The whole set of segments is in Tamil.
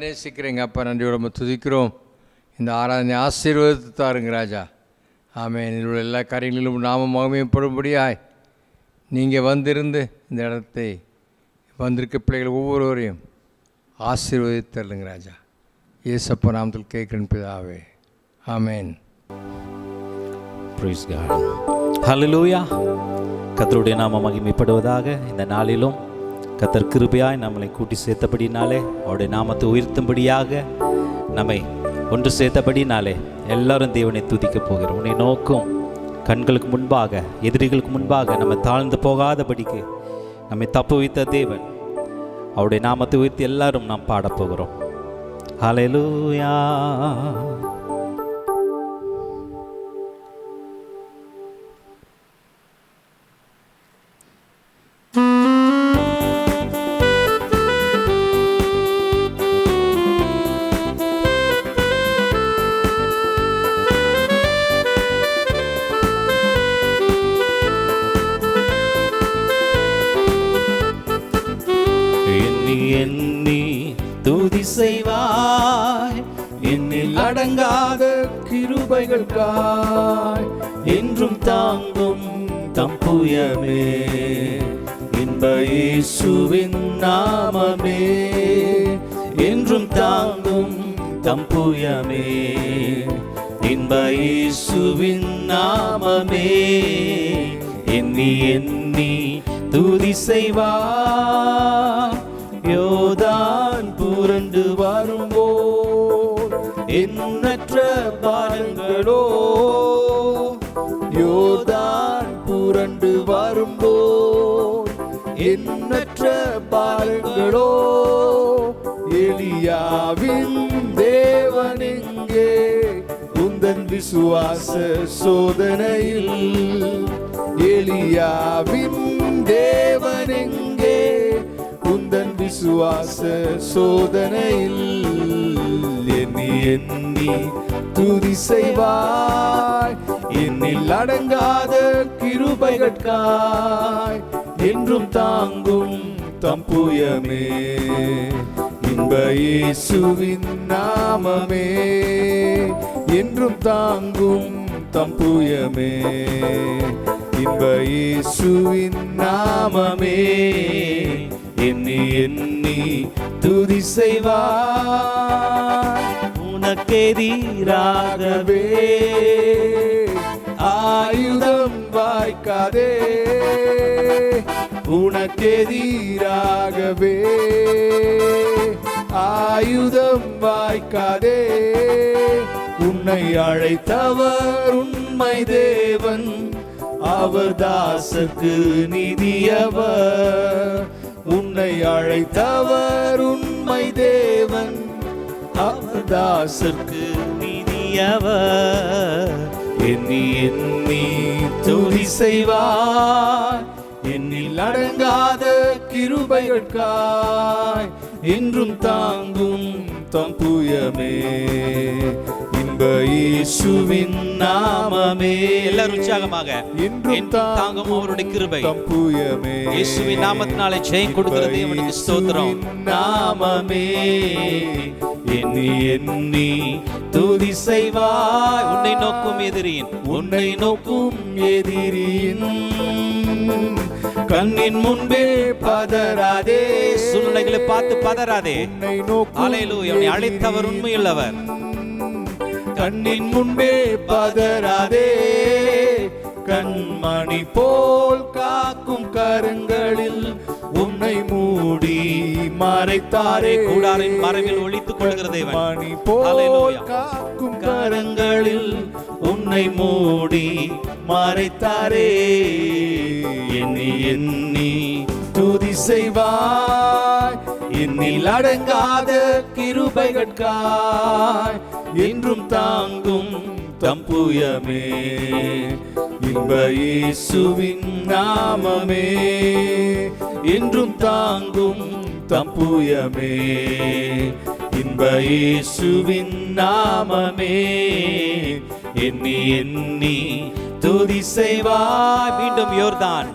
நேசிக்கிறேங்க அப்பா, நன்றியோட நம்ம துதிக்கிறோம். இந்த ஆராதனை ஆசீர்வாதத்தை தாருங்க ராஜா. ஆமென். என்னுடைய எல்லா காரியங்களிலும் நாம மகிமைப்படும்படியாய் நீங்கள் வந்திருந்து இந்த இடத்தை வந்திருக்க பிள்ளைகள் ஒவ்வொருவரையும் ஆசீர்வதித்தருங்க ராஜா. இயேசப்பா நாமத்தில் கேட்கிறேன் பிதாவே, ஆமென். Praise God. Hallelujah. கர்த்தருடைய நாம மகிமைப்படுவதாக. இந்த நாளிலும் கர்த்தர் கிருபையாய் நம்மளை கூட்டி சேர்த்தபடினாலே, அவருடைய நாமத்தை உயர்த்தும்படியாக நம்மை ஒன்று சேர்த்தபடினாலே எல்லாரும் தேவனை துதிக்கப் போகிறோம். உன்னை நோக்கும் கண்களுக்கு முன்பாக, எதிரிகளுக்கு முன்பாக நம்ம தாழ்ந்து போகாதபடிக்கு நம்மை தப்பு வைத்த தேவன், அவருடைய நாமத்தை உயர்த்தி எல்லாரும் நாம் பாடப்போகிறோம். ஹல்லேலூயா. எண்ணி துதி செய்வாய், என்னில் அடங்காத கிருபைகளுக்காய் என்றும் தாங்கும் தம்புயமே, இன்ப இயேசுவின் நாமமே, என்றும் தாங்கும் தம்புயமே, இன்ப இயேசுவின் நாமமே, எண்ணி எண்ணி துதி செய்வாய். யோர்தான் புரண்டு வரும்போது எண்ணற்ற பாரங்களோ, யோர்தான் புரண்டு வரும்போது எண்ணற்ற பாரங்களோ, எலியாவின் தேவன் எங்கே உந்தன் விசுவாச சோதனையில், எலியாவின் தேவன் எங்கே உந்தன் விசுவாச சோதனையில், எண்ணி எண்ணி துதி செய்வாய், என்னில் அடங்காத கிருபைகளுக்காய் என்றும் தாங்கும் தம்புயமே, இன்ப இயேசுவின் நாமமே, என்றும் தாங்கும் தம்புயமே, இன்ப இயேசுவின் நாமமே, எண்ணி எண்ணி துதி செய்வாய். உனக்கெதிராகவே ஆயுதம் வாய்க்காதே, உனக்கெதிராகவே ஆயுதம் வாய்க்காதே, உன்னை அழைத்தவர் உண்மை தேவன், அவர் தாசர்க்கு நிதியவர், உன்னை அழைத்தவர் உண்மை தேவன், அவர் தாசர்க்கு நிதியவர், எண்ணி எண்ணி துதி செய்வாய், என்னில் அடங்காத கிருபைகளுக்காய் என்றும் தாங்கும் தம்புயமே, இன்ப இயேசுவின் நாமமே. எல்லாரும் உற்சாகமாக என்றும் தாங்கும் அவருடைய கிருபை தம்புயமே, இயேசுவின் நாமத்தினாலே ஜெயம் கொடுக்கிற தேவனுக்கு ஸ்தோத்திரம். நாமமே, எண்ணி எண்ணி துதி செய்வாய். உன்னை நோக்கும் எதிரியின், உன்னை நோக்கும் எதிரியின் கண்ணின் முன்பே பதறாதே, சூழ்நிலைகளை பார்த்து பதறாதே. உன்னை நோக்கும் ஹல்லேலூயா. உன்னை அழைத்தவர் உண்மையுள்ளவர். கண்ணின் முன்பே பதறாதே, கண்மணி போல் காக்கும் கரங்களில் உன்னை மூடி மறைத்தாரே, கூடாரின் மறைவில் ஒளித்துக் கொள்கிற தேவன். மணி போல் காக்கும் கரங்களில் உன்னை மூடி மறைத்தாரே, எண்ணி எண்ணி துதி செய்வாய், என்னில் அடங்காத கிருபைகளுக்காய் என்றும் தாங்கும் தம்புயமே, இன்ப இயேசுவின் நாமமே, என்றும் தாங்கும் தம்புயமே, இன்ப இயேசுவின் நாமமே, எண்ணி எண்ணி துதி செய்வாய். மீண்டும் யோர்தான்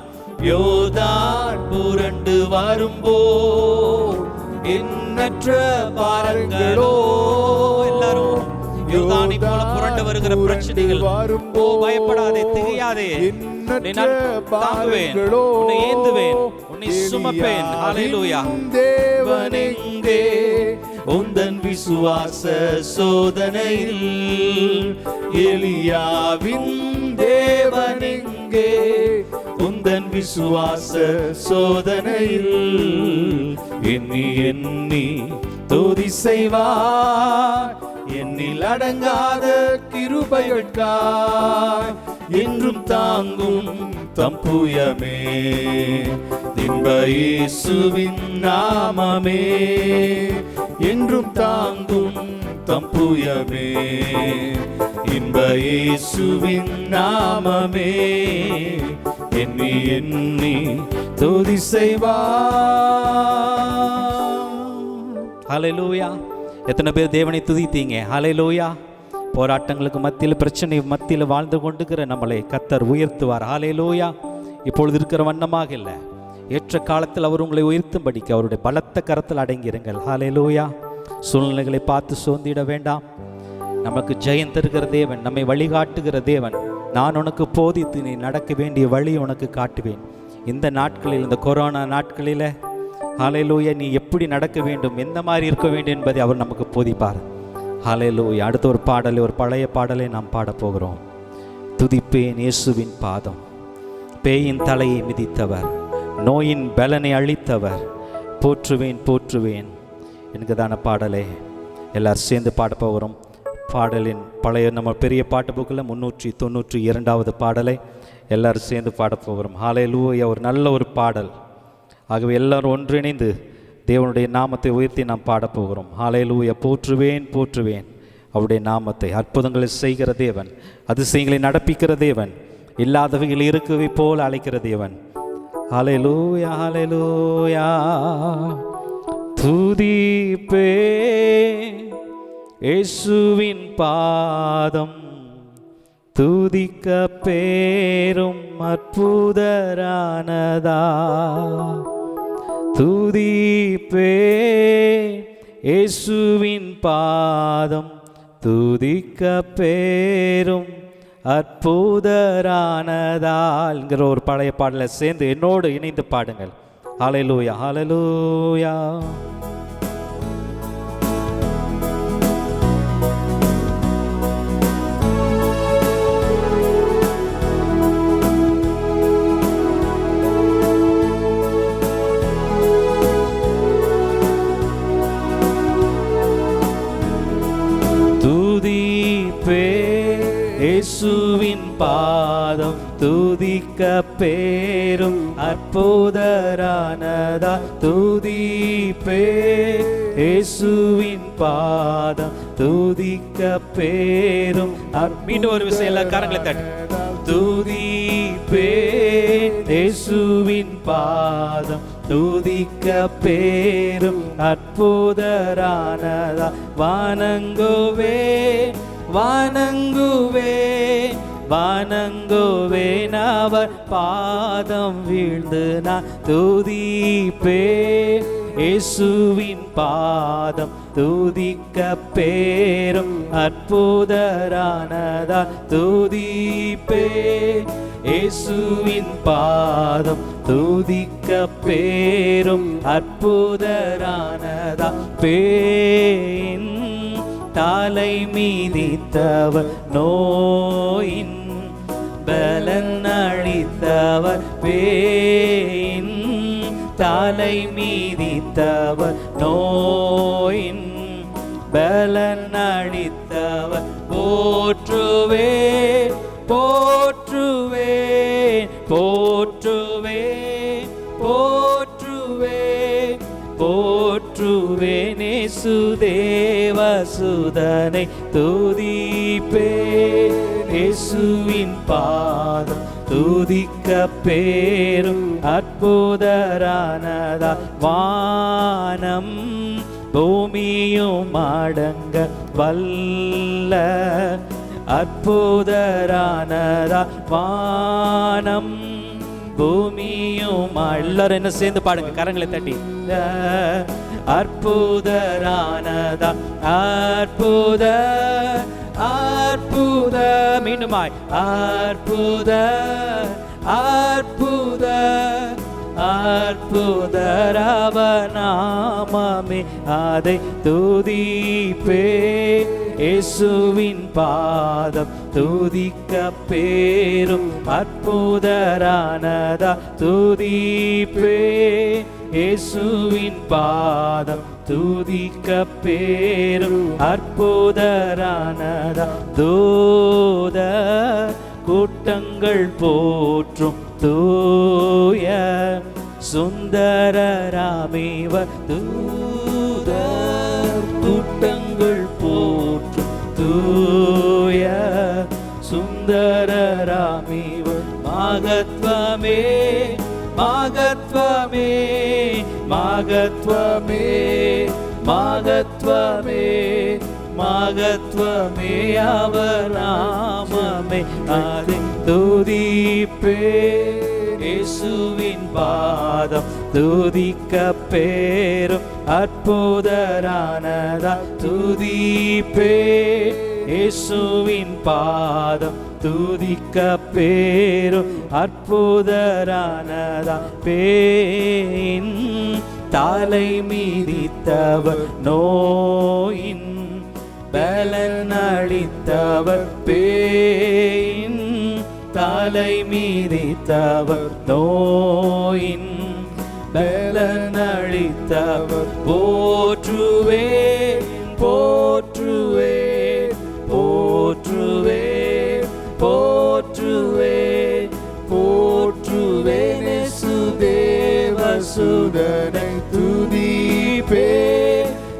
யோர்தான் புரண்டு வரும்போது எண்ணற்ற பாரங்களோ. எல்லாரும் யோர்தானை போல புரண்டு வருகிற பிரச்சனைகள், ஓ பயப்படாதே, திகையாதே, உன்னை நான் தாங்குவேன், உன்னை ஏந்துவேன், உன்னை சுமப்பேன். ஹல்லேலூயா. தேவனெங்கே உந்தன் விசுவாச சோதனையில், எலியாவின் தேவனெங்கே உந்தன் விசுவாச சோதனையில், எண்ணி எண்ணி துதி செய்வார், என்னில் அடங்காத கிருபைகளுக்காய் என்றும் தாங்கும் தம்புயமே, இன்ப இயேசுவின் நாமமே, என்றும் தாங்கும் தம்புயமே, இன்ப இயேசுவின் நாமமே, எண்ணி எண்ணி துதி செய்வார். ஹல்லேலூயா. எத்தனை பேர் தேவனை துதித்தீங்க? ஹல்லேலூயா. போராட்டங்களுக்கு மத்தியில், பிரச்சனை மத்தியில் வாழ்ந்து கொண்டுக்கிற நம்மளை கர்த்தர் உயர்த்துவார். ஹல்லேலூயா. இப்பொழுது இருக்கிற வண்ணமாக இல்லை, ஏற்ற காலத்தில் அவர் உங்களை உயர்த்தும்படிக்கு அவருடைய பலத்த கரத்தில் அடங்கியிருங்கள். ஹல்லேலூயா. சூழ்நிலைகளை பார்த்து சோர்ந்திட வேண்டாம். நமக்கு ஜெயம் தருகிற தேவன், நம்மை வழிகாட்டுகிற தேவன். நான் உனக்கு போதித்து நீ நடக்க வேண்டிய வழி உனக்கு காட்டுவேன். இந்த நாட்களில், இந்த கொரோனா நாட்களில் ஹல்லேலூயா, நீ எப்படி நடக்க வேண்டும், எந்த மாதிரி இருக்க வேண்டும் என்பதை அவர் நமக்கு போதிப்பார். ஹல்லேலூயா. அடுத்த ஒரு பாடலை, ஒரு பழைய பாடலை நாம் பாடப்போகிறோம். துதிப்பேன் இயேசுவின் பாதம், பேயின் தலையை மிதித்தவர், நோயின் பலனை அழித்தவர், போற்றுவேன் போற்றுவேன் என்கிறதான பாடலை எல்லாரும் சேர்ந்து பாடப்போகிறோம். பாடலின் பழைய நம்ம பெரிய பாட்டு புக்கில் 392வது பாடலை எல்லாரும் சேர்ந்து பாடப்போகிறோம். ஹல்லேலூயா. ஒரு நல்ல ஒரு பாடல். ஆகவே எல்லாரும் ஒன்றிணைந்து தேவனுடைய நாமத்தை உயர்த்தி நாம் பாடப்போகிறோம். ஹல்லேலூயா. போற்றுவேன் போற்றுவேன் அவருடைய நாமத்தை. அற்புதங்களை செய்கிற தேவன், அதிசயங்களை நடப்பிக்கிற தேவன், இல்லாதவைகள் இருக்கவை போல் அழைக்கிற தேவன். ஹல்லேலூயா ஹல்லேலூயா. துதிப்பேன் இயேசுவின் பாதம், துதிக்க பேரும் அற்புதரானதா, துதிப்பேன் இயேசுவின் பாதம், துதிக்க பேரும் அற்புதரானதால் என்கிற ஒரு பழைய பாடலை சேர்ந்து என்னோடு இணைந்து பாடுங்கள். ஹல்லேலூயா ஹல்லேலூயா. இயேசுவின் பாதம், துதிக்க பேரும் அற்புதரானதா, துதிப்பே இயேசுவின் பாதம், துதிக்க பேரும். மீண்டும் ஒரு விஷயம், எல்லா கரங்களை தட்டி துதிப்பே இயேசுவின் பாதம், துதிக்க பேரும் அற்புதரானதா, வணங்குவே வணங்குவே வணங்குவேன் அவர் பாதம் வீழ்ந்து நான், துதிப்பே இயேசுவின் பாதம், துதிக்க பேரும் அற்புதரானதா, துதிப்பே இயேசுவின் பாதம், துதிக்க பேரும் அற்புதரானதா, பேயின் தலை மீதித்தவர், நோயின் பலன் அழித்தவர், பேயின் தலை மீதித்தவர், நோயின் பலன் அழித்தவர், போற்றுவே போற்றுவே போற்றுவே போற்றுவே போற்றுவேன் இயேசுதேவசுதனை, துதிப்பே இயேசுவின் பாதம், துதிக்க பேரும் அற்புதரானதா, வானம் பூமியும் அடங்க வல்ல அற்புதரானதா, வானம் பூமியும். எல்லாரும் என்ன சேர்ந்து பாடுங்க, கரங்களை தட்டி. அற்புதரானதா அற்புத அற்புத மீண்டுமாய் அற்புத அற்புத அற்புதரவநாமமே அதை துதிப்பே இயேசுவின் பாதம் துதிக்க பேரும் அற்புதரானதா துதிப்பே இயேசுவின் பாதம் துதிக்க பேரும் அற்புதரானதா தூத கூட்டங்கள் போற்றும் தூய சுந்தரராமேவ தூத கூட்டங்கள் போற்றும் தூய சுந்தரராமேவ மகத்வமே மகத்வமே மகத்வமே மகத்வமே மகத்வமே அவர் நாமமே அதை துதிப்பே இயேசுவின் பாதம் துதிக்க பேரும் அற்புதரானதா துதிப்பே இயேசுவின் பாதம் துதிக்க பேரும் அற்புதரானதா பேயின் தலை மீதித்தவர் நோயின் பலன் அளித்தவர் பேயின் தலை மீதித்தவர் நோயின் பலன் அளித்தவர் போற்றுவே போற்றுவே போற்றுவே போற்றுவே போற்றுவே சுதேவசுதனை துதிப்பே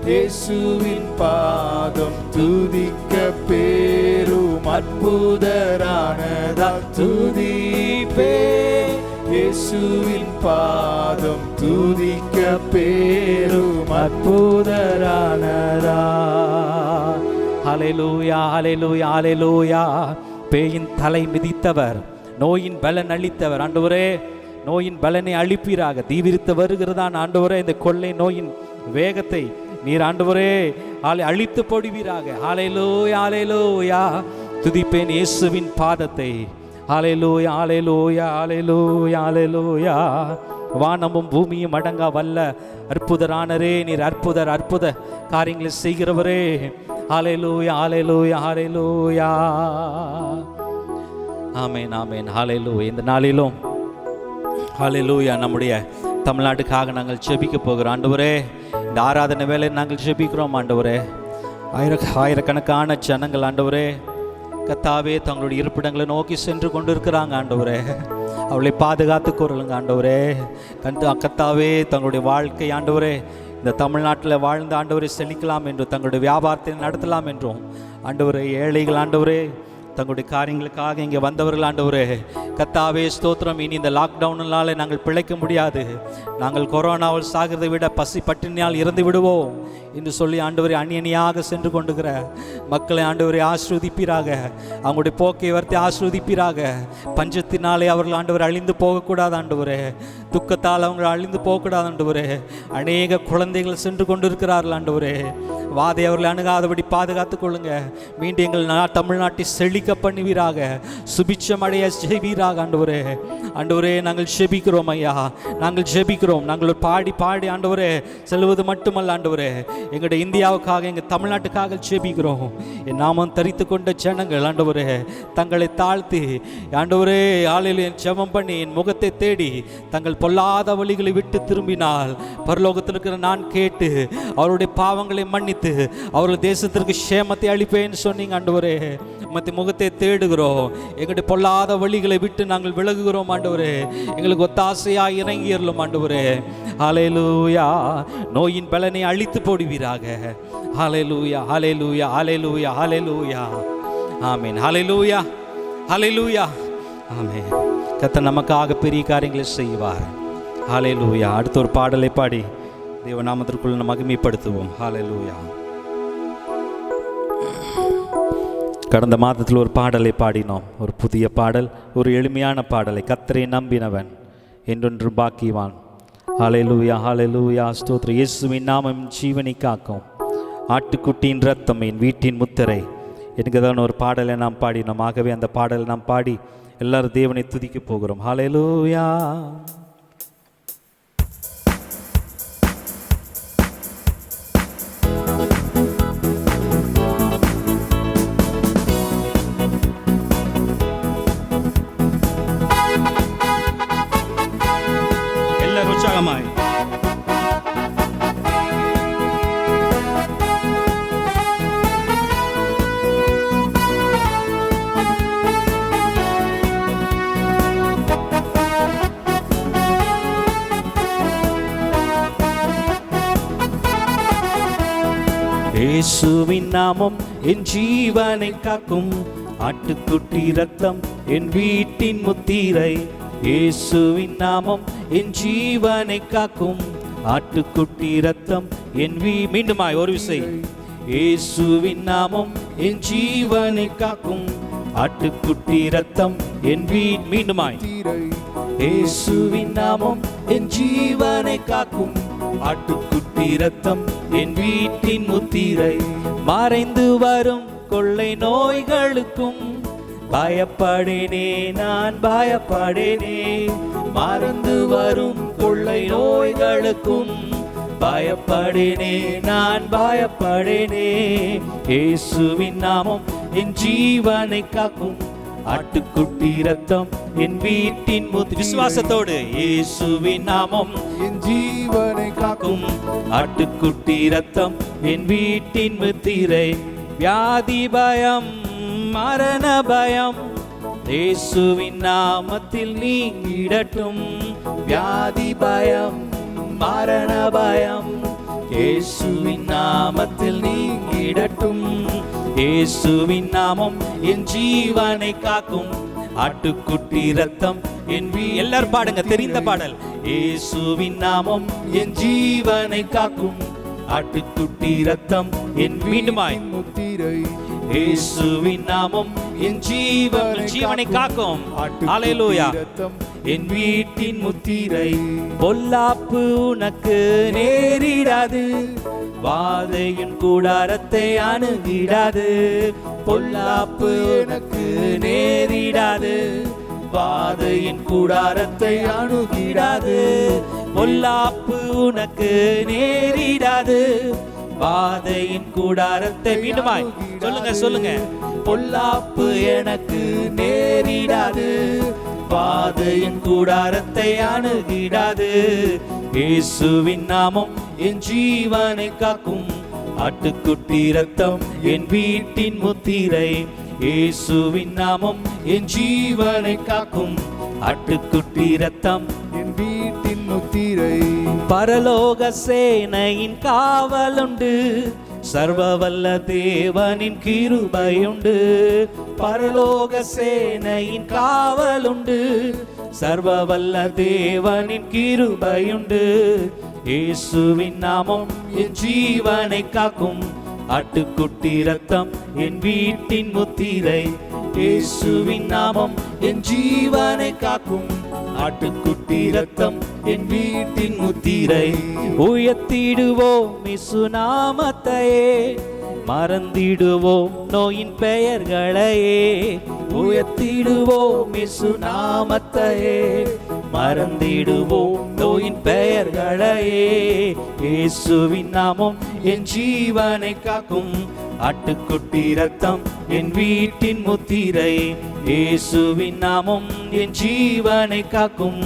இயேசுவின் பாதம் துதிக்க பேரும் அற்புதரானதா துதிப்பே இயேசுவின் பாதம் துதிக்க பேரும் அற்புதரானதா. ஹல்லேலூயா ஹல்லேலூயா ஹல்லேலூயா. பேயின் தலை மிதித்தவர், நோயின் பலன் அளித்தவர். ஆண்டவரே, நோயின் பலனை அழிப்பீராக. தீவிரித்து வருகிறதான் ஆண்டவரே இந்த கொள்ளை நோயின் வேகத்தை நீர் ஆண்டவரே அழித்து போடுவீராக. ஹல்லேலூயா ஹல்லேலூயா. துதிப்பேன் இயேசுவின் பாதத்தை. ஹல்லேலூயா ஹல்லேலூயா ஹல்லேலூயா ஹல்லேலூயா. வானமும் பூமியும் அடங்கா வல்ல அற்புதரானரே, நீர் அற்புதர் அற்புத காரியங்களை செய்கிறவரே. ஹல்லேலூயா ஹல்லேலூயா ஹல்லேலூயா. ஆமென் ஆமென் ஹல்லேலூயா. இந்த நாளிலும் ஹல்லேலூயா நம்முடைய தமிழ்நாட்டுக்காக நாங்கள் ஜெபிக்க போகிறோம். ஆண்டவரே, இந்த ஆராதனை வேலையை நாங்கள் ஜெபிக்கிறோம். ஆண்டவரே, ஆயிரக்கணக்கான ஜனங்கள் ஆண்டவரே கத்தாவே தங்களுடைய இருப்பிடங்களை நோக்கி சென்று கொண்டிருக்கிறாங்க. ஆண்டவரே, அவளை பாதுகாத்து கூறலுங்க. ஆண்டவரே, கத்தாவே தங்களுடைய வாழ்க்கை ஆண்டவரே இந்த தமிழ்நாட்டில் வாழ்ந்த ஆண்டவரை செழிக்கலாம் என்றும் தங்களுடைய வியாபாரத்தை நடத்தலாம் என்றும் ஆண்டவரே, ஏழைகள் ஆண்டவரே தங்களுடைய காரியங்களுக்காக இங்கே வந்தவர்கள் ஆண்டவரே கத்தாவே ஸ்தோத்திரம். இனி இந்த லாக்டவுனால நாங்கள் பிழைக்க முடியாது, நாங்கள் கொரோனாவில் சாகிறதை விட பசி பட்டினியால் இறந்து விடுவோம் என்று சொல்லி ஆண்டவரை அணியணியாக சென்று கொண்டுகிற மக்களை ஆண்டவரை ஆசீர்வதிப்பீராக. அவங்களுடைய போக்கை வர்த்தி ஆசீர்வதிப்பீராக. பஞ்சத்தினாலே அவர்கள் ஆண்டவர் அழிந்து போகக்கூடாது ஆண்டவரே, துக்கத்தால் அவங்க அழிந்து போகக்கூடாது ஆண்டவரே. அநேக குழந்தைகள் சென்று கொண்டிருக்கிறார்கள் ஆண்டவரே, வாதை அவர்களை அணுகாதபடி பாதுகாத்துக் கொள்ளுங்க. மீண்டும் எங்கள் தமிழ்நாட்டை செழிக்க பண்ணுவீராக, சுபிட்சம் அடைய செய்வீராக ஆண்டவரே. ஆண்டவரே, நாங்கள் ஜெபிக்கிறோம் ஐயா, நாங்கள் ஜெபிக்கிறோம். நாங்கள் பாடி பாடி ஆண்டவரே செல்வது மட்டுமல்ல ஆண்டவரே, எங்களுடைய இந்தியாவுக்காக எங்கள் தமிழ்நாட்டுக்காக ஜெபிக்கிறோம். என் நாமம் தரித்து கொண்ட ஜனங்கள் ஆண்டவரே தங்களை தாழ்த்தி ஆண்டவரே ஆளில் என் ஜெபம் பண்ணி என் முகத்தை தேடி தங்கள் பொல்லாத வழிகளை விட்டு திரும்பினால் பரலோகத்தில் இருக்கிற நான் கேட்டு அவருடைய பாவங்களை மன்னித்து அவர்கள் தேசத்திற்கு சேமத்தை அளிப்பேன்னு சொன்னீங்க ஆண்டவரே. மற்ற முகத்தை தேடுகிறோம், எங்களுடைய பொல்லாத வழிகளை விட்டு நாங்கள் விலகுகிறோம் ஆண்டவரே. எங்களுக்கு ஒத்தாசையாக இறங்கியறலும் ஆண்டவரே. ஹல்லேலூயா. நோயின் பலனை அழித்து போடுவீராக. ஹல்லேலூயா ஹல்லேலூயா ஹல்லேலூயா ஹல்லேலூயா. ஆமென். ஹல்லேலூயா ஹல்லேலூயா. ஆமென். கர்த்தர் நமக்காக பெரிய காரியங்களை செய்வார். ஹல்லேலூயா. அடுத்த ஒரு பாடலை பாடி தேவநாமத்திற்குள் நம்ம மகிமைப்படுத்துவோம். ஹல்லேலூயா. கடந்த மாதத்தில் ஒரு பாடலை பாடினோம், ஒரு புதிய பாடல், ஒரு எளிமையான பாடலை. கர்த்தரை நம்பினவன் என்றொன்றும் பாக்கிவான். ஹalleluya ஹalleluya ஸ்தோத்திரம். இயேசுவின் நாமம் ஜீவனை காக்கும், ஆட்டுக்குட்டியின் ரத்தம் என் வீட்டின் முத்திரை என்கிறதான ஒரு பாடலை நாம் பாடினோம். ஆகவே அந்த பாடலை நாம் பாடி எல்லாரும் தேவனை துதிக்க போகிறோம். ஹalleluya. எல்லாரும் உற்சாகமாய் இயேசுவின் நாமம் என் ஜீவனை காக்கும், ஆட்டுக்குட்டி ரத்தம் என் வீட்டின் முத்திரை. இயேசுவின் நாமம் என் ஜீவனை காக்கும், ஆட்டுக்குட்டி ரத்தம் என் மீண்டுமாய் ஒரு விசை. இயேசுவின் நாமம் என் ஜீவனை காக்கும், ஆட்டுக்குட்டி ரத்தம் என் மீண்டுமாய். இயேசுவின் நாமம் என் ஜீவனை காக்கும், ஆட்டுக்குட்டி ரத்தம் என் வீட்டின் முத்திரை. மறைந்து வரும் கொள்ளை நோய்களுக்கும் பயப்படேனே, நான் பயப்படேனே. மறைந்து வரும் கொள்ளை நோய்களுக்கும் பயப்படேனே, நான் பயப்படேனே. இயேசுவின் நாமம் என் ஜீவனை காக்கும், ஆட்டுக்குட்டி ரத்தம் என் வீட்டின் விசுவாசத்தோடு. இயேசுவின் நாமம் என் ஜீவனை காக்கும், ஆட்டுக்குட்டி ரத்தம் என் வீட்டின் முத்திரை. வியாதி பயம் மரண பயம் இயேசுவின் நாமத்தில் நீங்கிடட்டும். வியாதி பயம் மரண பயம் இயேசுவின் நாமத்தில் நீங்கிடட்டும். இயேசுவின் நாமம் என் ஜீவனை காக்கும், ஆட்டுக்குட்டி ரத்தம் என் எல்லாரும் பாடுங்க, தெரிந்த பாடல். இயேசுவின் நாமம் என் ஜீவனை காக்கும், ஆட்டுக்குட்டி ரத்தம் என் மீண்டுமாய் முத்திரை. இயேசுவின் நாமம் என் ஜீவனை காக்கும், ஹalleluya என் வீட்டின் முத்திரை. பொல்லாப்பு உனக்கு நேரிடாது, வாதையின் கூடாரத்தை அணுகிடாது. பொல்லாப்பு உனக்கு நேரிடாது, வாதையின் கூடாரத்தை அணுகிடாது. பொல்லாப்பு உனக்கு நேரிடாது, வாதையின் கூடாரத்தை மீண்டுமாய் சொல்லுங்க சொல்லுங்க. பொல்லாப்பு எனக்கு நேரிடாது, வாதையின் கூடாரத்தை அணுகிடாது. இயேசுவின் நாமம் என் ஜீவனை காக்கும், ஆட்டுக்குட்டி ரத்தம் என் வீட்டின் முத்திரை. இயேசுவின் நாமம் என் ஜீவனை காக்கும், ஆட்டுக்குட்டி ரத்தம் என் வீட்டின் முத்திரை. பரலோக சேனையின் காவலுண்டு, சர்வவல்ல தேவனின் கிருபையுண்டு. பரலோக சேனையின் காவலுண்டு, சர்வவல்ல தேவனின் கிருபையுண்டு. இயேசுவின் நாமம் என் ஜீவனை காக்கும், ஆட்டுக்குட்டி ரத்தம் என் வீட்டின் முத்திரை. இயேசுவின் நாமம் என் ஜீவனை காக்கும், ஆட்டுக்குட்டி ரத்தம் என் வீட்டின் முத்திரை. உயர்த்திடுவோம் இயேசு நாமத்தையே, மறந்திடுவோம் நோயின் பெயர்களையே. உயர்த்திடுவோம் இயேசு நாமத்தையே, மறந்திடுவோம் நோயின் பெயர்களையே. இயேசுவின் நாமம் என் ஜீவனை காக்கும், ஆட்டுக்குட்டி ரத்தம் என் வீட்டின் முத்திரை. இயேசுவின் நாமம் என் ஜீவனை காக்கும்,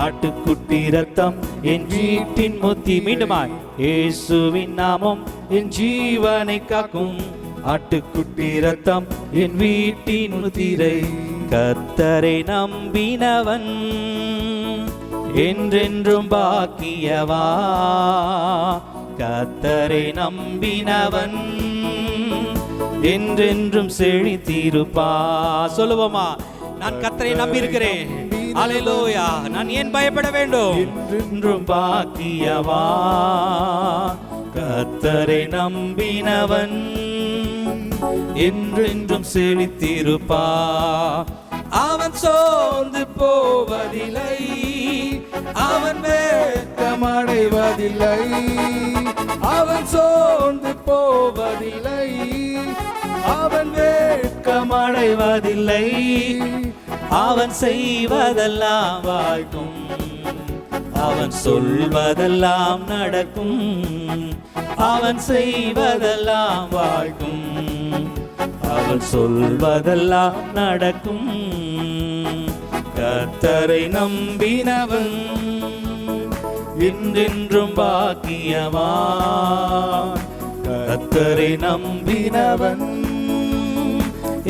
ஆட்டுக்குட்டி ரத்தம் என் வீட்டின் முத்தி. மீண்டுமாய். இயேசுவின் நாமம் என் ஜீவனை காக்கும், ஆட்டுக்குட்டி ரத்தம் என் வீட்டின் முத்திரை. கர்த்தரை நம்பினவன் என்றென்றும் பாக்கியவா, கர்த்தரை நம்பினவன் என்றென்றும் செழித்திருப்பா. சொல்லுவோமா? நான் கர்த்தரை நம்பி இருக்கிறேன், ஹalleluya, நான் ஏன் பயப்பட வேண்டும்? என்றென்றும் பாக்கியவா, கர்த்தரை நம்பினவன் என்றென்றும் செழித்திருப்பா. அவன் சோர்ந்து போவதில்லை, அவன் வெட்கமடைவதில்லை, அவன் சோர்ந்து போவதில்லை, அவன் வெட்கமடைவதில்லை, அவன் செய்வதெல்லாம் வாய்க்கும், அவன் சொல்வதெல்லாம் நடக்கும், அவன் செய்வதெல்லாம் வாய்க்கும், அவன் சொல்வதெல்லாம் நடக்கும். கர்த்தரை நம்பினவன் என்றென்றும் பாக்கியவான், கர்த்தரை நம்பினவன்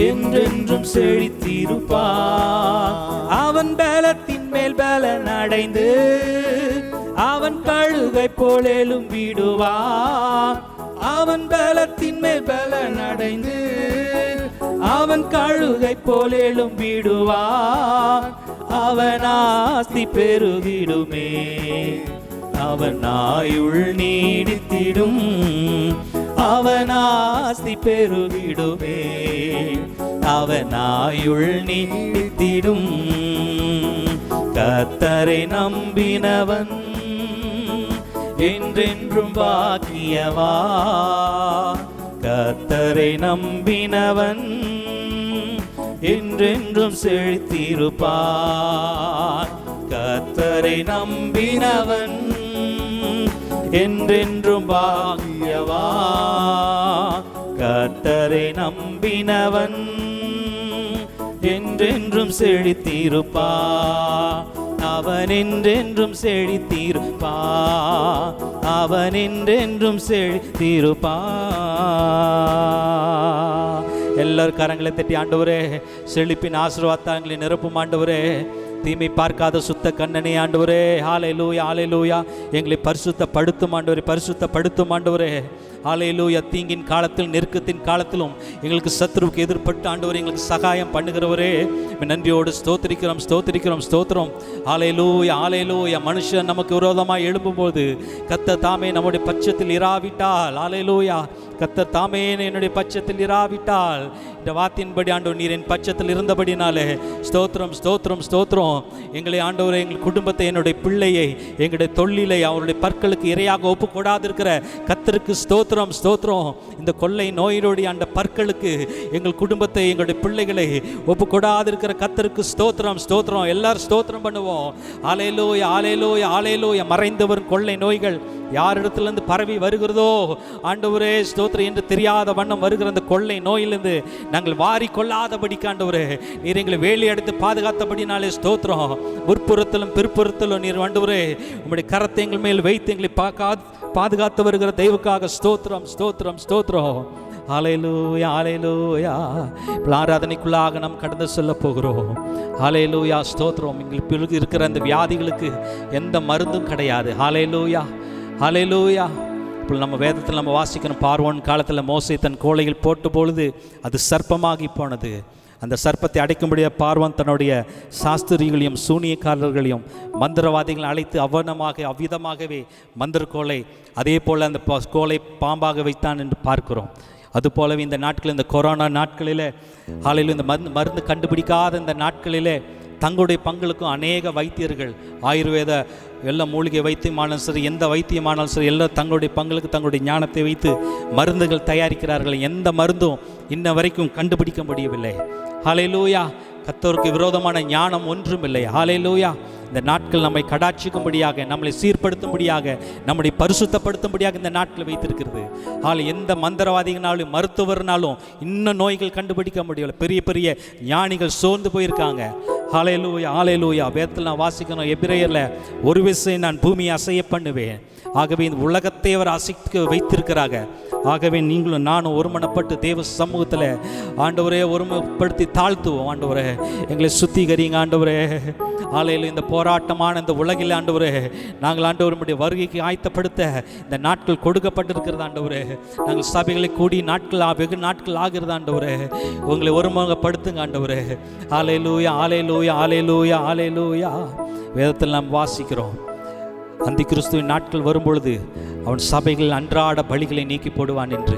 என்றென்றும் செழித்திருப்பான். அவன் பலத்தின் மேல் பலன் அடைந்து அவன் கழுகை போல் எழும்பிடுவான், அவன் பலத்தின் மேல் பலன் அடைந்து அவன் கழுகை போல் எழும்பிடுவான். அவன் ஆஸ்தி பெருகிடுமே, அவன் ஆயுள் நீடித்திடும், அவன் ஆஸ்தி பெருகிடுமே, அவன் ஆயுள் நீடித்திடும். கர்த்தரை நம்பினவன் என்றென்றும் பாக்கியவான், கர்த்தரை நம்பினவன் என்றென்றும் செழித்திருப்பான். கர்த்தரை நம்பினவன் என்றென்றும் பாக்கியவான், கர்த்தரை நம்பினவன் என்றென்றும் செழித்திருப்பான். அவன் என்றென்றும் செழித்திருப்பான், அவன் என்றென்றும் செழித்திருப்பான். எல்லாரும் கரங்களை தட்டி, ஆண்டவரே செழிப்பின் ஆசீர்வாதங்களை நிரப்பும் ஆண்டவரே, தீமை பார்க்காத சுத்த கண்ணனே ஆண்டவரே, ஹல்லேலூயா ஹல்லேலூயா. எங்களை பரிசுத்தப்படுத்தும் ஆண்டவரே, பரிசுத்தப்படுத்தும் ஆண்டவரே, ஹல்லேலூயா. தீங்கின் காலத்தில் நெருக்கத்தின் காலத்திலும் எங்களுக்கு சத்துருவுக்கு எதிர்பட்டு ஆண்டவரே எங்களுக்கு சகாயம் பண்ணுகிறவரே, நன்றியோடு ஸ்தோத்திரிக்கிறோம் ஸ்தோத்திரிக்கிறோம் ஸ்தோத்திரம். ஹல்லேலூயா ஹல்லேலூயா. மனுஷன் நமக்கு விரோதமாக எழும்பும்போது கர்த்தர் தாமே நம்முடைய பட்சத்தில் இராவிட்டால், ஹல்லேலூயா, கர்த்தர் தாமே என்னுடைய பட்சத்தில் இராவிட்டால், இந்த வார்த்தையின்படி ஆண்டவர் நீர் என் பட்சத்தில் இருந்தபடினாலே ஸ்தோத்திரம் ஸ்தோத்திரம் ஸ்தோத்திரம். எங்களை ஆண்டவரை, எங்கள் குடும்பத்தை, என்னுடைய பிள்ளையை, எங்களுடைய தொழிலை அவருடைய பற்களுக்கு இரையாக ஒப்பு கொடாதிருக்கிற கர்த்தருக்கு ஸ்தோத்திரம் ஸ்தோத்திரம். இந்த கொள்ளை நோயினுடைய அந்த பற்களுக்கு எங்கள் குடும்பத்தை, எங்களுடைய பிள்ளைகளை ஒப்பு கொடாதிருக்கிற கர்த்தருக்கு ஸ்தோத்திரம் ஸ்தோத்திரம். எல்லாரும் ஸ்தோத்திரம் பண்ணுவோம். ஹல்லேலூயா ஹல்லேலூயா ஹல்லேலூயா. மறைந்து வரும் கொள்ளை நோய்கள் யாரிடத்திலிருந்து பரவி வருகிறதோ ஆண்டவரே ஸ்தோத்திரம் என்று தெரியாத வண்ணம் வருகிற அந்த கொள்ளை நோயிலிருந்து நாங்கள் வாரி கொள்ளாதபடிக்கு ஆண்டவரே நீர் எங்களை வேலி அடித்து பாதுகாத்தபடினாலே ஸ்தோத்திரம். முற்புறத்திலும் பிற்புறத்திலும் நீர் ஆண்டவரே உம்முடைய கரத்தை எங்கள் மேல் வைத்து எங்களை பாதுகாத்து வருகிற தெய்வக்காக ஸ்தோத்திரம் ஸ்தோத்திரம் ஸ்தோத்திரம். ஹல்லேலூயா ஹல்லேலூயா. இப்போ ஆராதனைக்குள்ளாக நாம் கடந்து செல்ல போகிறோம். ஹல்லேலூயா ஸ்தோத்திரம். எங்களுக்கு இருக்கிற அந்த வியாதிகளுக்கு எந்த மருந்தும் கிடையாது. ஹல்லேலூயா ஹல்லேலூயா. இப்போ நம்ம வேதத்தில் நம்ம வாசிக்கணும், பார்வோன் காலத்தில் மோசே தன் கோலையில் போட்ட பொழுது அது சர்ப்பமாகி போனது. அந்த சர்ப்பத்தை அடைக்கும்படியாக பார்வோன் தன்னுடைய சாஸ்திரிகளையும் சூனியக்காரர்களையும் மந்திரவாதிகளை அழைத்து அவ்விதமாகவே மந்திரக்கோலை அதே போல் அந்த கோலை பாம்பாக வைத்தான் என்று பார்க்கிறோம். அதுபோலவே இந்த நாட்களில், இந்த கொரோனா நாட்களில், ஹல்லேலூயா, இந்த மருந்து கண்டுபிடிக்காத இந்த நாட்களிலே தங்களுடைய பங்களுக்கும் அநேக வைத்தியர்கள், ஆயுர்வேத எல்லா மூலிகை வைத்தியமானாலும் சரி, எந்த வைத்தியமானாலும் சரி, எல்லாம் தங்களுடைய பங்களுக்கு தங்களுடைய ஞானத்தை வைத்து மருந்துகள் தயாரிக்கிறார்கள். எந்த மருந்தும் இன்ன வரைக்கும் கண்டுபிடிக்க முடியவில்லை. ஹல்லேலூயா. கர்த்தருக்கு விரோதமான ஞானம் ஒன்றும் இல்லை. ஹல்லேலூயா. இந்த நாட்கள் நம்மை கடாட்சிக்கும்படியாக, நம்மளை சீர்படுத்தும்படியாக, நம்மளை பரிசுத்தப்படுத்தும்படியாக இந்த நாட்கள் வைத்திருக்கிறது. எந்த மந்திரவாதிகளாலும் மருத்துவர்னாலும் இன்னும் நோய்கள் கண்டுபிடிக்க முடியவில்லை. பெரிய பெரிய ஞானிகள் சோர்ந்து போயிருக்காங்க. ஹல்லேலூயா ஹல்லேலூயா. வேதத்தில் நான் வாசிக்கணும், எபிரேயரில் ஒரு விசை நான் பூமியை அசைய பண்ணுவேன். ஆகவே இந்த உலகத்தை அவர் அசைக்க வைத்திருக்கிறாங்க. ஆகவே நீங்களும் நானும் ஒருமனப்பட்டு தேவ சமூகத்தில் ஆண்டவரே ஒருமைப்படுத்தி தாழ்த்துவோம். ஆண்டவரே எங்களை சுத்திகரிங்க ஆண்டவரே. ஹல்லேலூயா. இந்த போராட்டமான இந்த உலகில் ஆண்டவரே நாங்கள் ஆண்டவருடைய வருகைக்கு ஆயத்தப்படுத்த இந்த நாட்கள் கொடுக்கப்பட்டிருக்கிறது ஆண்டவரே. நாங்கள் சபைகளை கூடி வெகு நாட்கள் ஆகிறது ஆண்டவரே. உங்களை ஒருமுகப்படுத்துங்க ஆண்டவரே. ஹல்லேலூயா ஹல்லேலூயா ஹல்லேலூயா ஹல்லேலூயா. வேதத்தில் நாம் வாசிக்கிறோம், அந்தி கிறிஸ்துவின் நாட்கள் வரும்பொழுது அவன் சபைகள் அன்றாட பலிகளை நீக்கி போடுவான் என்று.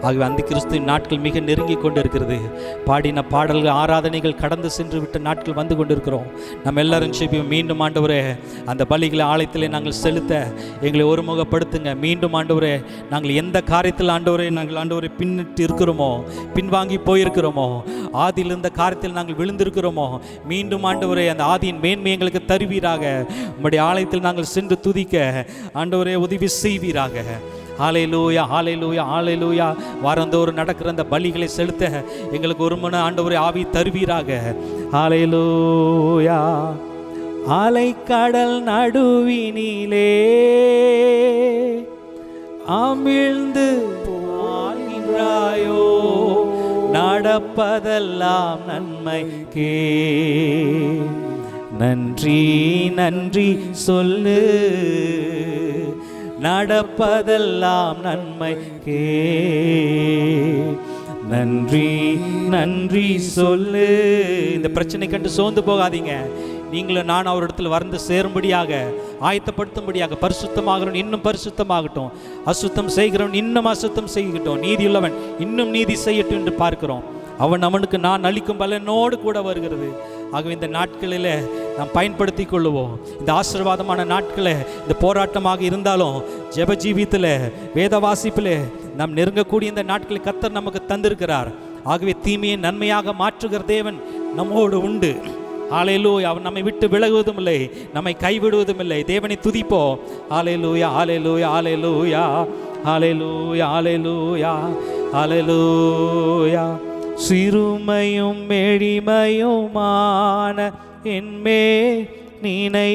ஆகவே அந்த கிறிஸ்துவின் நாட்கள் மிக நெருங்கி கொண்டு இருக்கிறது. பாடின பாடல்கள் ஆராதனைகள் கடந்து சென்று விட்ட நாட்கள் வந்து கொண்டிருக்கிறோம். நம்ம எல்லாரும் செபிப்போம். மீண்டும் ஆண்டவரே அந்த பலிகளை ஆலயத்திலே நாங்கள் செலுத்த எங்களை ஒருமுகப்படுத்துங்க. மீண்டும் ஆண்டவரே நாங்கள் எந்த காரியத்தில் ஆண்டவரே பின்னிட்டு இருக்கிறோமோ, பின்வாங்கி போயிருக்கிறோமோ, ஆதியில் இருந்த காரியத்தில் நாங்கள் விழுந்திருக்கிறோமோ, மீண்டும் ஆண்டவரே அந்த ஆதியின் மேன்மை எங்களுக்கு தருவீராக. உம்முடைய ஆலயத்தில் நாங்கள் சென்று துதிக்க ஆண்டவரே உதவி செய்வீராக. ஹல்லேலூயா, ஹல்லேலூயா, ஹல்லேலூயா. வாரந்தோறும் நடக்கிற அந்த பலிகளை செலுத்த எங்களுக்கு ஒரு மன ஆண்டவரே ஆவி தருவீராக. ஹல்லேலூயா. அலைக்கடல் நடுவினிலே அமிழ்ந்து வாழ்கின்றாயோ, நடப்பதெல்லாம் நன்மைக்கே. நன்றி நன்றி சொல்லு, நடப்பதெல்லாம் நன்மைக்கே. நன்றி நன்றி சொல்லு. இந்த பிரச்சனை கண்டு சோர்ந்து போகாதீங்க. நீங்களும் நான் அவரிடத்தில் வந்து சேரும்படியாக ஆயத்தப்படுத்தும்படியாக பரிசுத்தமாகிறவன் இன்னும் பரிசுத்தமாகட்டும், அசுத்தம் செய்கிறவன் இன்னும் அசுத்தம் செய்யட்டும், நீதியுள்ளவன் இன்னும் நீதி செய்யட்டும் என்று பார்க்கிறோம். அவன் அவனுக்கு நான் அளிக்கும் பலனோடு கூட வருகிறது. ஆகவே இந்த நாட்களில் நாம் பயன்படுத்தி கொள்ளுவோம். இந்த ஆசீர்வாதமான நாட்களை இந்த போராட்டமாக இருந்தாலும் ஜெப ஜீவியத்தில் வேத வாசிப்பில் நாம் நெருங்கக்கூடிய இந்த நாட்களை கர்த்தர் நமக்கு தந்திருக்கிறார். ஆகவே தீமையை நன்மையாக மாற்றுகிற தேவன் நம்மோடு உண்டு. ஹல்லேலூயா. அவன் நம்மை விட்டு விலகுவதும் இல்லை, நம்மை கைவிடுவதும் இல்லை. தேவனை துதிப்போம். ஹல்லேலூயா, ஹல்லேலூயா, ஹல்லேலூயா, ஹல்லேலூயா, ஹல்லேலூயா, ஹல்லேலூயா. சிறுமையும் எளிமையுமான என்மே நினைவாயிருப்பவரே,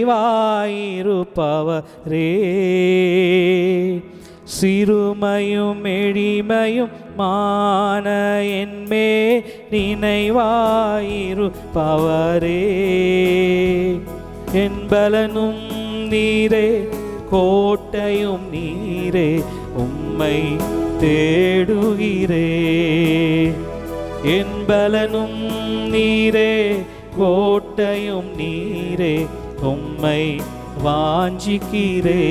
சிறுமையும் எளிமையும் மான என்மே நினைவாயிருப்பவரே. என் பலனும் நீரே, கோட்டையும் நீரே, உம்மை தேடுகிறே. என் பலனும் நீரே, கோட்டையும் நீரே, உம்மை வாஞ்சிக்கிறே.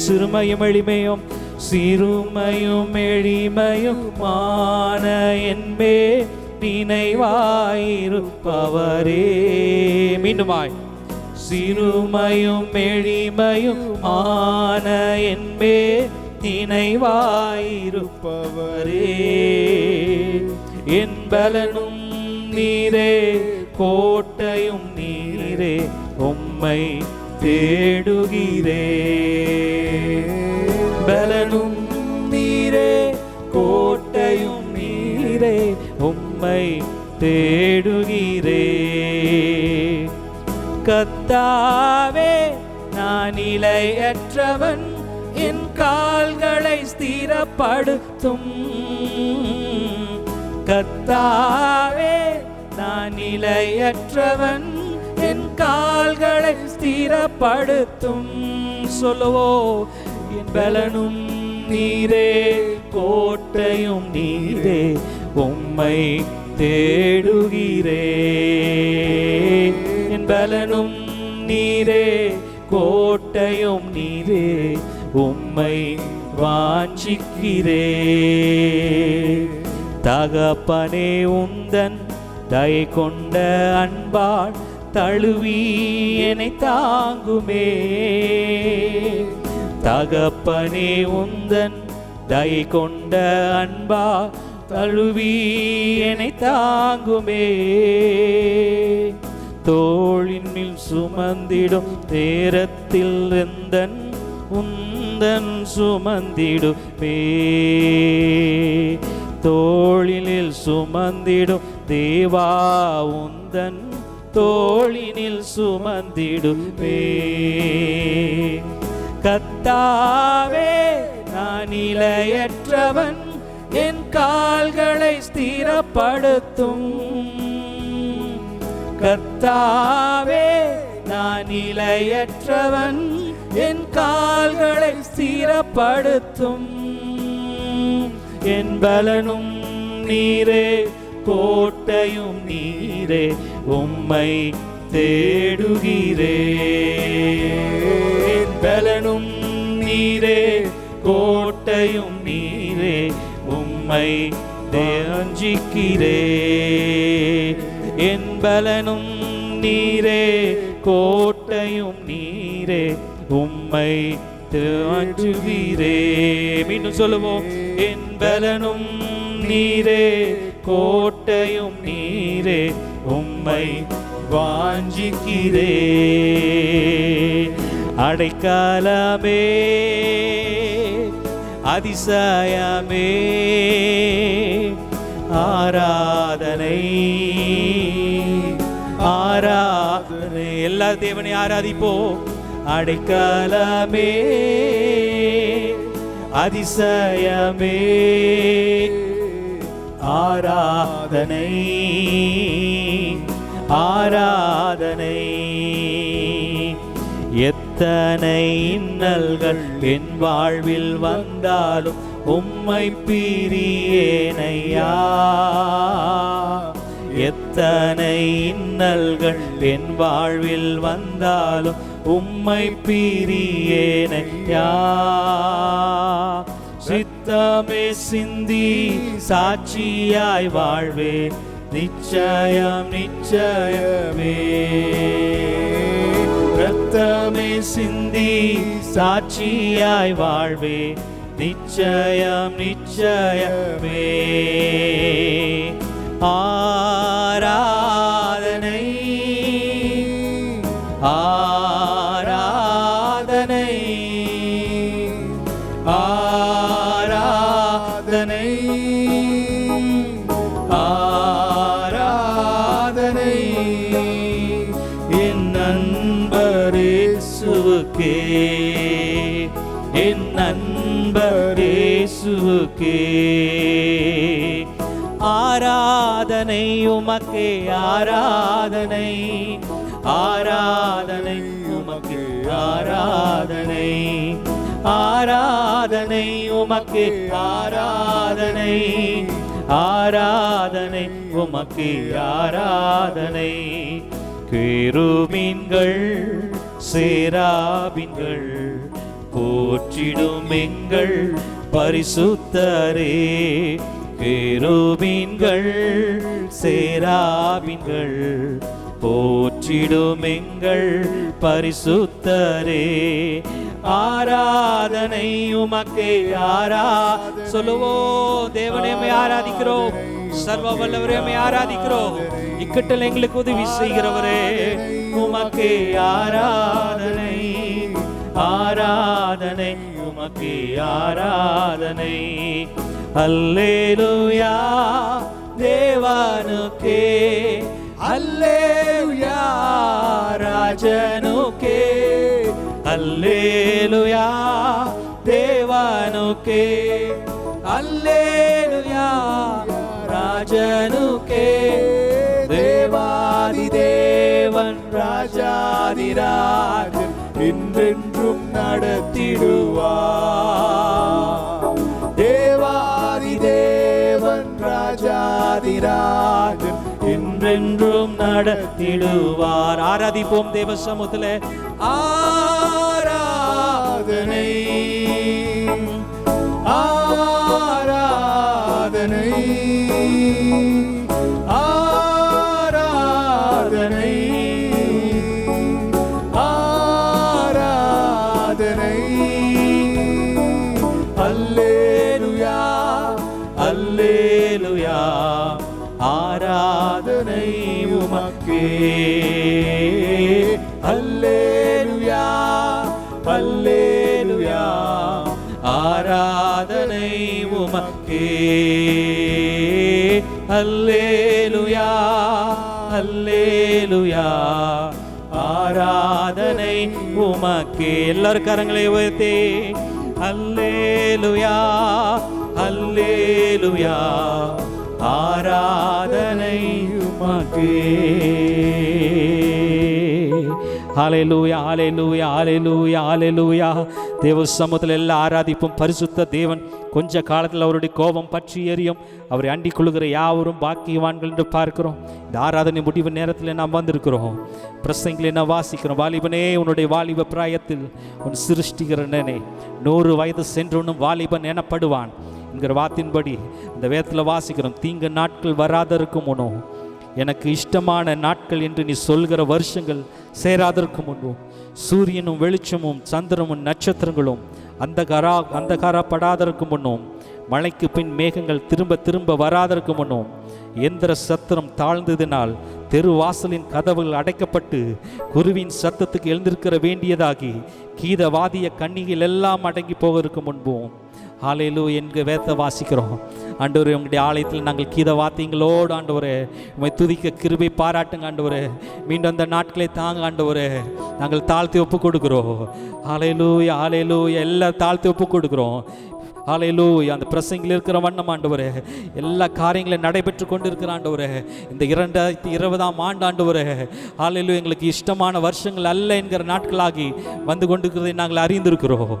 சிறுமையும் எளிமையும் சிறுமையும் எளிமையும் மான என்பே நினைவாயிருப்பவரே. மீண்டுமாய். சிறுமையும் எளிமையும் மான என்பே நினைவாயிருப்பவரே. என் பலனும் நீரே, கோட்டையும் நீரே, உம்மை தேடுகிறே. பலனும் நீரே, கோட்டையும் நீரே, உம்மை தேடுகிறே. கர்த்தாவே நான் நிலையற்றவன், என் கால்களை ஸ்திரப்படுத்தும். கர்த்தாவே நான் நிலையற்றவன், என் கால்களை ஸ்திரப்படுத்தும். சொல்லுவோ. என் பலனும் நீரே, கோட்டையும் நீரே, உம்மை தேடுகிறே. என் பலனும் நீரே, கோட்டையும் நீரே, உம்மை வாஞ்சிக்கிறே. தகப்பனே உந்தன் தயை கொண்ட அன்பால் தழுவி என்னை தாங்குமே. தகப்பனே உந்தன் தயை கொண்ட அன்பா தழுவி என்னை தாங்குமே. தோளினில் சுமந்திடும் நேரத்தில் எந்தன் உந்தன் சுமந்திடுமே. தோளினில் சுமந்திடும் தேவா உந்தன் தோளினில் சுமந்திடுமே. கர்த்தாவே நான் நிலையற்றவன், என் கால்களை ஸ்திரப்படுத்தும். கர்த்தாவே நான் நிலையற்றவன், என் கால்களை ஸ்திரப்படுத்தும். என் பலனும் நீரே, கோட்டையும் நீரே, உம்மை தேடுகிறே. பலனும் நீரே, கோட்டையும் நீரே, உம்மை உம்மை தேஞ்சிக்கிறே. என் பலனும் நீரே, கோட்டையும் நீரே, உம்மை தேஞ்சுகிறே. மீண்டும் சொல்லுவோம். என் பலனும் நீரே, கோட்டையும் நீரே, உம்மை வாஞ்சிக்கிறே. அடைக்கலமே, அதிசயமே, ஆராதனை ஆராதனை. எல்லா தேவனை ஆராதிப்போம். அடைக்கலமே, அதிசயமே, ஆராதனை ஆராதனை. எத்தனை இன்னல்கள் என் வாழ்வில் வந்தாலும் உம்மை பிரியேனையா. எத்தனை இன்னல்கள் என் வாழ்வில் வந்தாலும் உம்மை பிரியேனையா. சித்தமே சிந்தி சாட்சியாய் வாழ்வே, நிச்சயம் நிச்சயமே. ரத்தமே சிந்தி சாட்சியாய் வாழ்வே, நிச்சயம் நிச்சயமே. ஆராதனை ஆராதனை ஆராதனை ஆராதனை. என் நண்பரேசுவுக்கே, என் நண்பரேசுவுக்கே. ஆராதனை உமக்கே, ஆராதனை ஆராதனை உமக்கே, ஆராதனை ஆராதனை உமக்கே, ஆராதனை ஆராதனை உமக்கே, ஆராதனை. கேருபீன்கள் சேராபீன்கள் போற்றிடும் எங்கள் பரிசுத்தரே. கேருபீன்கள் சேராபீன்கள் போற்றிடும் எங்கள் பரிசுத்தரே. ஆராதனை உமக்கே, சொல்லுவோம். தேவனே ஆராதிக்கிறோம். சர்வ வல்லவரே ஆராதிக்கிறோம். இக்கட்டில் எங்களுக்கு உதவி செய்கிறவரே, உமக்கே ஆராதனை ஆராதனை உமக்கே, ஆராதனை. அல்லேலூயா தேவனுக்கே, அல்லேலூயா ராஜனுக்கே, அல்லேலூயா தேவனுக்கே, அல்லேலூயா ராஜனுக்கே. தேவாதி தேவன் ராஜாதிராஜன் என்றென்றும் நடத்திடுவார். தேவாதி தேவன் ராஜாதிராஜன் என்றென்றும் நடத்திடுவார். ஆராதிப்போம் தேவ சமூகத்திலே. ஆராதனை ஆராதனை ஆராதனை ஆராதனை. அல்லேலூயா அல்லேலூயா ஆராதனை உமக்கே. அல்லேலூயா அல்லேலூயா ஆராதனை உமக்கே. அல்லேலூயா அல்லேலூயா ஆராதனை உமக்கே. எல்லாரும் கரங்களை உயர்த்தி அல்லேலூயா அல்லேலூயா ஆராதனை உமக்கே. ஹல்லேலூயா ஹல்லேலூயா ஹல்லேலூயா ஹல்லேலூயா. தேவ சமூகத்தில் எல்லாம் ஆராதிப்பும். பரிசுத்த தேவன் கொஞ்ச காலத்தில் அவருடைய கோபம் பற்றி எரியும். அவரை அண்டிக் கொள்ளுகிற யாவரும் பாக்கியவான்கள் என்று பார்க்கிறோம். இந்த ஆராதனை முடிவு நேரத்தில் நாம் வந்திருக்கிறோம். பிரசங்களை நாம் வாசிக்கிறோம். வாலிபனே, உன்னுடைய வாலிப பிராயத்தில் உன் சிருஷ்டிக்கிறனே 100 வயது சென்றவனும் வாலிபன் எனப்படுவான். என்கிற வார்த்தையின்படி இந்த வேதத்தில் வாசிக்கிறோம், தீங்கு நாட்கள் வராதற்கு முன்னோ, எனக்கு இஷ்டமான நாட்கள் என்று நீ சொல்கிற வருஷங்கள் சேராதற்கு முன்பும், சூரியனும் வெளிச்சமும் சந்திரமும் நட்சத்திரங்களும் அந்தகாரப்படாதற்கு முன்னும், மழைக்கு பின் மேகங்கள் திரும்ப திரும்ப வராதற்கு முன்னும், எந்திர சத்திரம் தாழ்ந்ததினால் தெருவாசலின் கதவுகள் அடைக்கப்பட்டு குருவின் சத்தத்துக்கு எழுந்திருக்கிற வேண்டியதாகி கீதவாதிய கண்ணிகள் எல்லாம் அடங்கி போவதற்கு முன்பும், ஹல்லேலூயா என்கிற வேதத்தை வாசிக்கிறோம். ஆண்டவரே, உங்களுடைய ஆலயத்தில் நாங்கள் கீத வாத்தியங்களோடு ஆண்டவரே உம்மை துதிக்க கிருபை பாராட்டுங்க ஆண்டவரே. மீண்டும் அந்த நாட்களை தாங்க ஆண்டவரே, நாங்கள் தாழ்த்தி ஒப்பு கொடுக்குறோம். ஹல்லேலூயா ஹல்லேலூயா, எல்லாம் தாழ்த்தி ஒப்பு கொடுக்குறோம். ஹல்லேலூயா. அந்த பிரசங்கில் இருக்கிற வண்ணம் ஆண்டவரே, எல்லா காரியங்களும் நடைபெற்று கொண்டு இருக்கிற ஆண்டவரே, இந்த 2020ஆம் ஆண்டு ஆண்டவரே, ஹல்லேலூயா, எங்களுக்கு இஷ்டமான வருஷங்கள் அல்ல என்கிற நாட்களாகி வந்து கொண்டிருக்கிறதை நாங்கள் அறிந்திருக்கிறோம்.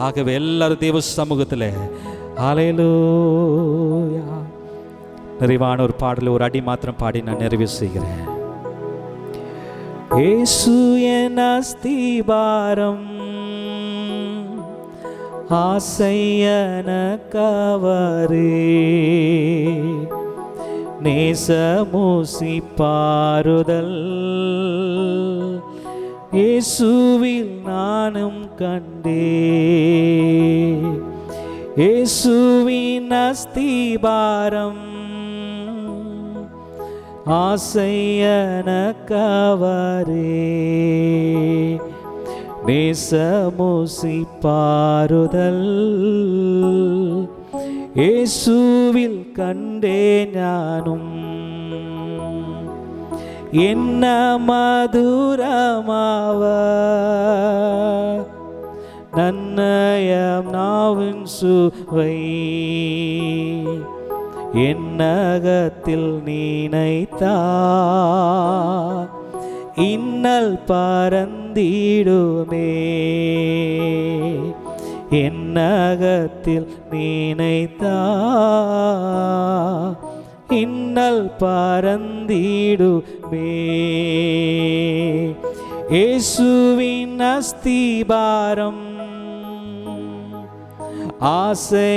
ஆகவே எல்லாரும் தேவ சமூகத்தில் ஹல்லேலூயா நிறைவான ஒரு பாடல், ஒரு அடி மாத்திரம் பாடி நான் நிறைவு செய்கிறேன். இயேசு என் அஸ்திபாரம், ஆசையனக்கவரே, நேசமூசி பாருதல், இயேசுவில் நானும் கண்டே. இயேசுவின் அஸ்திபாரம், ஆசையனக்கவரே, நேசமூசி பாருதல், இயேசுவில் கண்டே ஞானும். என்ன மதுரமாவ நன்னயம் நாவின் சுவை, என்னகத்தில் நீனைத்தா இன்னல் பரந்திடுமே. என்னகத்தில் நீனைத்தா இன்னல் பரந்திடுமே. இயேசுவின் அஸ்திபாரம், ஆசையனக்கவரே,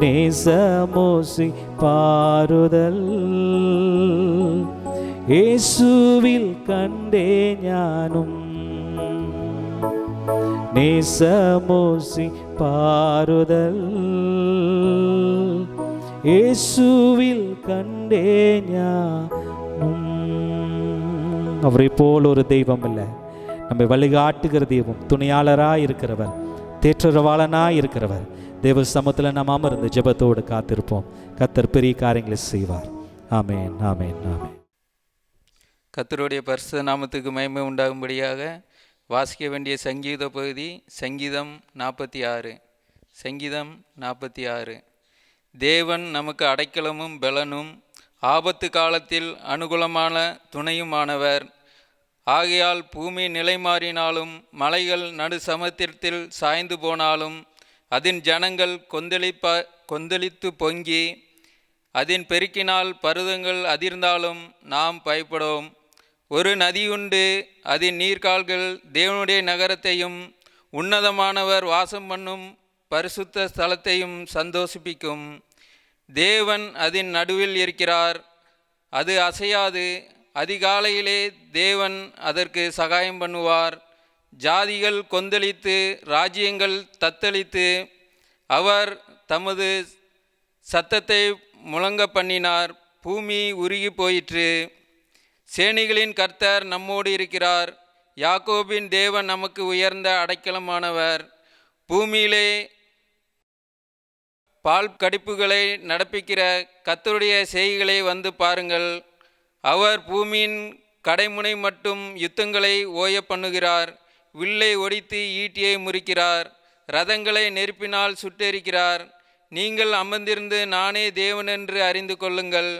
நேசமூசி பாருதல், இயேசுவில் கண்டே ஞானும். நேசமூசி பாருதல், இயேசுவில் கண்டே ஞானும். அவரை போல் ஒரு தெய்வம் இல்லை. நம்மை வழிகாட்டுகிற தெய்வம், துணையாளராக இருக்கிறவர், தேற்றரவாளனாக இருக்கிறவர். தேவ சமூகத்தில் நாம் அமர்ந்து ஜெபத்தோடு காத்திருப்போம். கர்த்தர் பெரிய காரியங்களை செய்வார். ஆமேன் ஆமேன் ஆமேன். கர்த்தருடைய பரிசுத்த நாமத்துக்கு மகிமை உண்டாகும்படியாக வாசிக்க வேண்டிய சங்கீத பகுதி சங்கீதம் 46. சங்கீதம் 46. தேவன் நமக்கு அடைக்கலமும் பலனும் ஆபத்து காலத்தில் அனுகூலமான துணையுமானவர். ஆகையால் பூமி நிலைமாறினாலும் மலைகள் நடு சமுத்திரத்தில் சாய்ந்து போனாலும் அதன் ஜனங்கள் கொந்தளித்து பொங்கி அதன் பெருக்கினால் பருவங்கள் அதிர்ந்தாலும் நாம் பயப்படோம். ஒரு நதியுண்டு, அதன் நீர்கால்கள் தேவனுடைய நகரத்தையும் உன்னதமானவர் வாசம் பண்ணும் பரிசுத்த ஸ்தலத்தையும் சந்தோஷிப்பிக்கும். தேவன் அதன் நடுவில் இருக்கிறார், அது அசையாது. அதிகாலையிலே தேவன் அதற்கு சகாயம் பண்ணுவார். ஜாதிகள் கொந்தளித்து ராஜ்யங்கள் தத்தளித்து அவர் தமது சத்தத்தை முழங்க பண்ணினார். பூமி உருகி போயிற்று. சேனைகளின் கர்த்தர் நம்மோடு இருக்கிறார். யாக்கோபின் தேவன் நமக்கு உயர்ந்த அடைக்கலமானவர். பூமியிலே பால் கடிப்புகளை நடப்பிக்கிற கர்த்தருடைய செய்கைகளை வந்து பாருங்கள். அவர் பூமியின் கடைமுனை மட்டும் யுத்தங்களை ஓய பண்ணுகிறார். வில்லை ஒடித்து ஈட்டியை முறிக்கிறார். ரதங்களை நெருப்பினால் சுட்டெரிக்கிறார். நீங்கள் அமர்ந்திருந்து நானே தேவனென்று அறிந்து கொள்ளுங்கள்.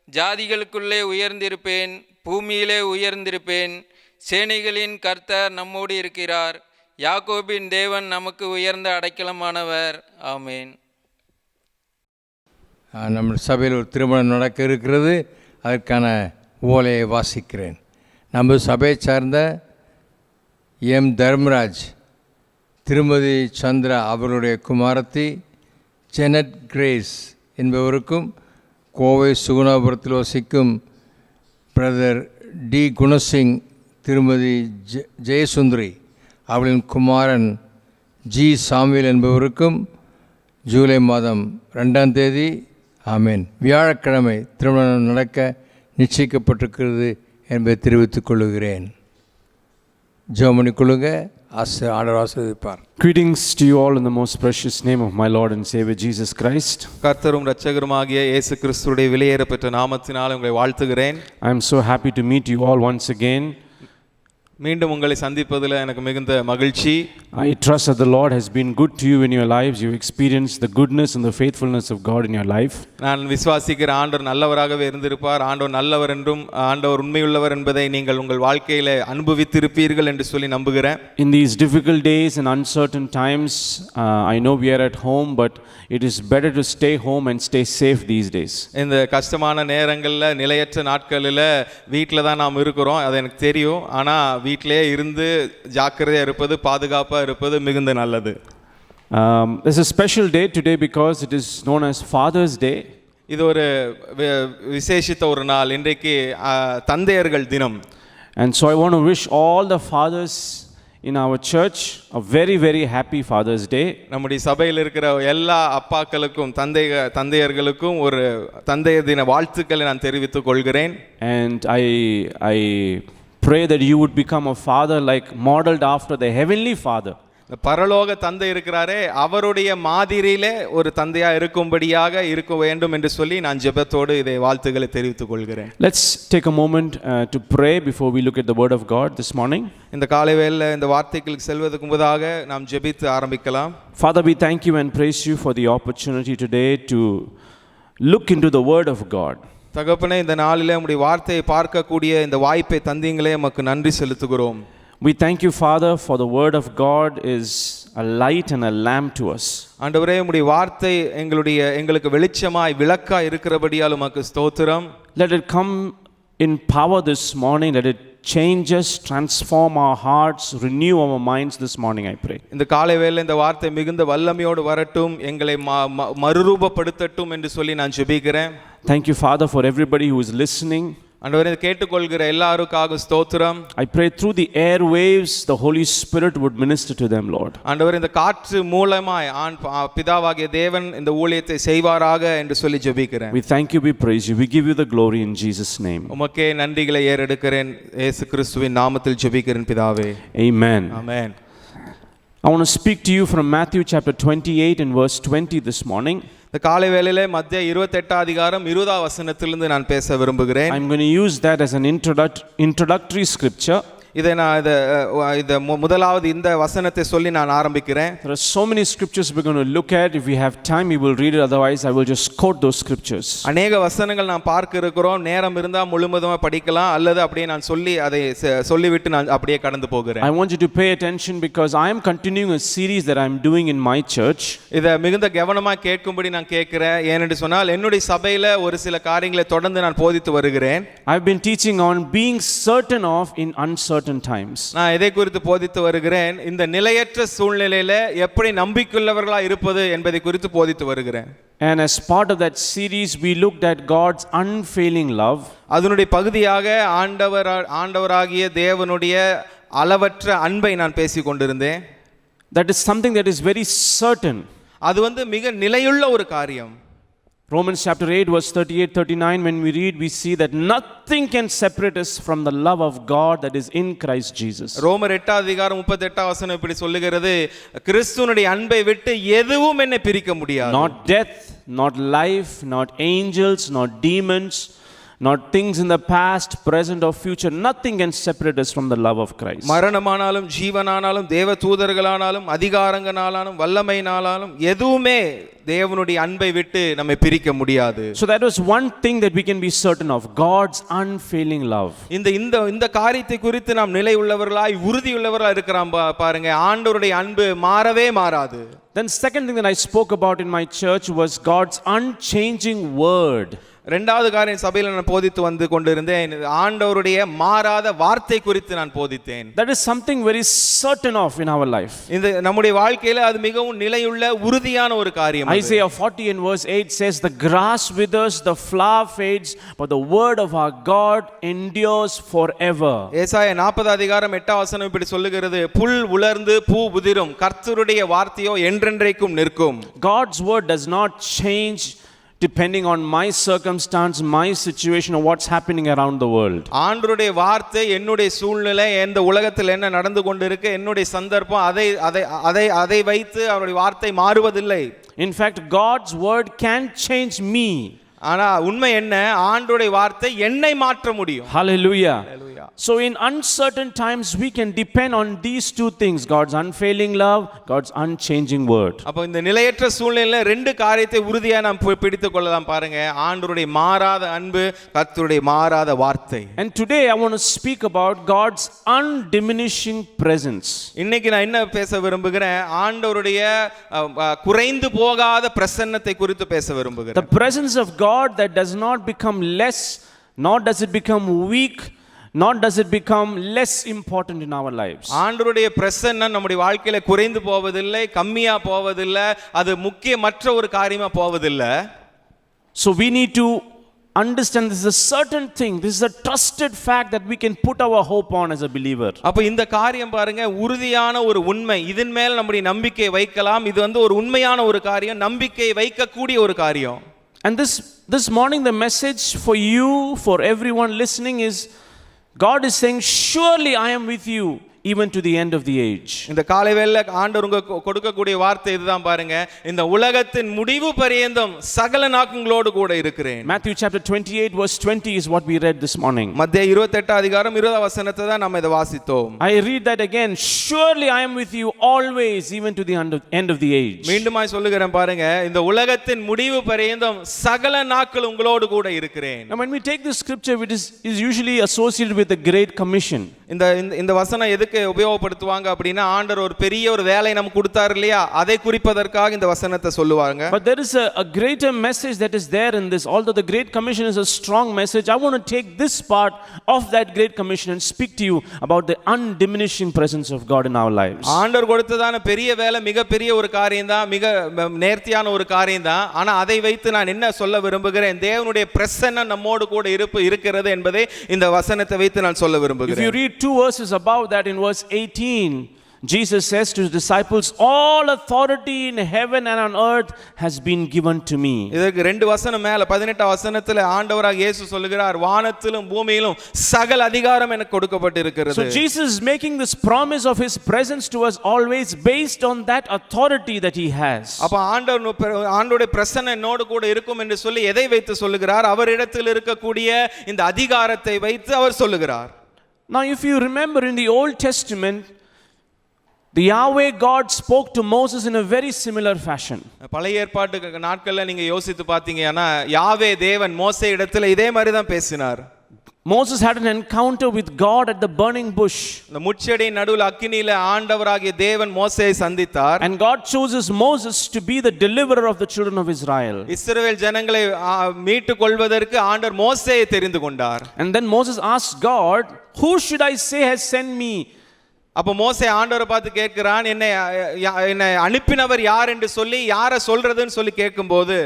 ஜாதிகளுக்குள்ளே உயர்ந்திருப்பேன், பூமியிலே உயர்ந்திருப்பேன். சேனைகளின் கர்த்தர் நம்மோடு இருக்கிறார். யாக்கோபின் தேவன் நமக்கு உயர்ந்த அடைக்கலமானவர். ஆமேன். நம்ம சபையில் ஒரு திருமணம் நடக்க இருக்கிறது. அதற்கான ஓலையை வாசிக்கிறேன். நம்ம சபையை சார்ந்த எம் தர்மராஜ் திருமதி சந்திரா அவருடைய குமாரத்தி ஜெனட் கிரேஸ் என்பவருக்கும், கோவை சுகுணாபுரத்தில் வசிக்கும் பிரதர் டி குணசிங் திருமதி ஜெயசுந்தரி அவளின் குமாரன் ஜி சாமுவேல் என்பவருக்கும் ஜூலை மாதம் 2ஆம் தேதி ஆமேன் வியாழக்கிழமை திருமணம் நடக்க நிச்சயிக்கப்பட்டிருக்கிறது என்பதை தெரிவித்துக் கொள்கிறேன். ஜெபம் கொள்ளுங்க. ஆண்டவர் ஆசீர்வதிப்பார். Greetings to you all in the most precious name of my Lord and Savior Jesus Christ. கர்த்தரும் இரட்சகருமாகிய இயேசு கிறிஸ்துவுடைய விலையேறப்பெற்ற நாமத்தினால் உங்களை வாழ்த்துகிறேன். I am so happy to meet you all once again. மீண்டும் உங்களை சந்திப்பதில் எனக்கு மிகுந்த மகிழ்ச்சி. I trust that the Lord has been good to you in your lives. You experienced the goodness and the faithfulness of God in your life. நான் விசுவாசிக்கிற ஆண்டவர் நல்லவராகவே இருந்திருப்பார். ஆண்டவர் நல்லவர் என்றும் ஆண்டவர் உண்மையுள்ளவர் என்பதை நீங்கள் உங்கள் வாழ்க்கையில அனுபவித்திருப்பீர்கள் என்று சொல்லி நம்புகிறேன். In these difficult days and uncertain times, I know we are at home, but it is better to stay home and stay safe these days. இந்த கஷ்டமான நேரங்களில் நிலையற்ற நாட்களில் வீட்டில் தான் நாம் இருக்கிறோம், அது எனக்கு தெரியும். ஆனால் வீட்டிலே இருந்து ஜாக்கிரதையாக இருப்பது, பாதுகாப்பாக இருப்பது மிகுந்த நல்லது. There's a special day today because it is known as Father's Day. இது ஒரு விசேஷித்த ஒரு நாள். இன்றைக்கு தந்தையர்கள் தினம். And so I want to wish all the fathers in our church a very very happy Father's Day. நம்முடைய சபையில் இருக்கிற எல்லா அப்பாக்களுக்கும் தந்தையர்களுக்கும் ஒரு தந்தையர் தின வாழ்த்துக்களை நான் தெரிவித்துக் கொள்கிறேன். And I pray that you would become a father like modeled after the heavenly Father. பரலோக தந்தை இருக்கிறாரே, அவருடைய மாதிரியிலே ஒரு தந்தையா இருக்கும்படியாக இருக்க வேண்டும் என்று சொல்லி நான் ஜெபத்தோடு இதை வாழ்த்துக்களை தெரிவித்துக் கொள்கிறேன். Let's take a moment to pray before we look at the word of God this morning. இந்த காலை வேளையில இந்த வார்த்தைகளுக்கு செல்வதற்கு முன்பதாக நாம் ஜெபித்து ஆரம்பிக்கலாம். Father, we thank you and praise you for the opportunity today to look into the word of God. தகப்பனே, இந்த நாளிலே உம்முடைய வார்த்தையை பார்க்கக்கூடிய இந்த வாய்ப்பை தந்தீங்களே, உமக்கு நன்றி செலுத்துகிறோம். We thank you, Father, for the word of God is a light and a lamp to us. ஆண்டவரே, உம்முடைய வார்த்தை எங்களுக்கு வெளிச்சமாய் விளக்காய் இருக்கிறபடியால் உமக்கு ஸ்தோத்திரம். Let it come in power this morning. Let it change us, transform our hearts, renew our minds this morning, I pray. இந்த காலை வேளையில இந்த வார்த்தை மிகுந்த வல்லமையோடு வரட்டும், எங்களை மறுரூபப்படுத்தட்டும் என்று சொல்லி நான் ஜெபிக்கிறேன். Thank you, Father, for everybody who is listening. ஆண்டவரே, கேட்டுக்கொள்கிற எல்லாருக்காக ஸ்தோத்திரம். I pray through the airwaves the Holy Spirit would minister to them, Lord. ஆண்டவரே, இந்த காற்று மூலமாய் பிதாவாகிய தேவன் இந்த ஊழியத்தை செய்வாராக என்று சொல்லி ஜெபிக்கிறேன். We thank you, we praise you, we give you the glory in Jesus' name. உமக்கே நன்றிகளை ஏறெடுக்கிறேன், இயேசு கிறிஸ்துவின் நாமத்தில் ஜெபிக்கிறேன் பிதாவே. Amen. Amen. I want to speak to you from Matthew chapter 28 and verse 20 this morning. இந்த காலை வேளையிலே மத்திய 28 அதிகாரம் 20 வசனத்திலிருந்து நான் பேச விரும்புகிறேன். I'm going to use that as an introductory scripture. இதை நான் முதலாவது இந்த வசனத்தை சொல்லி நான் ஆரம்பிக்கிறேன். There are so many scriptures we're going to look at. If we have time we will read it, otherwise I will just quote those scriptures. அநேக வசனங்கள் நாம் பார்க்க இருக்கிறோம். நேரம் இருந்தா முழுவதுமா படிக்கலாம், அல்லது அப்படியே நான் அதை சொல்லிவிட்டு நான் அப்படியே கடந்து போகிறேன். I want you to pay attention because I am continuing a series that I am doing in my church. இதை மிகுந்த கவனமா கேட்கும்படி நான் கேட்கிறேன். ஏனென்று சொன்னால் என்னுடைய சபையில ஒரு சில காரியங்களை தொடர்ந்து நான் போதித்து வருகிறேன். I've been teaching on being certain of in uncertain times. நான் இதை குறித்து போதித்து வருகிறேன். இந்த நிலையற்ற சூழ்நிலையில எப்படி நம்பிக்கையுள்ளவர்களா இருப்பது என்பதை குறித்து போதித்து வருகிறேன். And as part of that series we looked at God's unfailing love. அதனுடைய பகுதியாக ஆண்டவராகிய தேவனுடைய அளவற்ற அன்பை நான் பேசிக் கொண்டிருந்தேன். That is something that is very certain. அது மிக நிலையுள்ள ஒரு காரியம். Romans chapter 8 verse 38-39, when we read, we see that nothing can separate us from the love of God that is in Christ Jesus. ரோமர் 8 அதிகாரம் 38 வசனம் இப்படி சொல்லுகிறது, கிறிஸ்துவினுடைய அன்பை விட்டு எதுவும் என்னை பிரிக்க முடியாது. Not death, not life, not angels, not demons, not things in the past, present or future, nothing can separate us from the love of Christ. மரணமானாலும் ஜீவனானாலும் தேவ தூதர்களானாலும் அதிகாரங்களானாலும் வல்லமையினாலும் எதுவுமே தேவனுடைய அன்பை விட்டு நம்மை பிரிக்க முடியாது. So that was one thing that we can be certain of, God's unfailing love. இந்த காரியத்தை குறித்து நாம் நிலை உள்ளவர்களாய் உறுதி உள்ளவர்களாய் இருக்கிறோம். பாருங்க, ஆண்டவருடைய அன்பு மாறவே மாறாது. Then second thing that I spoke about in my church was God's unchanging word. இரண்டாவது காரியம் சபையில் நான் போதித்து வந்து கொண்டிருந்தேன், ஆண்டவருடைய மாறாத வார்த்தை குறித்து நான் போதித்தேன். That is something very certain of in our life. இந்த நம்முடைய வாழ்க்கையில அது மிகவும் நிலையுள்ள உறுதியான ஒரு காரியம். Isaiah 40 and verse 8 says, the grass withers, the flower fades, but the word of our God endures forever. ஏசாயா 40 அதிகாரம் 8 வசனம் இப்படி சொல்லுகிறது, புல் உலர்ந்து பூ உதிரும், கர்த்தருடைய வார்த்தையோ என்றென்றைக்கும் நிற்கும். God's word does not change depending on my circumstance, my situation, or what's happening around the world. ஆண்டவருடைய வார்த்தை என்னுடைய சூழ்நிலை, இந்த உலகத்தில் என்ன நடந்து கொண்டிருக்கு, என்னுடைய சந்தர்ப்பம், அதை வைத்து அவருடைய வார்த்தை மாறுவதில்லை. In fact, God's word can change me. ஆனா உண்மை என்ன, ஆண்டவருடைய வார்த்தை என்னை மாற்ற முடியும். Hallelujah. So in uncertain times we can depend on these two things, God's unfailing love, God's unchanging word. அப்ப இந்த நிலையற்ற சூழ்நிலையில ரெண்டு காரியத்தை உறுதியா நாம் பிடித்துக் கொள்ளலாம். பாருங்க, ஆண்டவருடைய மாறாத அன்பு, கர்த்தருடைய மாறாத வார்த்தை. And today I want to speak about God's undiminishing presence. இன்னைக்கு நான் என்ன பேச விரும்புகிறேன், ஆண்டவருடைய குறைந்து போகாத பிரசன்னத்தை குறித்து பேச விரும்புகிறேன். The presence of God that does not become less, nor does it become weak, nor does it become less important in our lives. ஆண்டவருடைய பிரசன்னம் நம்முடைய வாழ்க்கையில குறைந்து போவதில்லை, கம்மியா போவதில்லை, அது முக்கியமற்ற ஒரு காரியமா போவதில்லை. So we need to understand this is a certain thing, this is a trusted fact that we can put our hope on as a believer. அப்ப இந்த காரியம் பாருங்க, உறுதியான ஒரு உண்மை, இதன் மேல் நம்முடைய நம்பிக்கை வைக்கலாம். இது ஒரு உண்மையான ஒரு காரியம், நம்பிக்கை வைக்கக்கூடிய ஒரு காரியம். And this morning the message for you, for everyone listening is, God is saying, surely I am with you even to the end of the age. இந்த காலை வேளையில ஆண்டவர் உங்களுக்கு கொடுக்கக்கூடிய வார்த்தை இதுதான் பாருங்க, இந்த உலகத்தின் முடிவு பரியந்தம் சகல நாட்களோடு கூட இருக்கிறேன். Matthew chapter 28 verse 20 is what we read this morning. மத்தேயு 28 அதிகாரம் 20 வசனத்தை தான் நம்ம இத வாசித்தோம். I read that again, surely I am with you always even to the end of the age. மீண்டுமாய் சொல்லுகிறேன் பாருங்க, இந்த உலகத்தின் முடிவு பரியந்தம் சகல நாட்கள் உங்களோடு கூட இருக்கிறேன். Now when we take this scripture, which is usually associated with the Great Commission. இந்த வசனம் எதுக்கு உபயோகப்படுத்துவாங்க அப்படின்னா, ஆண்டவர் ஒரு பெரிய ஒரு வேலை நமக்கு கொடுத்தார் இல்லையா, அதை குறிப்பதற்காக இந்த வசனத்தை சொல்லுவாங்க. But there is a greater message that is there in this. Although the Great Commission is a strong message, I want to take this part of that Great Commission and speak to you about the undiminishing presence of God in our lives. ஆண்டவர் கொடுத்ததான பெரிய வேலை மிகப்பெரிய ஒரு காரியம் தான், மிக நேர்த்தியான ஒரு காரியம் தான். ஆனா அதை வைத்து நான் என்ன சொல்ல விரும்புகிறேன், தேவனுடைய பிரசன்னம் நம்மோடு கூட இருக்கிறது என்பதை இந்த வசனத்தை வைத்து நான் சொல்ல விரும்புகிறேன். If you read two verses above that, in verse 18, Jesus says to his disciples, all authority in heaven and on earth has been given to me. இதற்கு ரெண்டு வசனம் மேல 18 வசனத்துல ஆண்டவராக இயேசு சொல்லுகிறார், வானத்திலும் பூமியிலும் சகல அதிகாரம் எனக்கு கொடுக்கப்பட்டிருக்கிறது. So Jesus is making this promise of his presence to us always based on that authority that he has. அப்ப ஆண்டவருடைய பிரசன்னம் என்னோடு கூட இருக்கும் என்று சொல்லி எதை வைத்து சொல்லுகிறார், அவரிடத்தில் இருக்கக்கூடிய இந்த அதிகாரத்தை வைத்து அவர் சொல்லுகிறார். Now if you remember in the Old Testament, the Yahweh God spoke to Moses in a very similar fashion. பழைய ஏற்பாட்டு நாட்கள்ல நீங்க யோசித்து பாத்தீங்கன்னா, யாவே தேவன் மோசே இடத்துல இதே மாதிரி தான் பேசினார். Moses had an encounter with God at the burning bush. இந்த முட்செடி நடுவுல அக்கினியில ஆண்டவராகிய தேவன் மோசேயை சந்தித்தார். And God chooses Moses to be the deliverer of the children of Israel. இஸ்ரவேல் ஜனங்களை மீட்டுக் கொள்வதற்கு ஆண்டவர் மோசேயை தெரிந்து கொண்டார். And then Moses asked God, who should I say has sent me? அப்ப மோசே ஆண்டவரை பார்த்து கேட்கிறான், என்னை அனுப்பினவர் யார் என்று சொல்லி, யாரை சொல்றதுன்னு சொல்லி கேட்கும்போது,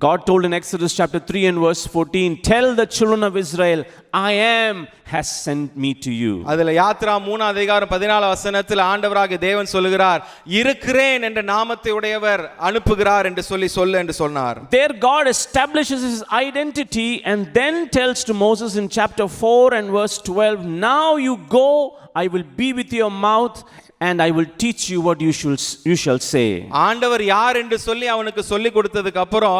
God told in Exodus chapter 3 and verse 14, tell the children of Israel, I am has sent me to you. அதுல யாத்ரா 3 அதிகாரம் 14 வசனத்தில் ஆண்டவராகிய தேவன் சொல்லுகிறார், இருக்கிறேன் என்ற நாமத்தை உடையவர் அனுப்புகிறார் என்று சொல்லு என்று சொன்னார். There God establishes his identity and then tells to Moses in chapter 4 and verse 12, now you go, I will be with your mouth and I will teach you what you shall say. ஆண்டவர் யார் என்று சொல்லி அவனுக்கு சொல்லி கொடுத்ததுக்கு அப்புறம்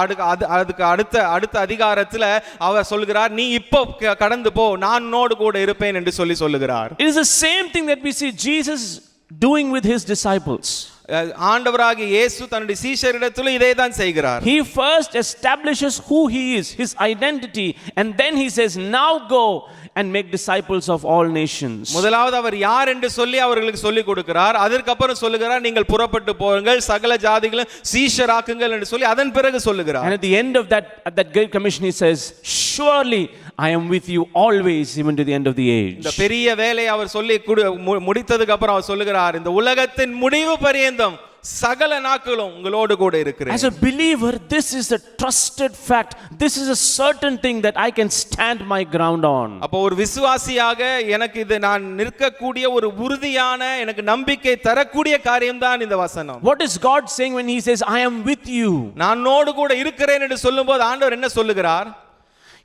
அதுக்கு அடுத்த அதிகாரத்துல அவர் சொல்கிறார், நீ இப்போ கடந்து போ, நான் உன்னோடு கூட இருப்பேன் என்று சொல்லுகிறார். It is the same thing that we see Jesus doing with his disciples. ஆண்டவராகிய இயேசு தன்னுடைய சீஷரிடத்திலும் இதே தான் செய்கிறார். He first establishes who he is, his identity, and then he says, now go and make disciples of all nations. முதலாவது அவர் யார் என்று சொல்லி அவர்களுக்கு சொல்லிக் கொடுக்கிறார். அதற்கு அப்புறம் சொல்லுகிறார், நீங்கள் புறப்பட்டு போங்கள், சகல ஜாதிகளும் சீஷராக்குங்கள் என்று சொல்லி அதன் பிறகு சொல்லுகிறார். And at the end of at that great commission he says, surely I am with you always, even to the end of the age. இந்த பெரிய வேலையை அவர் சொல்லி முடித்ததுக்கு அப்புறம் அவர் சொல்லுகிறார், இந்த உலகத்தின் முடிவு பரியந்தம் சகல நாட்களும் உங்களோடு கூட இருக்கிறேன். As a believer, this is a trusted fact. This is a certain thing that I can stand my ground on. அப்போ ஒரு விசுவாசியாக எனக்கு இது நான் நிற்கக்கூடிய ஒரு உறுதியான எனக்கு நம்பிக்கை தரக்கூடிய காரியம்தான் இந்த வசனம். What is God saying when he says I am with you? நானோடு கூட இருக்கிறேன் என்று சொல்லும்போது ஆண்டவர் என்ன சொல்லுகிறார்?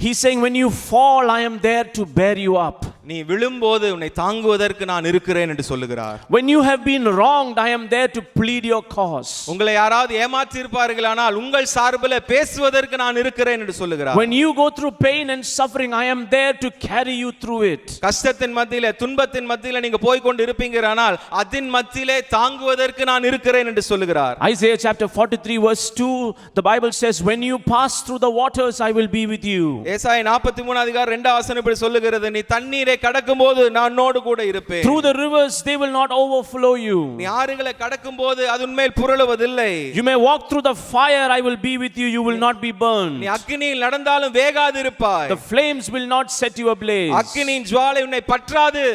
He's saying when you fall I am there to bear you up. நீ விழும்போது உன்னை தாங்குவதற்கு நான் இருக்கிறேன் என்று சொல்லுகிறார். When you have been wronged I am there to plead your cause. உங்களை யாராவது ஏமாற்றி இருப்பார்களானால் உங்கள் சார்பில் பேசுவதற்கு நான் இருக்கிறேன் என்று சொல்லுகிறார். When you go through pain and suffering I am there to carry you through it. கஷ்டத்தின் மத்தியிலே துன்பத்தின் மத்தியிலே நீங்க போய் கொண்டு இருப்பீங்களானால் அதின் மத்தியிலே தாங்குவதற்கு நான் இருக்கிறேன் என்று சொல்லுகிறார். Isaiah chapter 43 verse 2, the Bible says when you pass through the waters I will be with you. ஏசாயா 43 அதிகாரம் 2 வசனம் இப்படி சொல்லுகிறது, நீ தண்ணீரை கடக்கும்போது நான் உன்னோடு கூட இருப்பேன். Through the rivers they will not overflow you. நீ ஆறுகளை கடக்கும்போது அதன் மேல் புரளுவதில்லை. You may walk through the fire I will be with you, you will not be burned. நீ அக்கினியில் நடந்தாலும் வேகாதிருப்பாய். The flames will not set you ablaze. அக்கினியின் ஜுவாலை உன்னை பற்றாது.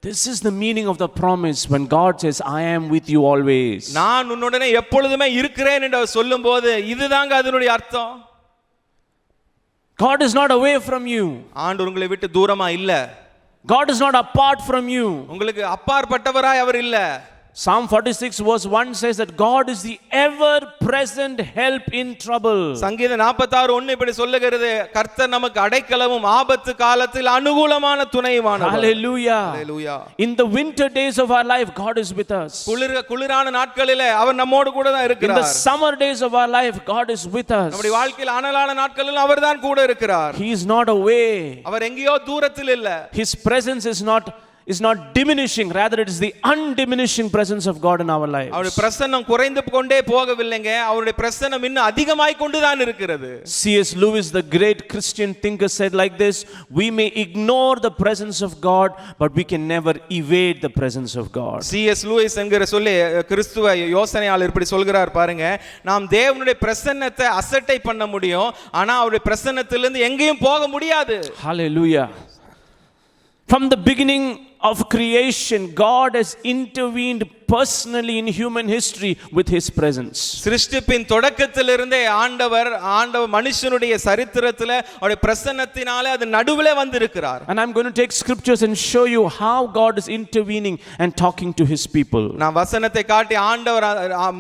This is the meaning of the promise when God says I am with you always. நான் உன்னுடனே எப்பொழுதுமே இருக்கிறேன் என்று அவர் சொல்லும்போது இதுதாங்க அதனுடைய அர்த்தம். God is not away from you. ஆண்டவர் உங்களை விட்டு தூரமா இல்ல. God is not apart from you. உங்களுக்கு அப்பாற்பட்டவராய் அவர் இல்ல. Psalm 46 verse 1 says that God is the ever present help in trouble. சங்கீதம் 46:1 இப்படி சொல்லுகிறது, கர்த்தர் நமக்கு அடைக்கலமும் ஆபத்து காலத்தில் அனுகூலமான துணையுமானவர். Hallelujah. Hallelujah. In the winter days of our life God is with us. குளிரான நாட்களிலே அவர் நம்மோடு கூட தான் In இருக்கிறார். the summer days of our life God is with us. நம்முடைய வாழ்க்கையில் அனலான நாட்களில் அவர்தான் கூட இருக்கிறார். He is not away. அவர் எங்கேயோ தூரத்தில் இல்ல. His presence is not diminishing, rather it is the undiminishing presence of God in our lives. அவருடைய பிரசன்னம் குறைந்து கொண்டே போகவில்லைங்க, அவருடைய பிரசன்னம் இன்னும் அதிகமாய் கொண்டு தான் இருக்கிறது. C.S. Lewis, the great Christian thinker, said like this, we may ignore the presence of God but we can never evade the presence of God. C.S. Lewis என்கிற சொல்லி கிறிஸ்துவ யோசனையாளர் இப்படி சொல்கிறார் பாருங்க, நாம் தேவனுடைய பிரசன்னத்தை அசட்டை பண்ண முடியும், ஆனா அவருடைய பிரசன்னத்திலிருந்து எங்கேயும் போக முடியாது. Hallelujah. From the beginning of creation, God has intervened personally in human history with his presence. சிருஷ்டிப்பின் தொடக்கத்திலிருந்தே ஆண்டவர் மனுஷனுடைய சரித்திரத்திலே அவருடைய பிரசன்னத்தினாலே அது நடுவிலே வந்திருக்கிறார். And I'm going to take scriptures and show you how God is intervening and talking to his people. நான் வசனத்தை காட்டி ஆண்டவர்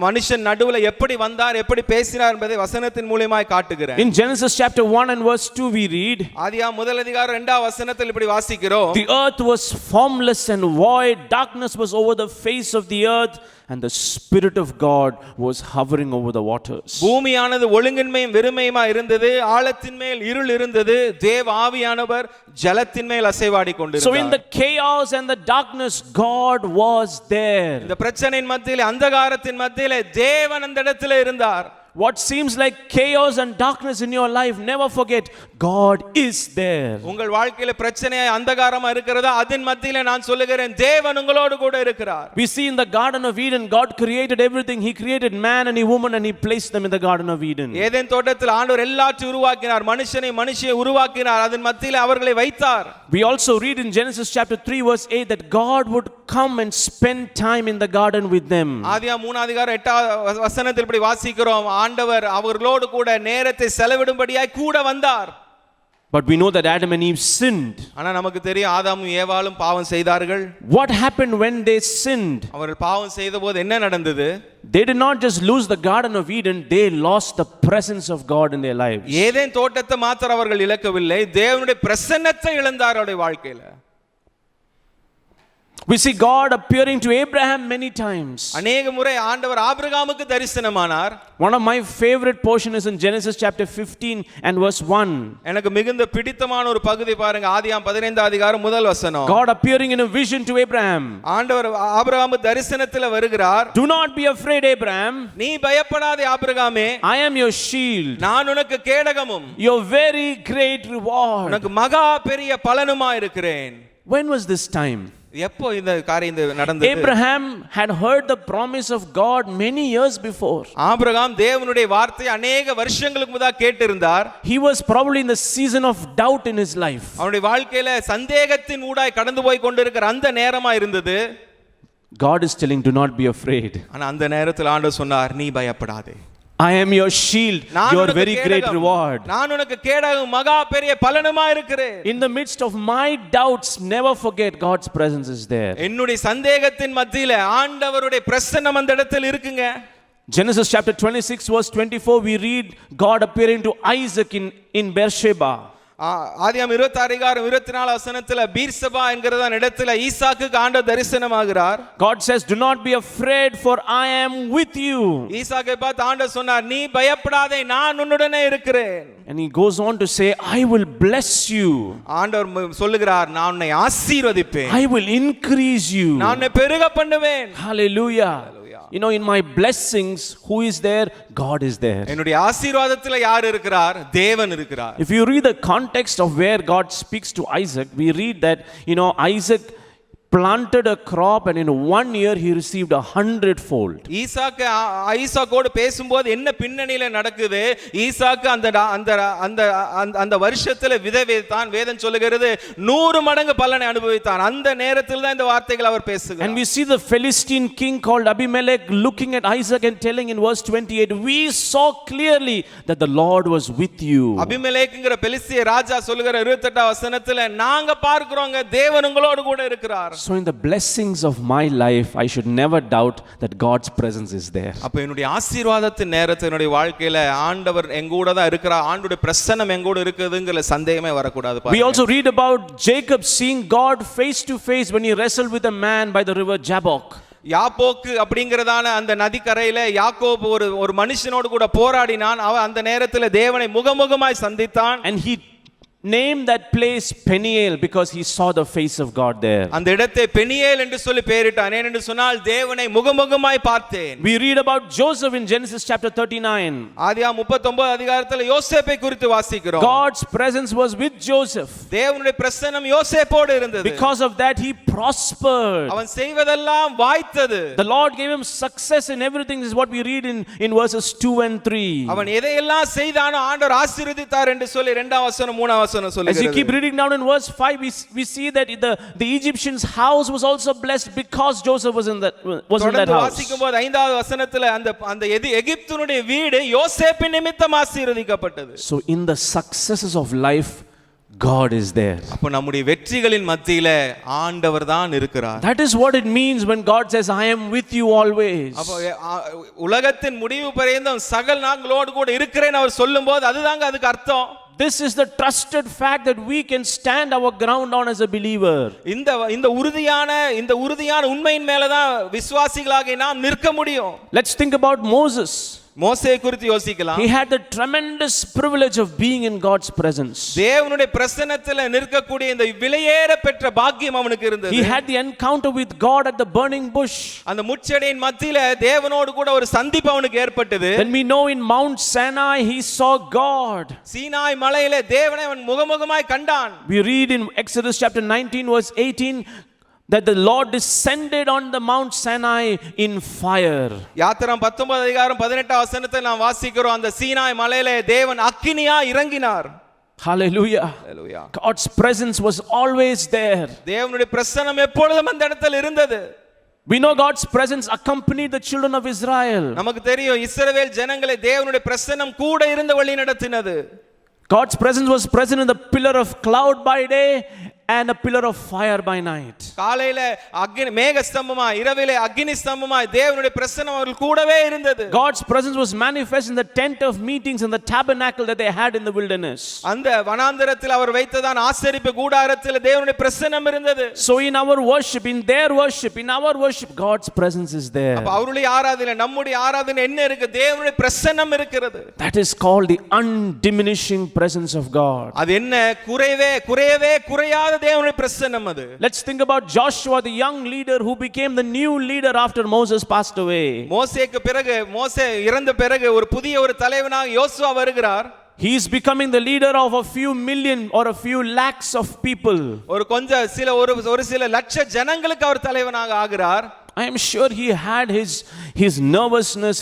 மனுஷன் நடுவிலே எப்படி வந்தார், எப்படி பேசினார் என்பதை வசனத்தின் மூலமாய் காட்டுகிறேன். In Genesis chapter 1 and verse 2 we read, ஆதியாகமம் முதல் அதிகாரம் 2ஆம் வசனத்தில் இப்படி வாசிக்கிறோம், the earth was formless and void, darkness was over the face of the earth and the Spirit of God was hovering over the waters. பூமியானது ஒழுங்கின்மையும் வெறுமையுமா இருந்தது, ஆழத்தின் மேல் இருள் இருந்தது, தேவ ஆவியானவர் ஜலத்தின் மேல் அசைவாடி கொண்டிருந்தார். So in the chaos and the darkness God was there. இந்த பிரச்சனையின் மத்தியிலே அந்தகாரத்தின் மத்தியிலே தேவன் அந்த இடத்திலே இருந்தார். What seems like chaos and darkness in your life, never forget God is there. உங்கள் வாழ்க்கையில பிரச்சனையாய் அந்தகாரமா இருக்கிறதா, அதன் மத்தியிலே நான் சொல்லுகிறேன் தேவன் உங்களோடு கூட இருக்கிறார். We see in the Garden of Eden God created everything. He created man and a woman and he placed them in the Garden of Eden. Eden தோட்டத்தில் ஆண்டவர் எல்லாவற்றையும் உருவாக்கினார், மனுஷியை உருவாக்கினார், அதன் மத்தியிலே அவர்களை வைத்தார். We also read in Genesis chapter 3 verse 8 that God would come and spend time in the garden with them. ஆதியாகமம் 3ஆம் அதிகாரம் 8ஆம் வசனத்தில் இப்படி வாசிக்கிறோம், ஆண்டவர் அவர்களோடு கூட நேரத்தை செலவிடும்படியாய் கூட வந்தார். But we know that Adam and Eve sinned. ஆனா நமக்கு தெரியும் ஆதாமும் ஏவாளும் பாவம் செய்தார்கள். What happened when they sinned? அவர்கள் பாவம் செய்தபோது என்ன நடந்தது? They did not just lose the Garden of Eden, they lost the presence of God in their lives. Eden தோட்டத்தை மாத்திரம் அவர்கள் இழக்கவில்லை, தேவனுடைய பிரசன்னத்தை இழந்தார் அவருடைய வாழ்க்கையில. We see God appearing to Abraham many times. அநேக முறை ஆண்டவர் ஆபிரகாமுக்கு தரிசனமானார். One of my favorite portion is in Genesis chapter 15 and verse 1. எனக்கு மிகுந்த பிடித்தமான ஒரு பகுதி பாருங்க, ஆதியாகமம் 15 அதிகாரம் முதல் வசனம். God appearing in a vision to Abraham. ஆண்டவர் ஆபிரகாமுக்கு தரிசனத்தில் வருகிறார். Do not be afraid, Abraham. நீ பயப்படாதே ஆபிரகாமே, I am your shield, நான் உனக்கு கேடகமும் your very great reward. உனக்கு மகா பெரிய பலனுமா இருக்கிறேன். When was this time? எப்போ இந்த காரியம் நடந்தது? Abraham had heard the promise of God many years before. Abraham தேவனுடைய வார்த்தையை அநேக வருஷங்களுக்கு முன்பாக கேட்டிருந்தார். He was probably in the season of doubt in his life. அவனுடைய வாழ்க்கையில சந்தேகத்தின் ஊடாய் கடந்து போய் கொண்டிருக்கிற அந்த நேரமா இருந்தது. God is telling, do not be afraid. ஆனா அந்த நேரத்தில் ஆண்டவர் சொன்னார், நீ பயப்படாதே, I am your shield, your very great reward. நான் உனக்கு கேடகம் மகா பெரிய பலனுமா இருக்கிறேன். In the midst of my doubts, never forget God's presence is there. என்னுடைய சந்தேகத்தின் மத்தியில ஆண்டவருடைய பிரசன்னம் அந்த இடத்தில் இருக்குங்க. Genesis chapter 26 verse 24, we read God appearing to Isaac in Beersheba. ஆதியாகமம் 26 அதிகாரம் 24 வசனத்துல பீர்சபா என்கிறத இடத்துல ஈசாக்குக்கு ஆண்டவர் தரிசனமாகிறார். God says, do not be afraid, for I am with you. ஈசாக்கை பார்த்து ஆண்டவர் சொன்னார், நீ பயப்படாதே, நான் உன்னுடனே இருக்கிறேன். And he goes on to say, I will bless you. ஆண்டவர் சொல்லுகிறார், நான் உன்னை ஆசீர்வதிப்பேன், I will increase you. நான் உன்னை பெருக பண்ணுவேன். Hallelujah. You know, in my blessings, who is there? God is there. என்னுடைய ஆசீர்வாதத்துல யார் இருக்கிறார்? தேவன் இருக்கிறார். If you read the context of where God speaks to Isaac, we read that, Isaac planted a crop and in 1 year he received 100-fold. ஈசாக்கோடு பேசும்போது என்ன பின்னணியில நடக்குது? ஈசாக்கு அந்த வருஷத்துல விதை விதைத்தான். வேதம் சொல்லுகிறது 100 மடங்கு பலனை அனுபவித்தான். அந்த நேரத்தில் தான் இந்த வார்த்தைகள் அவர் பேசுகிறார். And we see the Philistine king called Abimelech looking at Isaac and telling in verse 28, we saw clearly that the Lord was with you. அபிமெலேக்குங்கிற பெலிஸ்திய ராஜா சொல்லுகிற 28 வசனத்துல நாங்க பார்க்கிறோங்க, தேவன் உங்களோடு கூட இருக்கிறார். So in the blessings of my life, I should never doubt that God's presence is there. அப்ப என்னுடைய ஆசீர்வாதத்தின் நேரத்துல என்னுடைய வாழ்க்கையில ஆண்டவர் எங்கூட தான் இருக்கிறார், ஆண்டவருடைய பிரசன்னம் எங்கூட இருக்குதுங்கிற சந்தேகமே வரக்கூடாது. We also read about Jacob seeing God face to face when he wrestled with a man by the river Jabbok. யாப்போக்கு அப்படிங்கிறதான அந்த நதிக்கரையில யாக்கோபு ஒரு மனுஷனோடு கூட போராடினான். அவன் அந்த நேரத்துல தேவனை முகமுகமாய் சந்தித்தான். And he named that place Peniel because he saw the face of God there. அந்த இடத்தை பெனியேல் என்று சொல்லி பெயரிட்டான். ஏனென்று சொன்னால் தேவனை முகமுகமாய் பார்த்தேன். We read about Joseph in Genesis chapter 39. ஆதியாகமம் 39 அதிகாரத்தில் யோசேப்பை குறித்து வாசிக்கிறோம். God's presence was with Joseph. தேவனுடைய பிரசன்னம் யோசேப்போடு இருந்தது. Because of that he prospered. அவன் செய்வதெல்லாம் வாய்த்தது. The Lord gave him success in everything, is what we read in verses 2 and 3. அவன் எதையெல்லாம் செய்தானோ ஆண்டவர் ஆசீர்வதித்தார் என்று சொல்லி 2ஆம் வசனம் 3ஆம் As you keep reading down in verse 5, we see that the Egyptian's house was also blessed because Joseph was in that house. வாசிக்கும்போது 5வது வசனத்துல அந்த எகிப்தினுடைய வீடு யோசேப்பின் நிமித்தம் ஆசீர்வதிக்கப்பட்டது. So in the successes of life, God is there. அப்ப நம்முடைய வெற்றிகளின் மத்தியில ஆண்டவர் தான் இருக்கிறார். That is what it means when God says, I am with you always. அப்ப உலகத்தின் முடிவு பரியந்தம் சகல நாங்களோடு கூட இருக்கிறேன் அவர் சொல்லும்போது அதுதாங்க அதுக்கு அர்த்தம். This is the trusted fact that we can stand our ground on as a believer. இந்த உறுதியான உண்மையின் மேல தான் விசுவாசிகளாக நாம் நிற்க முடியும். Let's think about Moses. மோசே குறித்து யோசிக்கலாம். He had the tremendous privilege of being in God's presence. தேவனுடைய பிரசன்னத்தில் நிற்கக்கூடிய இந்த விலையேற பெற்ற பாக்கியம் அவனுக்கு இருந்தது. He had the encounter with God at the burning bush. அந்த முட்செடியின் மத்தியில தேவனோடு கூட ஒரு சந்திப்பு அவனுக்கு ஏற்பட்டது. Then we know in Mount Sinai he saw God. Sinai மலையிலே தேவனை அவன் முகமுகமாய் கண்டான். We read in Exodus chapter 19 verse 18 that the Lord descended on the Mount Sinai in fire. யாத்திராகமம் 19 அதிகாரம் 18 வசனத்தை நாம் வாசிக்கிறோம். அந்த சீனாய் மலையிலே தேவன் அக்கினியா இறங்கினார். Hallelujah. Hallelujah. God's presence was always there. தேவனுடைய பிரசன்னம் எப்பொழுதும் அந்த இடத்தில் இருந்தது. We know God's presence accompanied the children of Israel. நமக்கு தெரியும் இஸ்ரவேல் ஜனங்களை தேவனுடைய பிரசன்னம் கூட இருந்து வழி நடத்தினது. God's presence was present in the pillar of cloud by day and a pillar of fire by night. காலையில அக்கினி மேக ஸ்தம்பமா, இரவிலே அக்கினி ஸ்தம்பமா தேவனுடைய பிரசன்னம் அவர்கள் கூடவே இருந்தது. God's presence was manifest in the tent of meetings and the tabernacle that they had in the wilderness. அந்த வனாந்தரத்தில் அவர் வைத்ததான ஆசரிப்பு கூடாரத்தில் தேவனுடைய பிரசன்னம் இருந்தது. So in our worship, in their worship, in our worship, God's presence is there. அப்ப அவருடைய ஆராதனை, நம்முடைய ஆராதனை என்ன இருக்கு? தேவனுடைய பிரசன்னம் இருக்கிறது. That is called the undiminishing presence of God. அது என்ன? குறையவே குறையாத தேவனுடைய பிரசன்னம் அது. Let's think about Joshua, the young leader who became the new leader after Moses passed away. மோசேக்கு பிறகு, மோசே இறந்த பிறகு ஒரு புதிய ஒரு தலைவனாக யோசுவா வருகிறார். He is becoming the leader of a few million or a few lakhs of people. ஒரு சில லட்ச ஜனங்களுக்கு அவர் தலைவனாக ஆகிறார். I am sure he had his nervousness,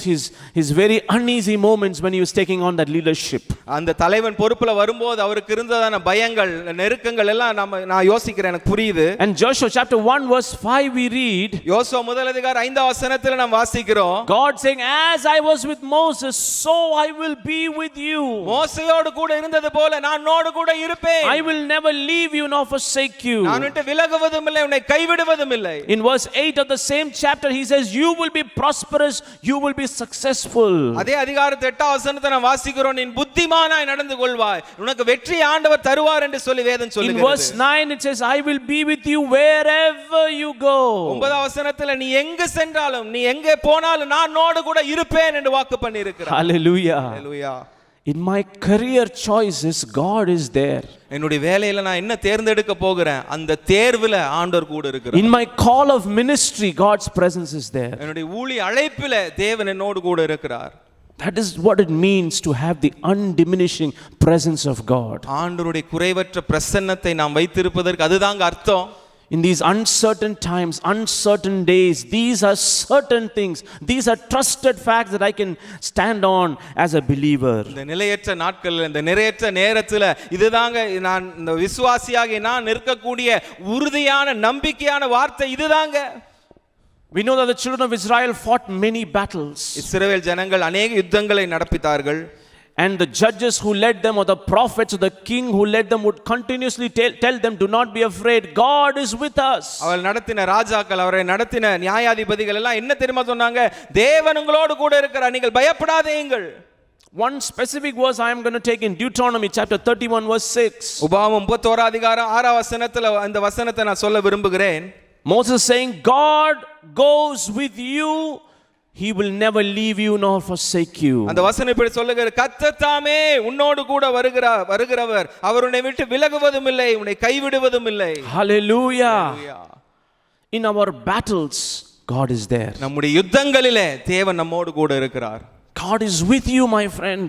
his very uneasy moments when he was taking on that leadership. அந்த தலைவன் பொறுப்புல வரும்போது அவருக்கு இருந்ததான பயங்கள், நெருக்கங்கள் எல்லாம் நான் யோசிக்கிறேன், எனக்கு புரியுது. And Joshua chapter 1 verse 5 we read, யோசுவா முதல் அதிகாரம் 5ஆம் வசனத்தில் நாம் வாசிக்கிறோம், God saying, as I was with Moses, so I will be with you. மோசேயோடு கூட இருந்தது போல நான் உன்னோடு கூட இருப்பேன். I will never leave you nor forsake you. நான் உன்னை விலகுவதும் இல்லை, உன்னை கைவிடுவதும் இல்லை. In verse 8 of the same chapter he says, you will be prosperous, you will be successful. அதே அதிகாரத்து 8ஆம் வசனத்தை நாம் வாசிக்கிறோம், நீ புத்திமானாய் நடந்து கொள்வாய், உனக்கு வெற்றி ஆண்டவர் தருவார் என்று சொல்லி வேதம் சொல்லுகிறது. In verse 9 it says, I will be with you wherever you go. 9ஆம் வசனத்துல நீ எங்கு சென்றாலும், நீ எங்கே போனாலும் நான் உன்னோடு கூட இருப்பேன் என்று வாக்கு பண்ணி இருக்கிறார். Hallelujah. Hallelujah. In my career choices, God is there. என்னுடைய வேலையில நான் என்ன தேர்ந்தெடுக்க போகிறேன், அந்த தேர்வுல ஆண்டவர் கூட இருக்கிறார். In my call of ministry, God's presence is there. என்னுடைய ஊழிய அழைப்பில தேவன் என்னோடு கூட இருக்கிறார். That is what it means to have the undiminishing presence of God. ஆண்டவருடைய குறைவற்ற பிரசன்னத்தை நாம் வைத்திருப்பதற்கு அதுதாங்க அர்த்தம். In these uncertain times, uncertain days, these are certain things, these are trusted facts that I can stand on as a believer. இந்த நிலையற்ற நாட்கள், இந்த நிறையற்ற நேரத்துல இதுதாங்க நான் இந்த விசுவாசியாக நான் நிற்கக்கூடிய உறுதியான நம்பிக்கையான வார்த்தை இதுதாங்க. We know that the children of Israel fought many battles. இஸ்ரவேல் ஜனங்கள் अनेक யுத்தங்களை நடப்பித்தார்கள். And the judges who led them, or the prophets, or the king who led them would continuously tell them, do not be afraid, God is with us. அவர்கள் நடத்தின ராஜாக்கள், அவரை நடத்தின நியாயாதிபதிகள் எல்லாம் என்ன தெரியுமா சொன்னாங்க? தேவன் உங்களோடு கூட இருக்கிறார், நீங்கள் பயப்படாதீர்கள். One specific verse I am going to take in Deuteronomy chapter 31 verse 6. உபாகமம் 31 அதிகாரம் 6ஆம் வசனத்துல அந்த வசனத்தை நான் சொல்ல விரும்புகிறேன். Moses saying, God goes with you, he will never leave you nor forsake you. அந்த வசனம் இப்படி சொல்லுகிறது, கர்த்தர் தாமே உன்னோடு கூட வருகிறவர், அவர் உன்னை விட்டு விலகுவதும் இல்லை, உன்னை கைவிடுவதும் இல்லை. Hallelujah. In our battles, God is there. நம்முடைய யுத்தங்களிலே தேவன் நம்மோடு கூட இருக்கிறார். God is with you, my friend.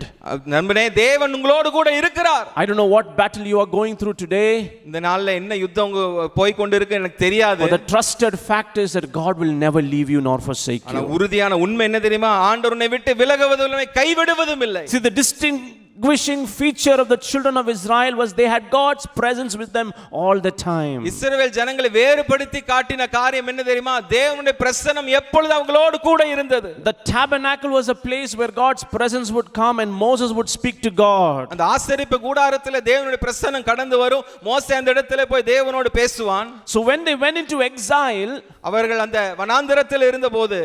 நண்பனே, தேவன் உங்களோடு கூட இருக்கிறார். I don't know what battle you are going through today. இந்த நாள்ல என்ன யுத்தம் போய் கொண்டிருக்கு எனக்கு தெரியாது. But the trusted fact is that God will never leave you nor forsake you. ஆனா உறுதியான உண்மை என்ன தெரியுமா? ஆண்டவர் உன்னை விட்டு விலகுவதும் இல்லை, கைவிடுவதும் இல்லை. See, the distinguishing feature of the children of Israel was they had God's presence with them all the time. இஸ்ரவேல் ஜனங்களை வேறுபடுத்தி காட்டின காரியம் என்ன தெரியுமா? தேவனுடைய பிரசன்னம் எப்பொழுதும் அவங்களோடு கூட இருந்தது. The tabernacle was a place where God's presence would come and Moses would speak to God. அந்த ஆசரிப்பு கூடாரத்திலே தேவனுடைய பிரசன்னம் கடந்து வரும். மோசே அந்த இடத்திலே போய் தேவனோடு பேசுவான். So when they went into exile, அவர்கள் அந்த வனாந்தரத்தில் இருந்தபோது,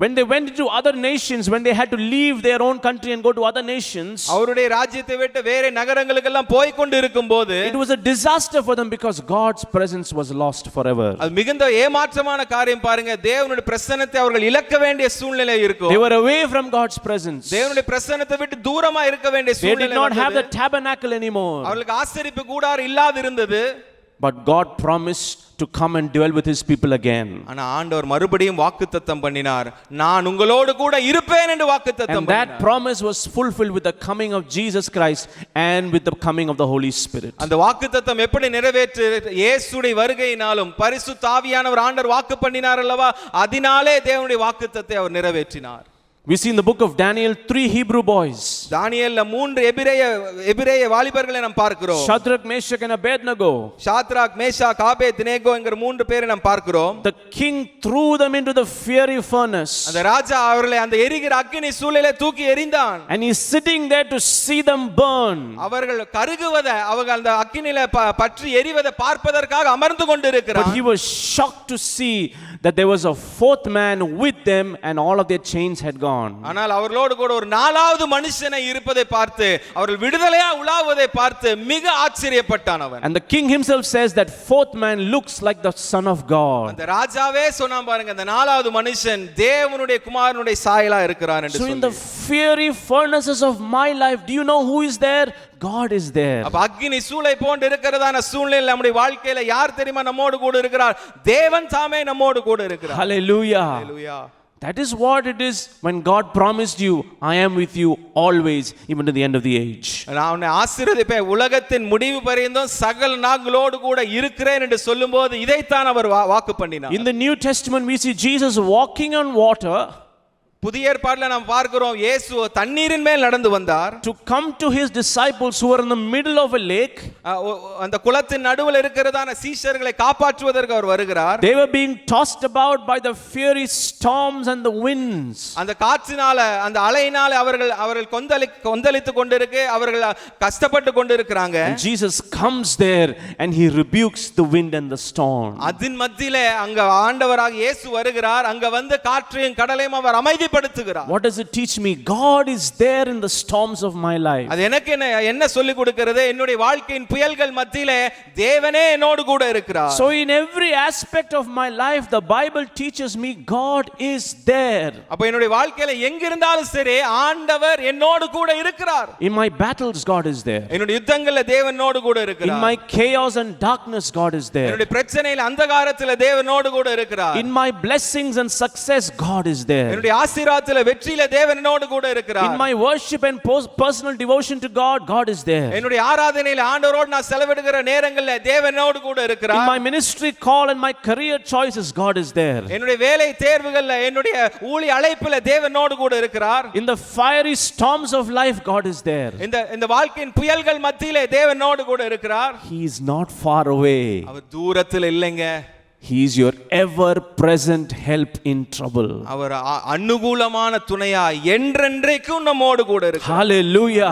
when they went into other nations, when they had to leave their own country and go to other nations, அவருடைய ராஜ்யத்தை விட்டு வேற நகரங்களுக்கு எல்லாம் போய் கொண்டு இருக்கும்போது it was a disaster for them because God's presence was lost forever. அது மிகுந்த ஏமாற்றமான காரியம் பாருங்க. தேவனுடைய பிரசன்னத்தை அவர்கள் இழக்க வேண்டிய சூழ்நிலை இருக்கும். They were away from God's presence. தேவனுடைய பிரசன்னத்தை விட்டு தூரமா இருக்க வேண்டிய They சூழ்நிலை did not have the வந்தது. tabernacle anymore. அவர்களுக்கு ஆசரிப்பு கூடாரம் இல்லாது இருந்தது. But God promised to come and dwell with his people again. ஆனா ஆண்டவர் மறுபடியும் வாக்குத்தத்தம் பண்ணினார், நான் உங்களோடு கூட இருப்பேன் என்று வாக்குத்தத்தம் And that பண்ணினார். promise was fulfilled with the coming of Jesus Christ and with the coming of the Holy Spirit. அந்த வாக்குத்தத்தம் எப்படி நிறைவேற்று? இயேசுடைய வருகையினாலும் பரிசுத்த ஆவியானவர் ஆண்டவர் வாக்கு பண்ணினார் அல்லவா, அதனாலே தேவனுடைய வாக்குத்தத்தை அவர் நிறைவேற்றினார். We see in the book of Daniel 3 Hebrew boys. தானியேல்ல 3 எபிரேய வாலிபர்களை நாம் பார்க்கிறோம். Shadrach, Meshach and Abednego. Shadrach, Meshach, Abednego என்கிற 3 பேரை நாம் பார்க்கிறோம். The king threw them into the fiery furnace. அந்த ராஜா அவர்களை அந்த எரிகிற அக்கினி சூளையிலே தூக்கி எறிந்தான். And he's sitting there to see them burn. அவர்கள் கருகுவதை, அவர்கள் அந்த அக்கினியிலே பற்றி எரிவதை பார்ப்பதற்காக அமர்ந்து கொண்டிருக்கிறான். But he was shocked to see that there was a fourth man with them and all of their chains had gone. ஆனால் அவர்களோடு கூட ஒரு நாலாவது மனுஷனை இருப்பதை பார்த்து, அவர்கள் விடுதலையா உலாவுவதை பார்த்து மிக ஆச்சரியப்பட்டான் அவன். And the king himself says that fourth man looks like the son of God. அந்த ராஜாவே சொன்னான் பாருங்க, அந்த நாலாவது மனுஷன் தேவனுடைய குமாரனுடைய சாயலா இருக்கிறான் என்று So சொல்லி. in the fiery furnaces of my life, do you know who is there? God is there. அப்ப அக்கினி சூளை போன்று இருக்கிறதான சூழ்நிலை நம்முடைய வாழ்க்கையில யார் தெரியுமா நம்மோடு கூட இருக்கிறார்? தேவன் தாமே நம்மோடு கூட இருக்கிறார். Hallelujah. Hallelujah. That is what it is when God promised you, I am with you always, even to the end of the age. நான் உன்னை ஆசீர்வதிப்பேன், உலகத்தின் முடிவு பரியந்தம் சகல நாங்களோடு கூட இருக்கிறேன் என்று சொல்லும்போது இதைத்தான் அவர் வாக்கு பண்ணினார். In the New Testament we see Jesus walking on water. புதிய ஏற்பாட்டில் நாம் பார்க்கிறோம் இயேசு தண்ணீரின் மேல் நடந்து வந்தார். To come to his disciples who were in the middle of a lake. அந்த குளத்தின் நடுவில் இருக்கிறதான சீஷர்களை காப்பாற்றுவதற்கு அவர் வருகிறார். They were being tossed about by the fiery storms and the winds. அந்த காற்றினால, அந்த அலையினால அவர்கள் கொந்தளித்து கொண்டிருக்க, அவர்கள் கஷ்டப்பட்டு கொண்டிருக்கிறாங்க. And Jesus comes there and he rebukes the wind and the storm. அதன் மத்தியிலே அங்க ஆண்டவராக இயேசு வருகிறார். அங்க வந்து காற்றையும் கடலையும் அவர் அமைதி. What does it teach me? God is there in the storms of my life. அது எனக்கு என்ன சொல்லி கொடுக்கிறது? என்னுடைய வாழ்க்கையின் புயல்கள் மத்தியிலே தேவனே என்னோடு கூட இருக்கிறார். So in every aspect of my life the Bible teaches me God is there. அப்ப என்னுடைய வாழ்க்கையில எங்க இருந்தாலும் சரி ஆண்டவர் என்னோடு கூட இருக்கிறார். In my battles God is there. என்னுடைய யுத்தங்கள்ல தேவன் என்னோடு கூட இருக்கிறார். In my chaos and darkness God is there. என்னுடைய பிரச்சனையில அந்தகாரத்தில தேவன் என்னோடு கூட இருக்கிறார். In my blessings and success God is there. என்னுடைய ஆசீர்வாதத்தில வெற்றியில தேவன் என்னோடு கூட இருக்கிறார். In my worship and personal devotion to God, God is there. என்னுடைய ஆராதனையில ஆண்டவரோடு நான் செலவிடுகிற நேரங்களில் தேவன் என்னோடு கூட இருக்கிறார். In my ministry call and my career choices, God is there. என்னுடைய வேலை தேர்வுகள்ல, என்னுடைய ஊழிய அழைப்பில தேவன் என்னோடு கூட இருக்கிறார். In the fiery storms of life, God is there. இந்த வாழ்க்கையின் புயல்கள் மத்தியிலே தேவன் என்னோடு கூட இருக்கிறார். He is not far away. அவர் தூரத்தில் இல்லைங்க. He is your ever present help in trouble. அவர் அனுகூலமான துணையா என்றென்றைக்கும் நம்மோடு கூட இருக்கிறார். Hallelujah.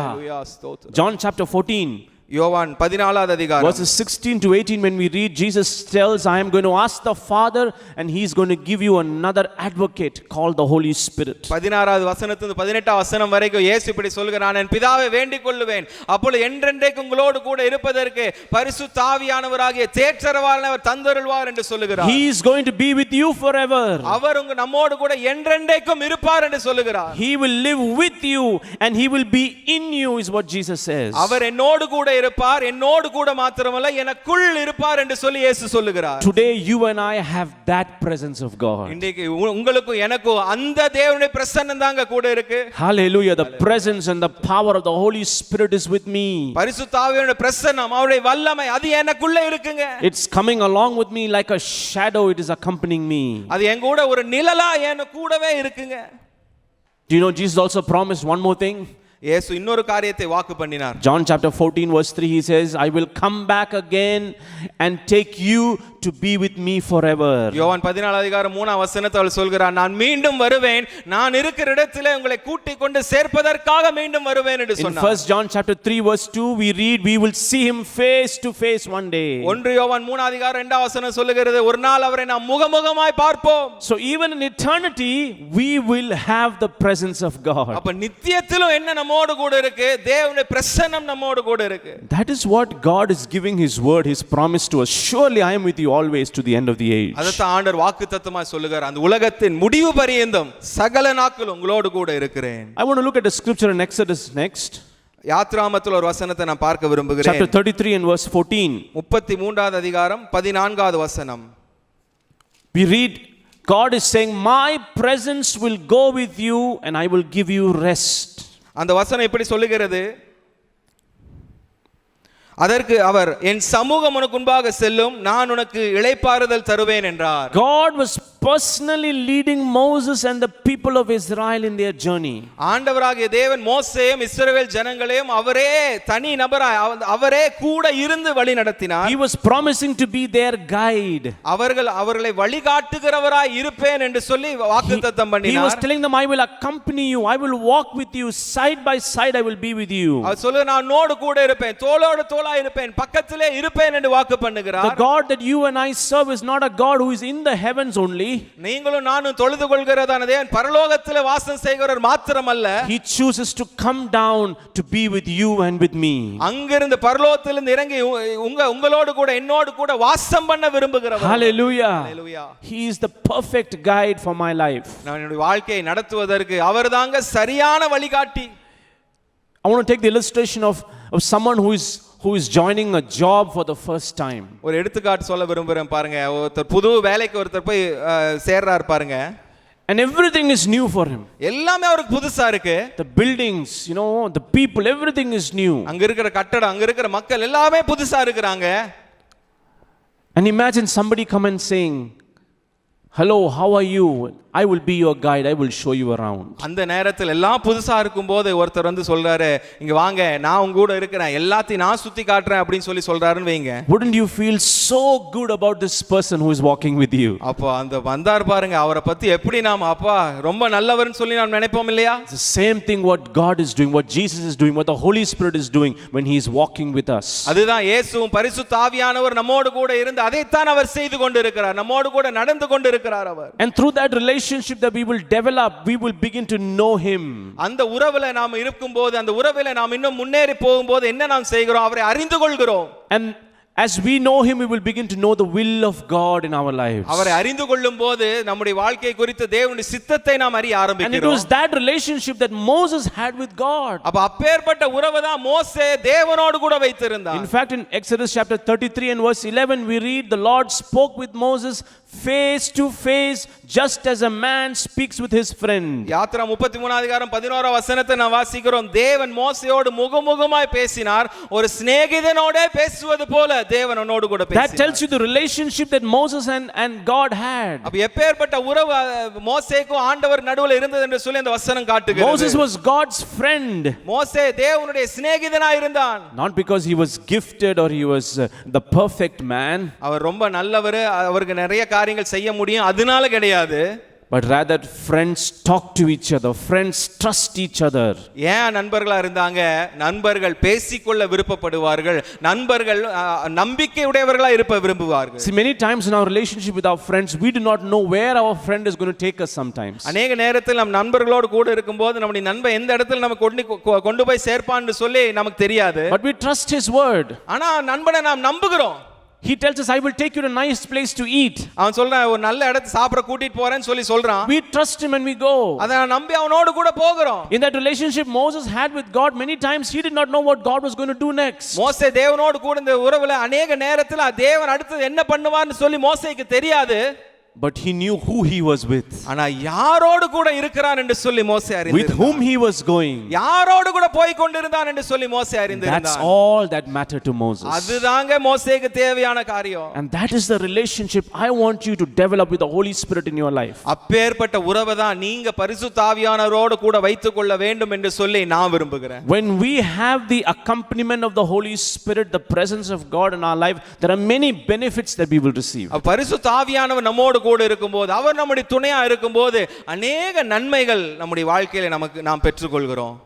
ஸ்தோத்திரம். John chapter 14 யோவான் 14வது அதிகாரம் verses 16 to 18, when we read, Jesus tells, I am going to ask the Father and he is going to give you another advocate called the Holy Spirit. 16வது வசனத்திலிருந்து 18வது வசனம் வரைக்கும் இயேசு இப்படி சொல்கிறார், நான் பிதாவை வேண்டிக் கொள்ளுவேன், அப்பொழுது என்றென்றைக்கும் உங்களோடு கூட இருப்பதற்கு பரிசுத்த ஆவியானவராகிய தேற்றரவாளர் தந்தருள்வார் என்று சொல்லுகிறார். He is going to be with you forever. அவர் நம்மோடு கூட என்றென்றைக்கும் இருப்பார் என்று சொல்லுகிறார். He will live with you and he will be in you, is what Jesus says. அவர் என்னோடு கூட இருப்பார், என்னோடு கூட மாத்திரமல்ல எனக்குள் இருப்பார் என்று சொல்லி இயேசு சொல்லுகிறார். Today you and I have that presence of God. இன்றைக்கு உங்களுக்கு எனக்கு அந்த தேவனுடைய பிரசன்னம் தாங்க கூட இருக்கு. Hallelujah. The presence and the power of the Holy Spirit is with me. பரிசுத்த ஆவியானவருடைய பிரசன்னம், அவருடைய வல்லமை அது எனக்குள்ள இருக்குங்க. It's coming along with me like a shadow. It is accompanying me. அது என் கூட ஒரு நிழலா என் கூடவே இருக்குங்க. Do you know Jesus also promised one more thing? இயேசு இன்னொரு காரியத்தை வாக்கு பண்ணினார். John chapter 14 verse 3, he says, I will come back again and take you to be with me forever. யோவான் 14 அதிகாரம் 3 வசனத்தில் அவர் சொல்கிறார், நான் மீண்டும் வருவேன், நான் இருக்கிற இடத்திலே உங்களை கூட்டிக் கொண்டு சேர்ப்பதற்காக மீண்டும் வருவேன் என்று சொன்னார். In 1 John chapter 3 verse 2 we read, we will see him face to face one day. 1 யோவான் 3 அதிகாரம் 2 வசனம் சொல்லுகிறது, ஒரு நாள் அவரை நாம் முகமுகமாய் பார்ப்போம். So even in eternity we will have the presence of God. அப்ப நித்தியத்திலும் என்ன நம்மோடு கூட இருக்கு? தேவனுடைய பிரசன்னம் நம்மோடு கூட இருக்கு. That is what God is giving his word, his promise to us. Surely I am with you always to the end of the age. அதத்தான் ஆண்டவர் வாக்குத்தத்தமாய் சொல்லுகிறார், அந்த உலகத்தின் முடிவு பரியந்தம் சகல நாட்களும் உங்களோடு கூட இருக்கிறேன். I want to look at a scripture in Exodus next. யாத்ராமத்தில் ஒரு வசனத்தை நான் பார்க்க விரும்புகிறேன். Chapter 33 and verse 14. 33வது அதிகாரம் 14வது வசனம். We read, God is saying, my presence will go with you and I will give you rest. அந்த வசனம் இப்படி சொல்லுகிறது, அதற்கு அவர், என் சமூகம் உனக்கு முன்பாக செல்லும், நான் உனக்கு இளைப்பாறுதல் தருவேன் என்றார். God was personally leading Moses and the people of Israel in their journey. ஆண்டவராகிய தேவன் மோசேயும் இஸ்ரவேல் ஜனங்களையும் அவரே தனி நபராய் அவரே கூட இருந்து வழி நடத்தினார். He was promising to be their guide. அவர்களை வழிகாட்டுகிறவராய் இருப்பேன் என்று சொல்லி வாக்குத்தத்தம் He பண்ணினார். was telling them, I will accompany you, I will walk with you, side by side I will be with you. அவர் சொல்ல நான் உன்னோடு கூட இருப்பேன், தோளோடு தோளா இருப்பேன், பக்கத்திலே இருப்பேன் என்று வாக்கு பண்ணுகிறார். The God that you and I serve is not a God who is in the heavens only. நீங்களும் நானும் தொழுது கொள்கிறதான தேவன் பரலோகத்திலே வாசம் செய்கிறவர் மாத்திரமல்ல, He chooses to come down to be with you and with me. அங்கிருந்து பரலோகத்திலிருந்து இறங்கி உங்களோடு கூட என்னோடு கூட வாசம் பண்ண விரும்புகிறவர். Hallelujah. Hallelujah. He is the perfect guide for my life. நான் என்னுடைய வாழ்க்கையை நடத்துவதற்கு அவர்தாங்க சரியான வழிகாட்டி. I want to take the illustration of someone who is joining a job for the first time. ஒரு எடுத்துக்காட்டு சொல்ல விரும்புறேன் பாருங்க. ஒருத்தர் புது வேலைக்கு ஒருத்தர் போய் சேர்றார் பாருங்க. And everything is new for him. எல்லாமே அவருக்கு புதுசா இருக்கு. The buildings, the people, everything is new. அங்க இருக்கிற கட்டடம், அங்க இருக்கிற மக்கள் எல்லாமே புதுசா இருக்குறாங்க. And imagine somebody come and saying, "Hello, how are you? I will be your guide. I will show you around." அந்த நேரத்தில் எல்லாம் புதுசா இருக்கும்போது ஒருத்தர் வந்து சொல்றாரு, இங்க வாங்க நான் உங்க கூட இருக்கிறேன், எல்லாத்தையும் நான் சுத்தி காட்டுறேன் அப்படின்னு சொல்லி சொல்றாருன்னு வைங்க. Wouldn't you feel so good about this person who is walking with you? அப்போ அந்த வந்தார் பாருங்க, அவரை பத்தி எப்படி நாம அப்பா ரொம்ப நல்லவர்னு சொல்லி நாம் நினைப்போம் இல்லையா? It's the same thing what God is doing, what Jesus is doing, what the Holy Spirit is doing when he is walking with us. அதுதான் இயேசுவும் பரிசுத்த ஆவியானவர் நம்மோடு கூட இருந்து அதைத்தான் அவர் செய்து கொண்டிருக்கிறார், நம்மோடு கூட நடந்து கொண்டிருக்கிறார் அவர். And through that relationship that we will develop, we will begin to know him. அந்த உறவுல நாம் இருக்கும்போது, அந்த உறவில நாம் இன்னும் முன்னேறி போகும்போது என்ன நாம் செய்கிறோம்? அவரை அறிந்து கொள்கிறோம். And as we know him, we will begin to know the will of God in our lives. அவரை அறிந்து கொள்ளும்போது நம்முடைய வாழ்க்கை குறித்து தேவனுடைய சித்தத்தை நாம் அறிய ஆரம்பிக்கிறோம். And it was that relationship that Moses had with God. அப்ப அப்பேற்பட்ட உறவை தான் மோசே தேவனோடு கூட வைத்திருந்தார். In fact, in Exodus chapter 33 and verse 11, we read the Lord spoke with Moses face to face, just as a man speaks with his friend. Yatra 33 அதிகாரம் 11 வசனத்தை நாம் வாசிக்கிறோம். தேவன் மோசேயோடு முகமுகமாய் பேசினார், ஒரு சிநேகிதனோடே பேசுவது போல தேவன் அவனோடு கூட பேசினார். That tells you the relationship that Moses and God had. அப்ப எப்பேற்பட்ட உறவு மோசேக்கும் ஆண்டவர் நடுவுல இருந்தது என்று சொல்லி அந்த வசனம் காட்டுகிறது. Moses was God's friend. மோசே தேவனுடைய சிநேகிதனாய் இருந்தான். Not because he was gifted or he was the perfect man. அவர் ரொம்ப நல்லவர், அவருக்கு நிறைய காரியங்கள் செய்ய முடியும், அதனால கிடையாது. But rather friends talk to each other, friends trust each other. ஏன் நண்பர்களா இருந்தாங்க? நண்பர்கள் பேசிக்கொள்ள விருப்பப்படுவார்கள், நண்பர்கள் நம்பிக்கை உடையவர்களா இருக்க விரும்புவார்கள். See, many times in our relationship with our friends, we do not know where our friend is going to take us sometimes. அநேக நேரத்தில் நம் நண்பர்களோடு கூட இருக்கும்போது நம்முடைய நண்பன் எந்த இடத்துல நமக்கு கொண்டு போய் சேர்ப்பான்னு சொல்லி நமக்கு தெரியாது. But we trust his word. ஆனா நண்பனை நாம் நம்புகிறோம். He tells us, I will take you to a nice place to eat. அவன் சொல்றான், ஒரு நல்ல இடத்துக்கு சாப்பிட கூட்டிட்டு போறேன்னு சொல்லி சொல்றான். We trust him and we go. அத நம்பி அவனோடு கூட போகிறோம். In that relationship Moses had with God, many times he did not know what God was going to do next. மோசே தேவனோடு கூட இந்த உறவுல அநேக நேரத்துல தேவன் அடுத்து என்ன பண்ணுவார்னு சொல்லி மோசேக்கு தெரியாது. But he knew who he was with. ஆனா யாரோடு கூட இருக்கிறான் என்று சொல்லி மோசே அறிந்தார். With whom he was going. யாரோடு கூட போய் கொண்டிருந்தான் என்று சொல்லி மோசே அறிந்தார். That's all that mattered to Moses. அதுதாங்க மோசேக்கு தேவையான காரியம். And that is the relationship I want you to develop with the Holy Spirit in your life. அப்பேற்பட்ட உறவை தான் நீங்க பரிசுத்த ஆவியானவரோடு கூட வைத்துக் கொள்ள வேண்டும் என்று சொல்லி நான் விரும்புகிறேன். When we have the accompaniment of the Holy Spirit, the presence of God in our life, there are many benefits that we will receive. பரிசுத்த ஆவியானவர் நம்மோடு கூட இருக்கும்போது, அவர் நம்முடைய துணையா இருக்கும்போது அநேக நன்மைகள் நம்முடைய வாழ்க்கையில நாம் பெற்றுக்கொள்கிறோம்.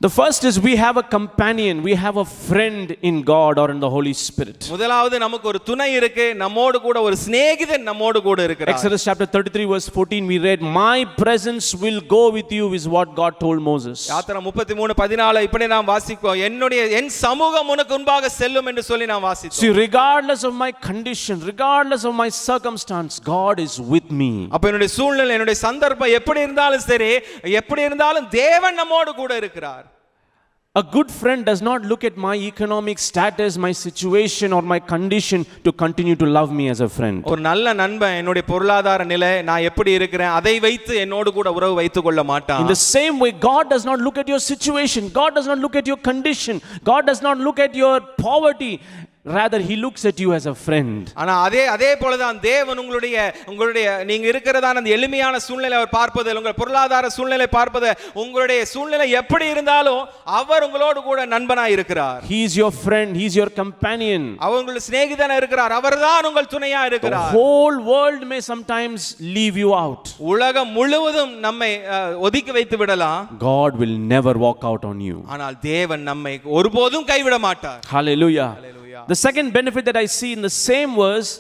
The first is we have a companion, we have a friend in God or in the Holy Spirit. முதலாவது நமக்கு ஒரு துணை இருக்கு, நம்மோடு கூட ஒரு சிநேகிதன் நம்மோடு கூட இருக்கிறார். Exodus chapter 33 verse 14 we read, my presence will go with you is what God told Moses. யாத்திரை 33:14 இப்படி நாம் வாசிப்போம், என் சமூகம் உனக்கு முன்பாக செல்லும் என்று சொல்லி நாம் வாசித்தோம். See, regardless of my condition, regardless of my circumstance, God is with me. அப்ப என்னுடைய சூழ்நிலை, என்னுடைய சந்தர்ப்பம் எப்படி இருந்தாலும் சரி, எப்படி இருந்தாலும் தேவன் நம்மோடு கூட இருக்கிறார். A good friend does not look at my economic status, my situation or my condition to continue to love me as a friend. ஒரு நல்ல நண்பன் என்னுடைய பொருளாதார நிலை, நான் எப்படி இருக்கிறேன் அதை வைத்து என்னோடு கூட உறவு வைத்துக் கொள்ள மாட்டான். In the same way, God does not look at your situation, God does not look at your condition, God does not look at your poverty. Rather, he looks at you as a friend. ஆனா அதே போலதான் தேவன் உங்களுடைய நீங்க இருக்கிறதான அந்த எளிமையான சூழ்நிலை அவர் பார்ப்பது, உங்கள் பொருளாதார சூழ்நிலை பார்ப்பது, உங்களுடைய சூழ்நிலை எப்படி இருந்தாலும் அவர் உங்களோடு கூட நண்பனாய் இருக்கிறார். He is your friend, he is your companion. அவர் உங்கள் சிநேகிதனா இருக்கிறார், அவர்தான் உங்கள் துணையா The இருக்கிறார். whole world may sometimes leave you out. உலகம் முழுவதும் நம்மை ஒதுக்கி வைத்து விடலாம். God will never walk out on you. ஆனால் தேவன் நம்மை ஒருபோதும் கைவிட மாட்டார். Hallelujah. The second benefit that I see in the same verse,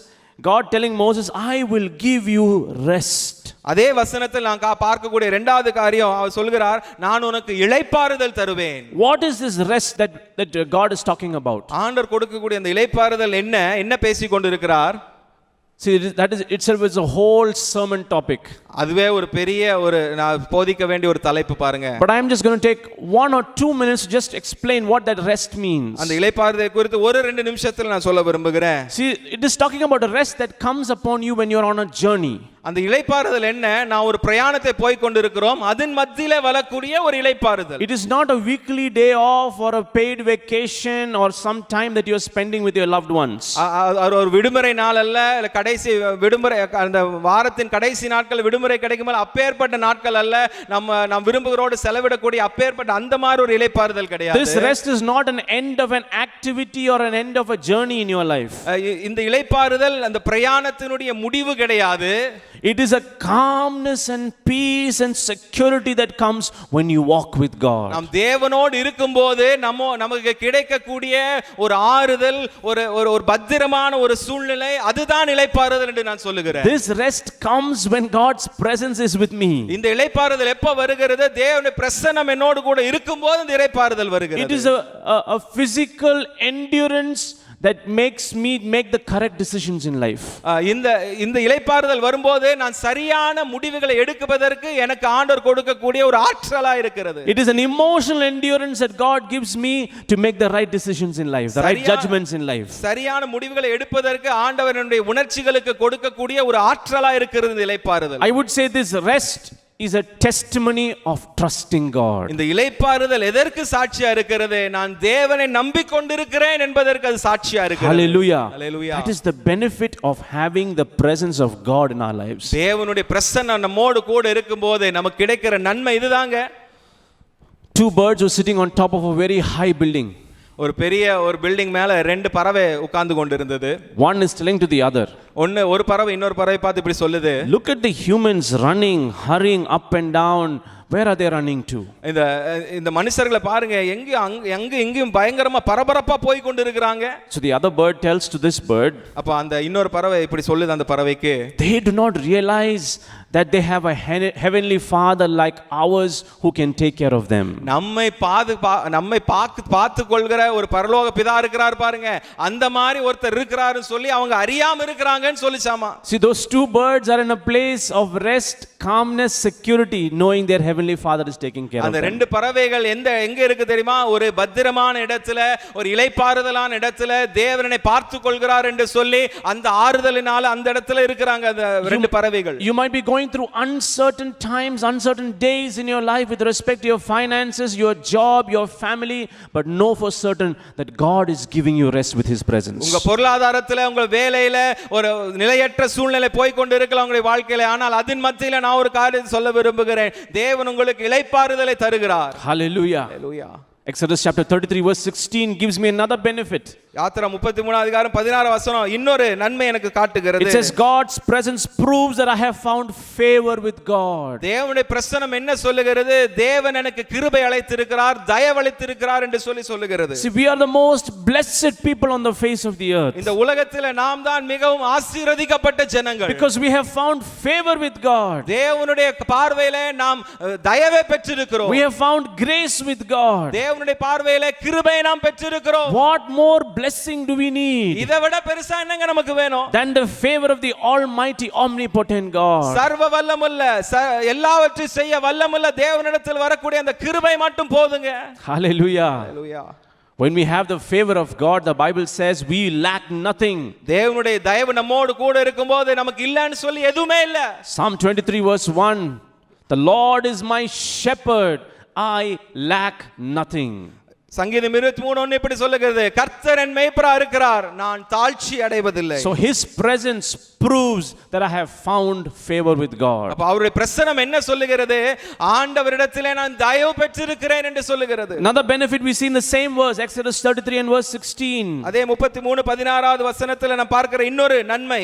God telling Moses, I will give you rest. அதே வசனத்தில் நான் பார்க்கக்கூடிய இரண்டாவது காரியம், அவர் சொல்கிறார், நான் உனக்கு இளைப்பாறுதல் தருவேன். What is this rest that God is talking about? ஆண்டவர் கொடுக்கக்கூடிய அந்த இளைப்பாறுதல் என்ன பேசிக் கொண்டிருக்கிறார்? See, that is itself is a whole sermon topic. அதுவே ஒரு பெரிய நான் போதிக்க வேண்டிய ஒரு தலைப்பு பாருங்க. But I am just going to take 1 or 2 minutes to just explain what that rest means. அந்த இளைப்பாறுதலை குறித்து 1-2 நிமிஷத்துல நான் சொல்ல விரும்புகிறேன். See, it is talking about a rest that comes upon you when you are on a journey. அந்த இளைப்பாறுதல் என்ன? நான் ஒரு பிரயாணத்தை போய் கொண்டிருக்கிறோம், அதன் மத்தியிலே வரக்கூடிய ஒரு இளைப்பாறுதல். It is not a weekly day off or a paid vacation or some time that you are spending with your loved ones. ஒரு விடுமுறை நாள் அல்ல, கடைசி விடுமுறை, அந்த வாரத்தின் கடைசி நாட்கள் விடுமுறை கிடைக்கும்போது அப்பேற்பட்ட நாட்கள் அல்ல, நம்ம விரும்புகிறோடு செலவிடக்கூடிய அப்பேற்பட்ட அந்த மாதிரி ஒரு இளைப்பாறுதல் கிடையாது. This rest is not an end of an activity or an end of a journey in your life. இந்த இளைப்பாறுதல் அந்த பிரயாணத்தினுடைய முடிவு கிடையாது. It is a calmness and peace and security that comes when you walk with God. நாம் தேவனோடு இருக்கும்போது நமக்கு கிடைக்கக்கூடிய ஒரு ஆறுதல், ஒரு பத்திரமான ஒரு சூழ்நிலை, அதுதான் இளைப்பாறுதல் என்று நான் சொல்லுகிறேன். This rest comes when God's presence is with me. இந்த இளைப்பாறுதல் எப்ப வருகிறது? தேவனுடைய பிரசன்னம் என்னோடு கூட இருக்கும்போது இந்த இளைப்பாறுதல் வருகிறது. It is a physical endurance that makes me make the correct decisions in life. இந்த இளைப்பாறுதல் வரும்போது நான் சரியான முடிவுகளை எடுப்பதற்கு எனக்கு ஆண்டவர் கொடுக்கக்கூடிய ஒரு ஆற்றலா இருக்கிறது. It is an emotional endurance that God gives me to make the right decisions in life, the right judgments in life. சரியான முடிவுகளை எடுப்பதற்கு ஆண்டவர் என்னுடைய உணர்ச்சிகளுக்கு கொடுக்கக்கூடிய ஒரு ஆற்றலா இருக்கிறது இந்த இளைப்பாறுதல். I would say this rest is a testimony of trusting God. இந்த இளைப்பாறுதல் எதற்கு சாட்சியா இருக்கிறது? நான் தேவனை நம்பிக்கொண்டிருக்கிறேன் என்பதற்கு அது சாட்சியா இருக்கிறது. Hallelujah. Hallelujah. That is the benefit of having the presence of God in our lives. தேவனுடைய பிரசன்னம் நம்மோடு கூட இருக்கும்போது நமக்கு கிடைக்கிற நன்மை இதுதாங்க. 2 birds were sitting on top of a very high building. ஒரு பெரிய ஒரு பில்டிங் மேல 2 பறவை உட்கார்ந்து கொண்டிருந்தது. One is telling to the other. ஒரு பறவை இன்னொரு பறவை பார்த்து இப்படி சொல்லுது, Look at the humans running, hurrying up and down. Where are they running to? இந்த மனுஷர்களை பாருங்க, எங்கேயும் பயங்கரமா பரபரப்பா போய் கொண்டிருக்கிறாங்க. So the other bird tells to this bird. அப்ப அந்த இன்னொரு பறவை இப்படி சொல்லுது அந்த பறவைக்கு, They do not realize that they have a heavenly father like ours who can take care of them. நம்மை பார்த்து கொள்கிற ஒரு பரலோக பிதா இருக்கிறார் பாருங்க, அந்த மாதிரி ஒருத்தர் இருக்கிறாருன்னு சொல்லி அவங்க அறியாம இருக்கிறாங்கன்னு சொல்லிச்சாமா. See, those 2 birds are in a place of rest, calmness, security, knowing their heavenly father is taking care of them. அந்த 2 பறவைகள் எங்க இருக்கு தெரியுமா? ஒரு பத்திரமான இடத்துல, ஒரு இளைப்பாறுதலான இடத்துல தேவனை பார்த்து கொள்கிறார் என்று சொல்லி அந்த ஆறுதலினால அந்த இடத்துல இருக்கிறாங்க அந்த 2 பறவைகள். You might be going through uncertain times, uncertain days in your life with respect to your finances, your job, your family, but know for certain that God is giving you rest with his presence. உங்க பொருளாதாரத்துல, உங்க வேலையில ஒரு நிலையற்ற சூழ்நிலை போய் கொண்டு இருக்கலாம் உங்களுடைய வாழ்க்கையில, ஆனால் அதன் மத்தியில நான் ஒரு காரியத்தை சொல்ல விரும்புகிறேன், தேவன் உங்களுக்கு இளைப்பாறுதலை தருகிறார். Hallelujah. Hallelujah. Exodus chapter 33 verse 16 gives me another benefit. Yatra 33 அதிகாரம் 16 வசனம் இன்னொரு நன்மை எனக்கு காட்டுகிறது. It says God's presence proves that I have found favor with God. தேவனுடைய பிரசன்னம் என்ன சொல்லுகிறது? தேவன் எனக்கு கிருபை அளித்திருக்கிறார், தயவு அளித்திருக்கிறார் என்று சொல்லுகிறது. See, we are the most blessed people on the face of the earth. இந்த உலகத்திலே நாம் தான் மிகவும் ஆசீர்வதிக்கப்பட்ட ஜனங்கள். Because we have found favor with God. தேவனுடைய பார்வையிலே நாம் தயவை பெற்றிருக்கிறோம். We have found grace with God. தேவனுடைய பார்வையிலே கிருபையை நாம் பெற்றிருக்கிறோம். What more blessing do we need? இதை விட பெருசா என்னங்க நமக்கு வேணும்? Than the favor of the almighty omnipotent God. சர்வ வல்லமுள்ள, எல்லாவற்றையும் செய்ய வல்லமுள்ள தேவனிடத்தில் வரக்கூடிய அந்த கிருபை மட்டும் போதுங்க. Hallelujah. Hallelujah. When we have the favor of God, the Bible says we lack nothing. தேவனுடைய தயவு நம்மோடு கூட இருக்கும்போது நமக்கு இல்லன்னு சொல்லி எதுவுமே இல்ல. Psalm 23 verse 1, The Lord is my shepherd, I lack nothing. சங்கீதம் 23:1 இப்படி சொல்லுகிறது, கர்த்தர் என் மேய்ப்பரா இருக்கிறார், நான் தாழ்ச்சி அடைவதில்லை. So his presence proves that I have found favor with God. அப்ப அவருடைய பிரசன்னம் என்ன சொல்லுகிறது? ஆண்டவரிடத்திலே நான் தயவு பெற்றிருக்கிறேன் என்று சொல்லுகிறது. Another benefit we see in the same verse, Exodus 33 and verse 16. அதே 33:16வது வசனத்துல நாம் பார்க்கிற இன்னொரு நன்மை,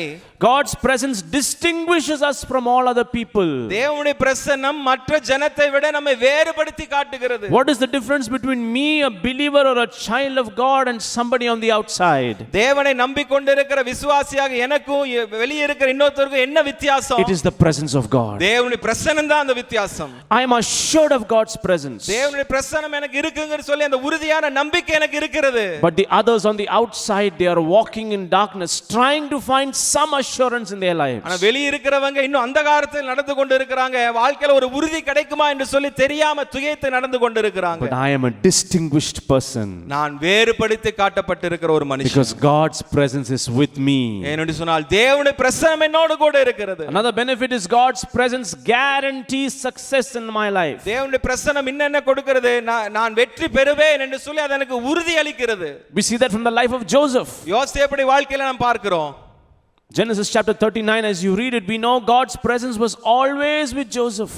God's presence distinguishes us from all other people. தேவனுடைய பிரசன்னம் மற்ற ஜனத்தை விட நம்மை வேறுபடுத்தி காட்டுகிறது. What is the difference between me, a believer or a child of God, and somebody on the outside? தேவனை நம்பிக்கொண்டிருக்கிற விசுவாசியாக எனக்கும் வெளியே இருக்கிற இன்னொருத்தருக்கும் என்ன வித்தியாசம்? It is the presence of God. தேவனுடைய பிரசன்னம் தான் அந்த வித்தியாசம். I am assured of God's presence. தேவனுடைய பிரசன்னம் எனக்கு இருக்குன்னு சொல்லி அந்த உறுதியான நம்பிக்கை எனக்கு இருக்கிறது. But the others on the outside, they are walking in darkness, trying to find some assurance in their lives. ஆனா வெளியே இருக்கிறவங்க இன்னும் அந்தகாரத்தில் நடந்து கொண்டு இருக்கிறாங்க, வாழ்க்கையில ஒரு உறுதி கிடைக்குமா என்று சொல்லி தெரியாம துயைத்து நடந்து கொண்டு இருக்கிறாங்க. But I am a distinguished person. நான் வேறுபடுத்தி காட்டப்பட்டிருக்கிற ஒரு மனுஷன். Because God's presence is with me. ஏனென்று சொன்னால் தேவனுடைய பிரசன்னம் என்னோடு கூட இருக்கிறது. Another benefit is God's presence guarantees success in my life. தேவனுடைய பிரசன்னம் என்ன கொடுக்கிறது? நான் வெற்றி பெறுவேன் என்று சொல்லி அது எனக்கு உறுதி அளிக்கிறது. We see that from the life of Joseph. யோசேப்புடைய வாழ்க்கையில நாம் பார்க்கிறோம். Genesis chapter 39, as you read it, we know God's presence was always with Joseph.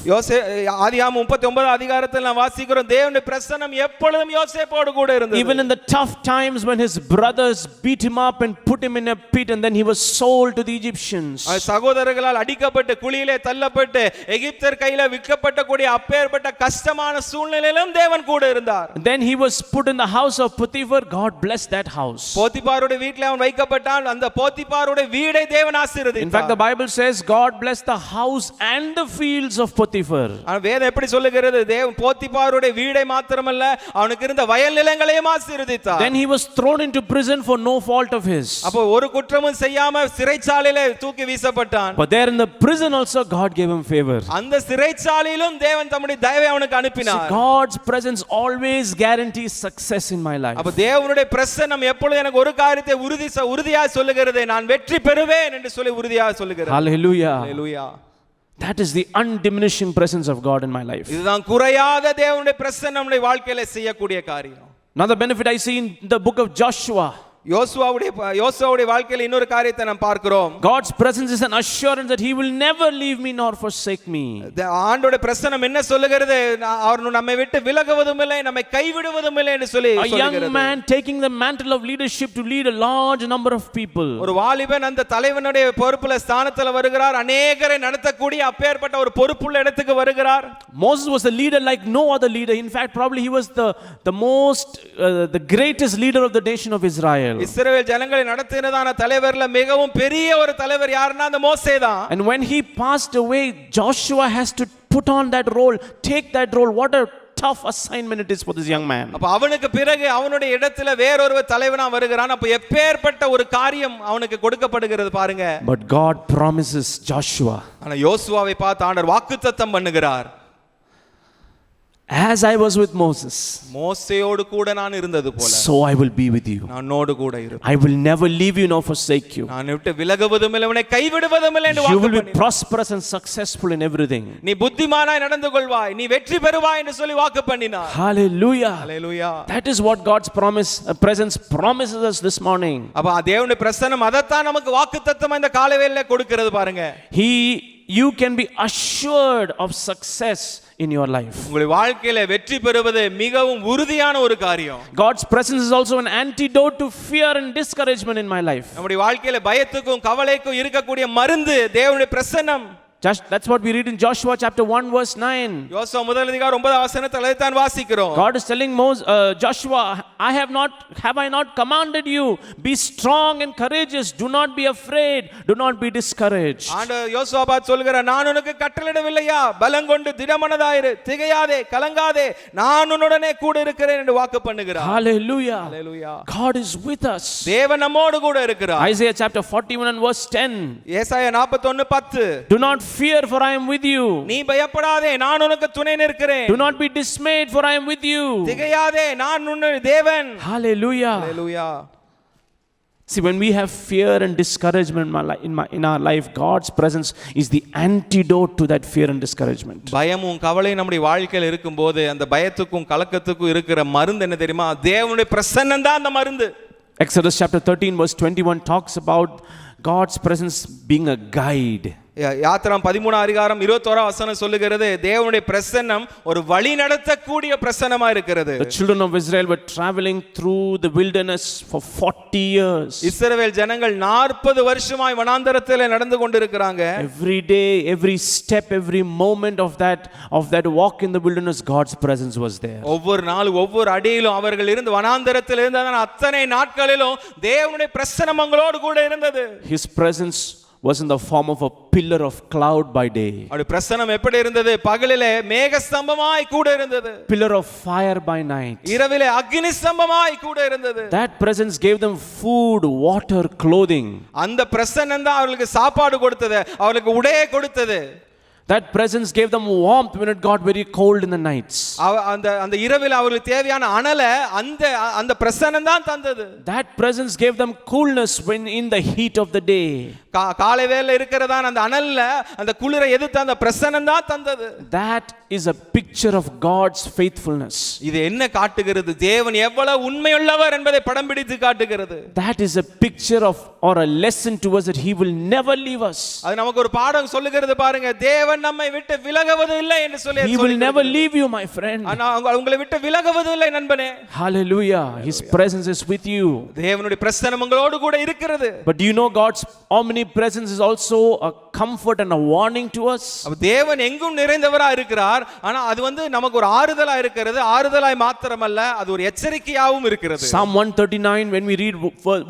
ஆதியாகமம் 39 அதிகாரத்தில் நாம் வாசிக்கிறோம், தேவனுடைய பிரசன்னம் எப்பொழுதும் யோசேப்போடு கூட இருந்தது. Even in the tough times when his brothers beat him up and put him in a pit and then he was sold to the Egyptians. சகோதரர்களால் அடிக்கப்பட்டு குழியிலே தள்ளப்பட்டு எகிப்தர் கையில விற்கப்பட்ட கூடிய அப்பேற்பட்ட கஷ்டமான சூழ்நிலையிலும் தேவன் கூட இருந்தார். And then he was put in the house of Potiphar. God blessed that house. போத்திபாருடைய வீட்டிலே அவன் வைக்கப்பட்டான். அந்த போத்திபாருடைய வீடை தேவன் ஆசீர்வதித்தார். In fact, the Bible says God blessed the house and the fields of Potiphar. வேதம் எப்படி சொல்லுகிறது? தேவன் போத்திபாருடைய வீடை மாத்திரமல்ல, அவனுக்கு இருந்த வயல் நிலங்களையும் ஆசீர்வதித்தார். Then he was thrown into prison for no fault of his. அப்போ ஒரு குற்றமும் செய்யாம சிறைச்சாலையிலே தூக்கி வீசப்பட்டான். But there in the prison also God gave him favor. அந்த சிறைச்சாலையிலும் தேவன் தம்முடைய தயவை அவனுக்கு அனுப்பினார். God's presence always guarantees success in my life. அப்ப தேவனுடைய பிரசன்னம் எப்பொழுது எனக்கு ஒரு காரியத்தை உறுதியாக சொல்லுகிறது, நான் வெற்றி பெறுவேன் என்று சொல்லி உறுதியாக சொல்லுகிறது. Hallelujah. Hallelujah. That is the undiminishing presence of God in my life. இதுதான் குறையாத தேவனுடைய பிரசன்னம் நம்முடைய வாழ்க்கையில செய்யக்கூடிய காரியம். Another benefit I see in the book of Joshua. யோசுவாவுடைய வாழ்க்கையில இன்னொரு காரியத்தை நாம் பார்க்கிறோம். God's presence is an assurance that he will never leave me nor forsake me. ஆண்டவருடைய பிரசன்னம் என்ன சொல்லுகிறது? அவர் நம்மை விட்டு விலகுவதும் இல்லை, நம்மை கைவிடுவதும் இல்லை என்று சொல்லி சொல்லுகிறது. A young man taking the mantle of leadership to lead a large number of people. ஒரு வாலிபன் அந்த தலைவனுடைய பொறுப்புல ஸ்தானத்துல வருகிறார், அநேகரை நடத்தக்கூடிய அப்பேற்பட்ட ஒரு பொறுப்புள்ள இடத்துக்கு வருகிறார். Moses was a leader like no other leader. In fact, probably he was the greatest leader of the nation of Israel. இஸ்ரவேல் ஜனங்களை நடத்தினதான தலைவர்ல மிகவும் பெரிய ஒரு தலைவர் யாருன்னா அந்த மோசே தான். And when he passed away, Joshua has to put on that role, take that role. What a tough assignment it is for this young man. அப்ப அவனுக்கு பிறகு அவனுடைய இடத்துல வேறொருவர் தலைவனா வருகிறான். அப்ப எப்பேற்பட்ட ஒரு காரியம் அவனுக்கு கொடுக்கப்படுகிறது பாருங்க. But God promises Joshua. ஆனா யோசுவாவை பார்த்து ஆண்டவர் வாக்குத்தத்தம் பண்ணுகிறார். As I was with Moses, மோசேயோடு கூட நான் இருந்தது போல, so I will be with you. நான் உன்னோடு கூட இருப்பேன். I will never leave you nor forsake you. நான் விட்டு விலகுவதும் இல்லை, உன்னை கைவிடுவதும் இல்லை என்று You வாக்கு will be பண்ணினார். prosperous and successful in everything. நீ புத்திமானாய் நடந்து கொள்வாய், நீ வெற்றி பெறுவாய் என்று சொல்லி வாக்கு பண்ணினார். Hallelujah. Hallelujah. That is what God's presence promises us this morning. அப்ப தேவனுடைய பிரசன்னம் அதத்தான் நமக்கு வாக்குத்தத்தமா இந்த காலைவேளையில கொடுக்கிறது பாருங்க. You can be assured of success in your life. உங்களுடைய வாழ்க்கையில வெற்றி பெறுவது மிகவும் உறுதியான ஒரு காரியம். God's presence is also an antidote to fear and discouragement in my life. நம்முடைய வாழ்க்கையில பயத்துக்கும் கவலைக்கும் இருக்கக்கூடிய மருந்து தேவனுடைய பிரசன்னம். That's what we read in Joshua chapter 1 verse 9. யோசுவா முதல் அதிகாரம் 9 வசனத்தை தான் வாசிக்கிறோம். God is telling Joshua, have I not commanded you, be strong and courageous, do not be afraid, do not be discouraged. ஆண்டவர் யோசுவா பார்த்து சொல்கிறார், நான் உனக்கு கட்டளையிடவில்லையா, பலங்கொண்டு திடமனதாயிரு, திகையாதே, கலங்காதே, நான் உன்னுடனே கூட இருக்கிறேன் என்று வாக்கு பண்ணுகிறார். Hallelujah. Hallelujah. God is with us. தேவன் நம்மோடு கூட இருக்கிறார். Isaiah chapter 41 and verse 10. ஏசாயா 41:10. Do not fear, for I am with you. நீ பயப்படாதே, நான் உனக்கு துணை நிற்கிறேன். Do not be dismayed, for I am with you. திகையாதே, நான் உன்னுடைய தேவன். Hallelujah. Hallelujah. See, when we have fear and discouragement in our life, God's presence is the antidote to that fear and discouragement. பயமும் கவலையும் நம்முடைய வாழ்க்கையில் இருக்கும்போது அந்த பயத்துக்கும் கலக்கத்துக்கும் இருக்கிற மருந்து என்ன தெரியுமா? தேவனுடைய பிரசன்னம் தான் அந்த மருந்து. Exodus chapter 13 verse 21 talks about God's presence being a guide. யாத்திராம் 13:21 சொல்லுகிறது தேவனுடைய பிரசன்னம் ஒரு வழி நடத்தக்கூடிய பிரசன்னமா இருக்கிறது. The children of Israel were traveling through the wilderness for 40 years. இஸ்ரவேல் ஜனங்கள் 40 வருஷமாய் வனாந்தரத்திலே நடந்து கொண்டிருக்கிறாங்க. Every day, every step, every moment of that walk in the wilderness, God's presence was there. ஒவ்வொரு நாள் ஒவ்வொரு அடியிலும் அவர்கள் இருந்து வனாந்தரத்தில் இருந்ததான அத்தனை நாட்களிலும் தேவனுடைய பிரசன்னம் அவங்களோடு கூட இருந்தது. His presence was in the form of a pillar of cloud by day. அவருடைய பிரசன்னம் எப்படி இருந்தது? பகலிலே மேக ஸ்தம்பமாய் கூட இருந்தது. Pillar of fire by night. இரவிலே அக்கினி ஸ்தம்பமாய் கூட இருந்தது. That presence gave them food, water, clothing. அந்த பிரசன்னம் தான் அவர்களுக்கு சாப்பாடு கொடுத்தது, அவர்களுக்கு உடையை கொடுத்தது. That presence gave them warmth when it got very cold in the nights. அந்த இரவில் அவர்களுக்கு தேவையான அனலை அந்த பிரசன்னம் தான் தந்தது. That presence gave them coolness when in the heat of the day. காலை வேளையில இருக்கிறதா அந்த அனல்ல அந்த குளிரை எதிர்த்து அந்த பிரசன்னம் தான் தந்தது. That is a picture of God's faithfulness. இது என்ன காட்டுகிறது? தேவன் எவ்வளவு உண்மையுள்ளவர் என்பதை படம் பிடித்து காட்டுகிறது. That is a picture of or a lesson to us that he will never leave us. அது நமக்கு ஒரு பாடம் சொல்லுகிறது பாருங்க. தேவன் நம்மை விட்டு விலகுவது இல்லை என்று சொல்லி. He will never leave you, my friend. உங்களை விட்டு விலகுவது இல்லை நண்பனே. Hallelujah. His presence is with you. தேவனுடைய பிரசன்னம் உங்களோடு கூட இருக்கிறது. But do you know God's omnipresence is also a comfort and a warning to us? தேவன் எங்கும் நிறைந்தவரா இருக்கிறார். ஆனா அது நமக்கு ஒரு ஆறுதலா இருக்கிறது. ஆறுதலாய் மாத்திரமல்ல, அது ஒரு எச்சரிக்கையாவும் இருக்கிறது. Psalm 139, when we read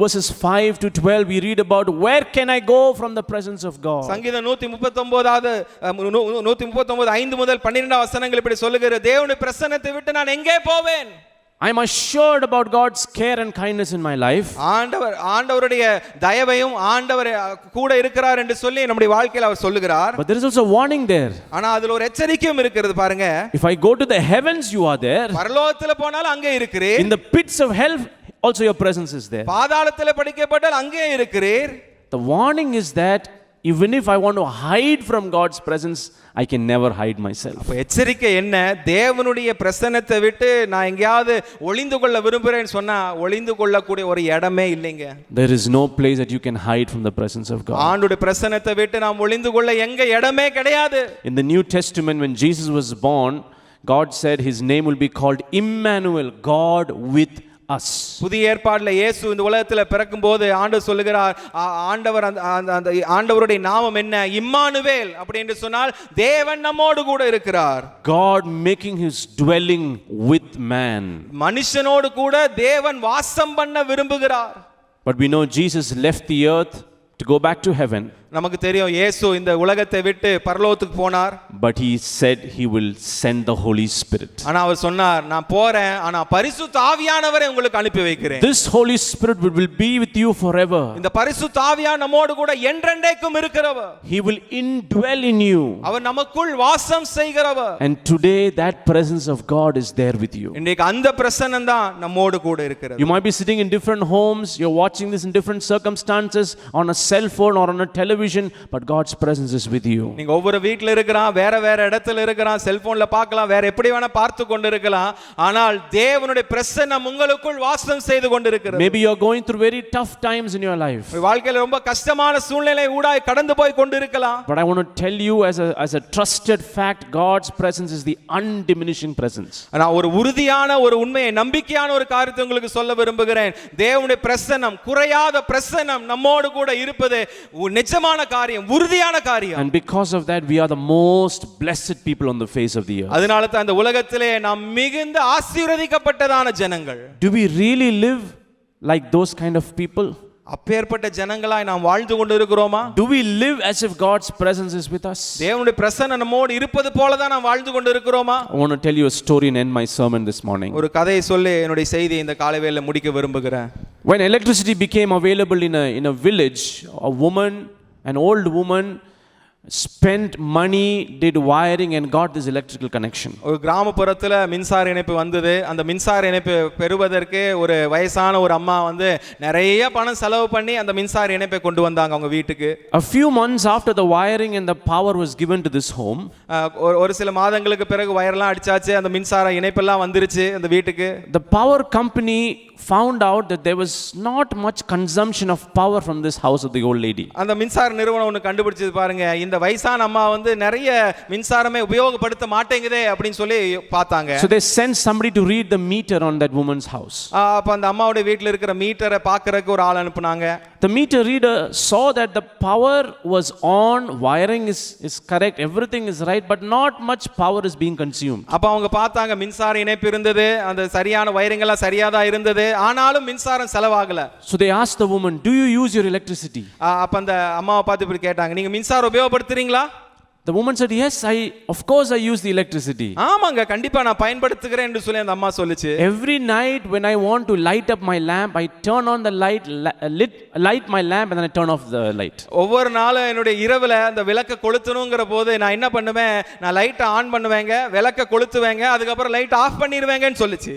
verses 5 to 12, we read about where can I go from the presence of God. சங்கீதம் 139 5 முதல் 12 வசனங்கள் இப்படி சொல்லுகிறது. தேவனுடைய பிரசன்னத்தை விட்டு நான் எங்கே போவேன்? I am assured about God's care and kindness in my life. ஆண்டவருடைய தயவையும் ஆண்டவர் கூட இருக்கிறார் என்று சொல்லி நம்முடைய வாழ்க்கையில் அவர் சொல்லுகிறார். But there is also a warning there. ஆனா அதுல ஒரு எச்சரிக்கையும் இருக்கிறது பாருங்க. If I go to the heavens, you are there. பரலோகத்துல போனாலும் அங்கே இருக்கிறீர். In the pits of hell also your presence is there. பாதாளத்துல படிக்கப்பட்டால் அங்கே இருக்கிறீர். The warning is that even if I want to hide from God's presence, I can never hide myself. அப்ப எச்சரிக்கை என்ன? தேவனுடைய பிரசன்னத்தை விட்டு நான் எங்கயாவது ஒளிந்து கொள்ள விரும்புறேன்னு சொன்னா ஒளிந்து கொள்ளக்கூடிய ஒரு இடமே இல்லைங்க. There is no place that you can hide from the presence of God. ஆண்டவருடைய பிரசன்னத்தை விட்டு நாம் ஒளிந்து கொள்ள எங்க இடமே கிடையாது. In the New Testament, when Jesus was born, God said his name will be called Immanuel, God with us. புதிய ஏற்பாட்டில் இயேசு இந்த உலகத்தில் பிறக்கும்போது ஆண்டவர் சொல்லுகிறார், ஆண்டவருடைய நாமம் என்ன? இம்மானுவேல் அப்படி என்று சொன்னால் தேவன் நம்மோடு கூட இருக்கிறார். God making his dwelling with man. மனுஷனோடு கூட தேவன் வாசம் பண்ண விரும்புகிறார். But we know Jesus left the earth to go back to heaven. நமக்கு தெரியும் இயேசு இந்த உலகத்தை விட்டு பரலோகத்துக்கு போனார். But he said he will send the Holy Spirit. ஆனா அவர் சொன்னார், நான் போறேன், ஆனா பரிசுத்த ஆவியானவரை உங்களுக்கு அனுப்பி வைக்கிறேன். This Holy Spirit will be with you forever. இந்த பரிசுத்த ஆவியானவர் நம்மோடு கூட என்றென்றைக்கும் இருக்கிறவர். He will indwell in you. அவர் நமக்குள் வாசம் செய்கிறவர். And today that presence of God is there with you. இன்றைக்கு அந்த பிரசன்னம் தான் நம்மோடு கூட இருக்கிறது. You might be sitting in different homes, you're watching this in different circumstances, on a cell phone or on a television, but God's presence is with you. நீங்க ஒவ்வொரு வீட்ல இருக்கறா, வேற இடத்துல இருக்கறா, செல்போன்ல பார்க்கலாம், வேற எப்படி வேணா பார்த்து கொண்டிருக்கலாம், ஆனால் தேவனுடைய பிரசன்னம் உங்களுக்குள் வாசம் செய்து கொண்டிருக்கிறது. Maybe you're going through very tough times in your life. வாழ்க்கையில ரொம்ப கஷ்டமான சூழ்நிலை ஊடாய் கடந்து போய் கொண்டிருக்கலாம். But I want to tell you as a trusted fact, God's presence is the undiminishing presence. நான் ஒரு உறுதியான ஒரு உண்மையை, நம்பிக்கையான ஒரு காரியத்தை உங்களுக்கு சொல்ல விரும்புகிறேன். தேவனுடைய பிரசன்னம், குறையாத பிரசன்னம் நம்மோடு கூட இருப்பது நிஜமான காரியம், உறுதியான காரியம். And because of that we are the most blessed people on the face of the earth. அதனால தான் இந்த உலகத்திலே நாம் மிகுந்த ஆசீர்வதிக்கப்பட்டதான ஜனங்கள். Do we really live like those kind of people? அப்பேற்பட்ட ஜனங்களாய் நாம் வாழ்ந்து கொண்டிருக்கிறோமா? Do we live as if God's presence is with us? தேவனுடைய பிரசன்னம் நம்மோடு இருப்பது போல தான் நாம் வாழ்ந்து கொண்டிருக்கிறோமா? I want to tell you a story and end my sermon this morning. ஒரு கதையை சொல்லி என்னுடைய செய்தியை இந்த காலை வேளையில முடிக்க விரும்புகிறேன். When electricity became available in a village, an old woman spent money, did wiring, and got this electrical connection. ஒரு கிராமப்புறத்துல மின்சார இணைப்பு வந்தது. அந்த மின்சார இணைப்பு பெறுவதற்கு ஒரு வயசான ஒரு அம்மா வந்து நிறைய பணம் செலவு பண்ணி அந்த மின்சார இணைப்பை கொண்டு வந்தாங்க அவங்க வீட்டுக்கு. A few months after the wiring and the power was given to this home, ஒரு சில மாதங்களுக்கு பிறகு வயர்லாம் அடிச்சாச்சு, அந்த மின்சார இணைப்பெல்லாம் வந்துருச்சு அந்த வீட்டுக்கு. the power company found out that there was not much consumption of power from this house of the old lady. அந்த மின்சார நிறுவனம் ஒன்று கண்டுபிடிச்சது பாருங்க, இந்த வயசான அம்மா வந்து நிறைய மின்சாரமே உபயோகப்படுத்த மாட்டேங்குதே அப்படின்னு சொல்லி பார்த்தாங்க. So they sent somebody to read the meter on that woman's house. அப்ப அந்த அம்மாவோட வீட்டில் இருக்கிற மீட்டரை பார்க்கறதுக்கு ஒரு ஆள் அனுப்புனாங்க. The meter reader saw that the power was on, wiring is correct, everything is right, but not much power is being consumed. அப்ப அவங்க பார்த்தாங்க மின்சார இணைப்பு இருந்தது, அந்த சரியான வயரிங் எல்லாம் சரியா தான் இருந்தது, ஆனாலும் மின்சாரம் செலவாகல. So they asked the woman, do you use your electricity? அப்ப அந்த அம்மாவை பார்த்து இப்படி கேட்டாங்க, நீங்க மின்சாரம் உபயோகப்படுத்துறீங்களா? The woman said, yes, of course I use the electricity. ஆமாங்க, கண்டிப்பா நான் பயன்படுத்துகிறேன் என்று சொல்லி அந்த அம்மா சொல்லுச்சு. Every night when I want to light up my lamp, I turn on the light my lamp and then I turn off the light. ஒவ்வொரு நாளும் என்னுடைய இரவுல அந்த விளக்க கொளுத்தணும்ங்கற போது நான் என்ன பண்ணுவேன், நான் லைட்டை ஆன் பண்ணுவேங்க, விளக்க கொளுத்துவேங்க, அதுக்கப்புறம் லைட் ஆஃப் பண்ணிடுவேங்கன்னு சொல்லுச்சு.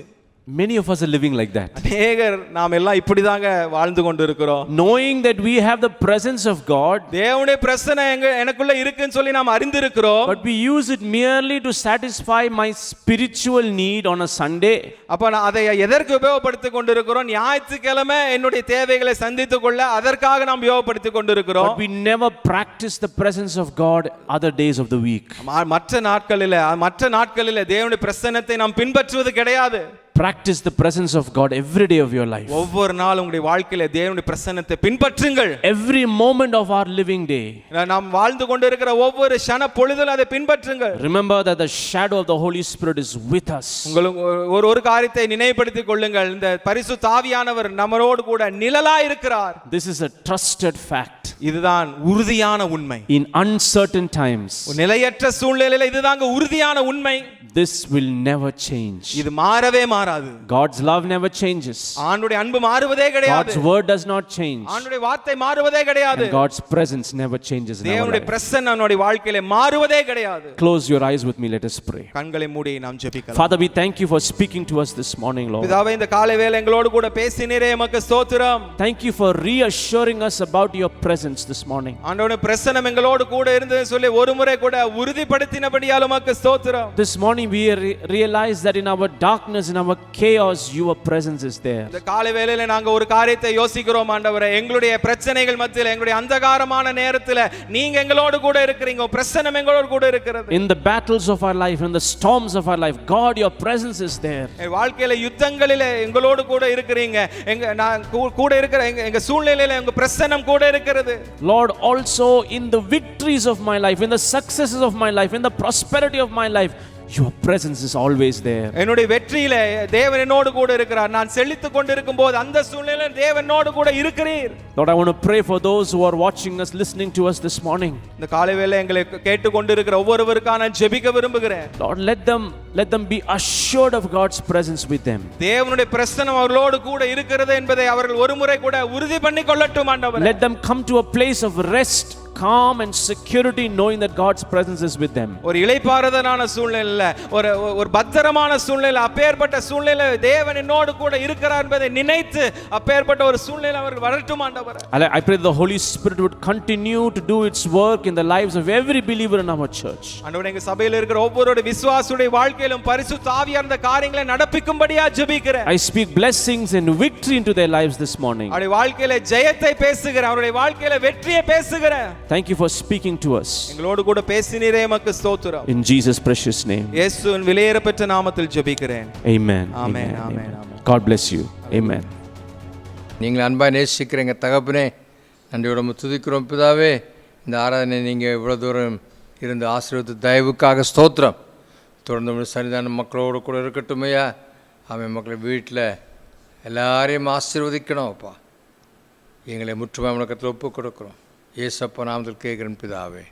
Many of us are living like that. அநேகர் நாம் எல்லாம் இப்படிதாங்க வாழ்ந்து கொண்டு இருக்கிறோம். Knowing that we have the presence of God, தேவனுடைய பிரசன்னம் எனக்குள்ள இருக்குன்னு சொல்லி நாம் அறிந்திருக்கிறோம். but we use it merely to satisfy my spiritual need on a Sunday. அப்ப நான் அதை எதற்கு உபயோகப்படுத்திக் கொண்டிருக்கிறோம்? ஞாயிற்றுக்கிழமை என்னுடைய தேவைகளை சந்தித்துக் கொள்ள அதற்காக நாம் உபயோகப்படுத்திக் கொண்டிருக்கிறோம். But we never practice the presence of God other days of the week. மற்ற நாட்களிலே தேவனுடைய பிரசன்னத்தை நாம் பின்பற்றுவது கிடையாது. Practice the presence of God every day of your life. ஒவ்வொரு நாளும் உங்களுடைய வாழ்க்கையில தேவனுடைய பிரசன்னத்தை பின்பற்றுங்கள். Every moment of our living day. நாம் வாழ்ந்து கொண்டிருக்கிற ஒவ்வொரு க்ஷண பொழுதிலும் அதை பின்பற்றுங்கள். Remember that the shadow of the Holy Spirit is with us. உங்களுக்கு ஒரு காரியத்தை நினைவுபடுத்திக் கொள்ளுங்கள், இந்த பரிசுத்த ஆவியானவர் நம்மரோடு கூட நிழலாய் இருக்கிறார். This is a trusted fact. இதுதான் உறுதியான உண்மை. In uncertain times, நிலையற்ற சூழ்நிலையில இதுதாங்க உறுதியான உண்மை. this will never change. இது மாறவே மாறாது. God's love never changes. ஆண்டவருடைய அன்பு மாறுவதே கிடையாது. God's word does not change. ஆண்டவருடைய வார்த்தை மாறுவதே கிடையாது. And God's presence never changes in our தேவனுடைய life. பிரசன்னம் நம்முடைய வாழ்க்கையிலே மாறுவதே கிடையாது. Close your eyes with me, let us pray. கண்களை மூடி நாம் ஜெபிக்கலாம். Father, we thank you for speaking to us this morning, Lord. பிதாவே, இந்த காலை வேளை எங்களோடு கூட பேசினீரே, உமக்கு ஸ்தோத்திரம். Thank you for reassuring us about your presence this morning. ஆண்டவருடைய பிரசன்னம் எங்களோடு கூட இருந்து சொல்லி ஒரு முறை கூட உறுதிப்படுத்தினபடியால் உமக்கு ஸ்தோத்திரம். This morning we realize that in our darkness, in our chaos, your presence is there. இந்த காலை வேளையில நாங்க ஒரு காரியத்தை யோசிக்கிறோம் ஆண்டவரே, எங்களுடைய பிரச்சனைகள் மத்தியில, எங்களுடைய அந்தகாரமான நேரத்துல நீங்க எங்களோடு கூட இருக்கிறீங்க, பிரசன்னம் எங்களோடு கூட இருக்கிறது. In the battles of our life, in the storms of our life, God, your presence is there. வாழ்க்கையில யுத்தங்களிலே எங்களோடு கூட இருக்கிறீங்க, நான் கூட இருக்கிற எங்க சூழ்நிலையில உங்க பிரசன்னம் கூட இருக்கிறது. Lord, also in the victories of my life, in the successes of my life, in the prosperity of my life, your presence is always there. என்னுடைய வெற்றியிலே தேவன் என்னோடு கூட இருக்கிறார். நான் செழித்துக் கொண்டிருக்கும் போது அந்த சூழ்நிலையில தேவன் என்னோடு கூட இருக்கிறீர். Lord, I want to pray for those who are watching us, listening to us this morning. இந்த காலை வேளை எங்களை கேட்டு கொண்டிருக்கிற ஒவ்வொருவருக்காக நான் ஜெபிக்க விரும்புகிறேன். Lord, let them be assured of God's presence with them. தேவனுடைய பிரசன்னம் அவர்களோடு கூட இருக்கிறது என்பதை அவர்கள் ஒருமுறை கூட உறுதி பண்ணிக் கொள்ளட்டும் ஆண்டவரே. Let them come to a place of rest, calm and security, knowing that God's presence is with them. ஒரு இளைப்பாறுதலான சூழ்நிலையில, ஒரு பத்திரமான சூழ்நிலையில, அப்பேற்பட்ட சூழ்நிலையில தேவன் என்னோடு கூட இருக்கிறார் என்பதை நினைத்து அப்பேற்பட்ட ஒரு சூழ்நிலையில அவர்கள் வரட்டும் ஆண்டவரே. I pray the Holy Spirit would continue to do its work in the lives of every believer in our church. ஆண்டவரே, எங்க சபையில இருக்கிற ஒவ்வொரு விசுவாசியுடைய வாழ்க்கையிலும் பரிசுத்த ஆவியார் அந்த காரியங்களை நடப்பிக்கும்படியா ஜெபிக்கிறேன். I speak blessings and victory into their lives this morning. அவருடைய வாழ்க்கையில ஜெயத்தை பேசுகிறேன், அவருடைய வாழ்க்கையில வெற்றியை பேசுகிறேன். Thank you for speaking to us. எங்களோடு கூட பேசினீரே, உமக்கு ஸ்தோத்திரம். In Jesus' precious name. இயேசுவின் விலையேறப்பெற்ற நாமத்தில் ஜெபிக்கிறேன். Amen. Amen. Amen. Amen. God bless you. Amen. நீங்கள் அன்பாக நேசிக்கிறீங்க தகப்பனே, நன்றியோட துதிக்கிறோம் பிதாவே. இந்த ஆராதனை நீங்கள் இவ்வளோ தூரம் இருந்து ஆசீர்வதித்த தயவுக்காக ஸ்தோத்திரம். தொடர்ந்து சரிதான மக்களோடு கூட இருக்கட்டும் ஐயா. அவன் மக்களை வீட்டில் எல்லாரையும் ஆசீர்வதிக்கணும் அப்பா. எங்களை முற்றுமை முழக்கத்தில் ஒப்பு கொடுக்குறோம். ஏசப்பா நாமத்தில் கேட்குறேன் பிதாவே,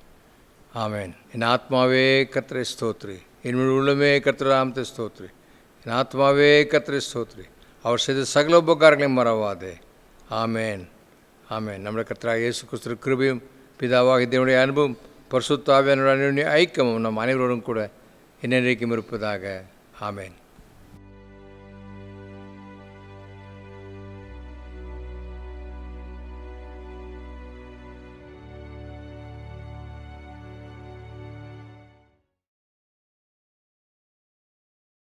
ஆமேன். என் ஆத்மாவே கர்த்தரை ஸ்தோத்ரி, என் உள்ளமே கர்த்தர் நாமத்தை ஸ்தோத்ரி, என் ஆத்மாவே கர்த்தரை ஸ்தோத்ரி, அவர் செய்த சகல உபகாரங்களையும் மறவாதே. ஆமேன், ஆமேன். நம்முடைய கர்த்தராகிய இயேசு கிறிஸ்துவின் கிருபையும் பிதாவாகிய தேவனுடைய அன்பும் பரிசுத்த ஆவியானவருடைய அன்யோன்ய ஐக்கியமும் நம் அனைவரோடும் கூட என்னென்றைக்கும் இருப்பதாக. ஆமென்.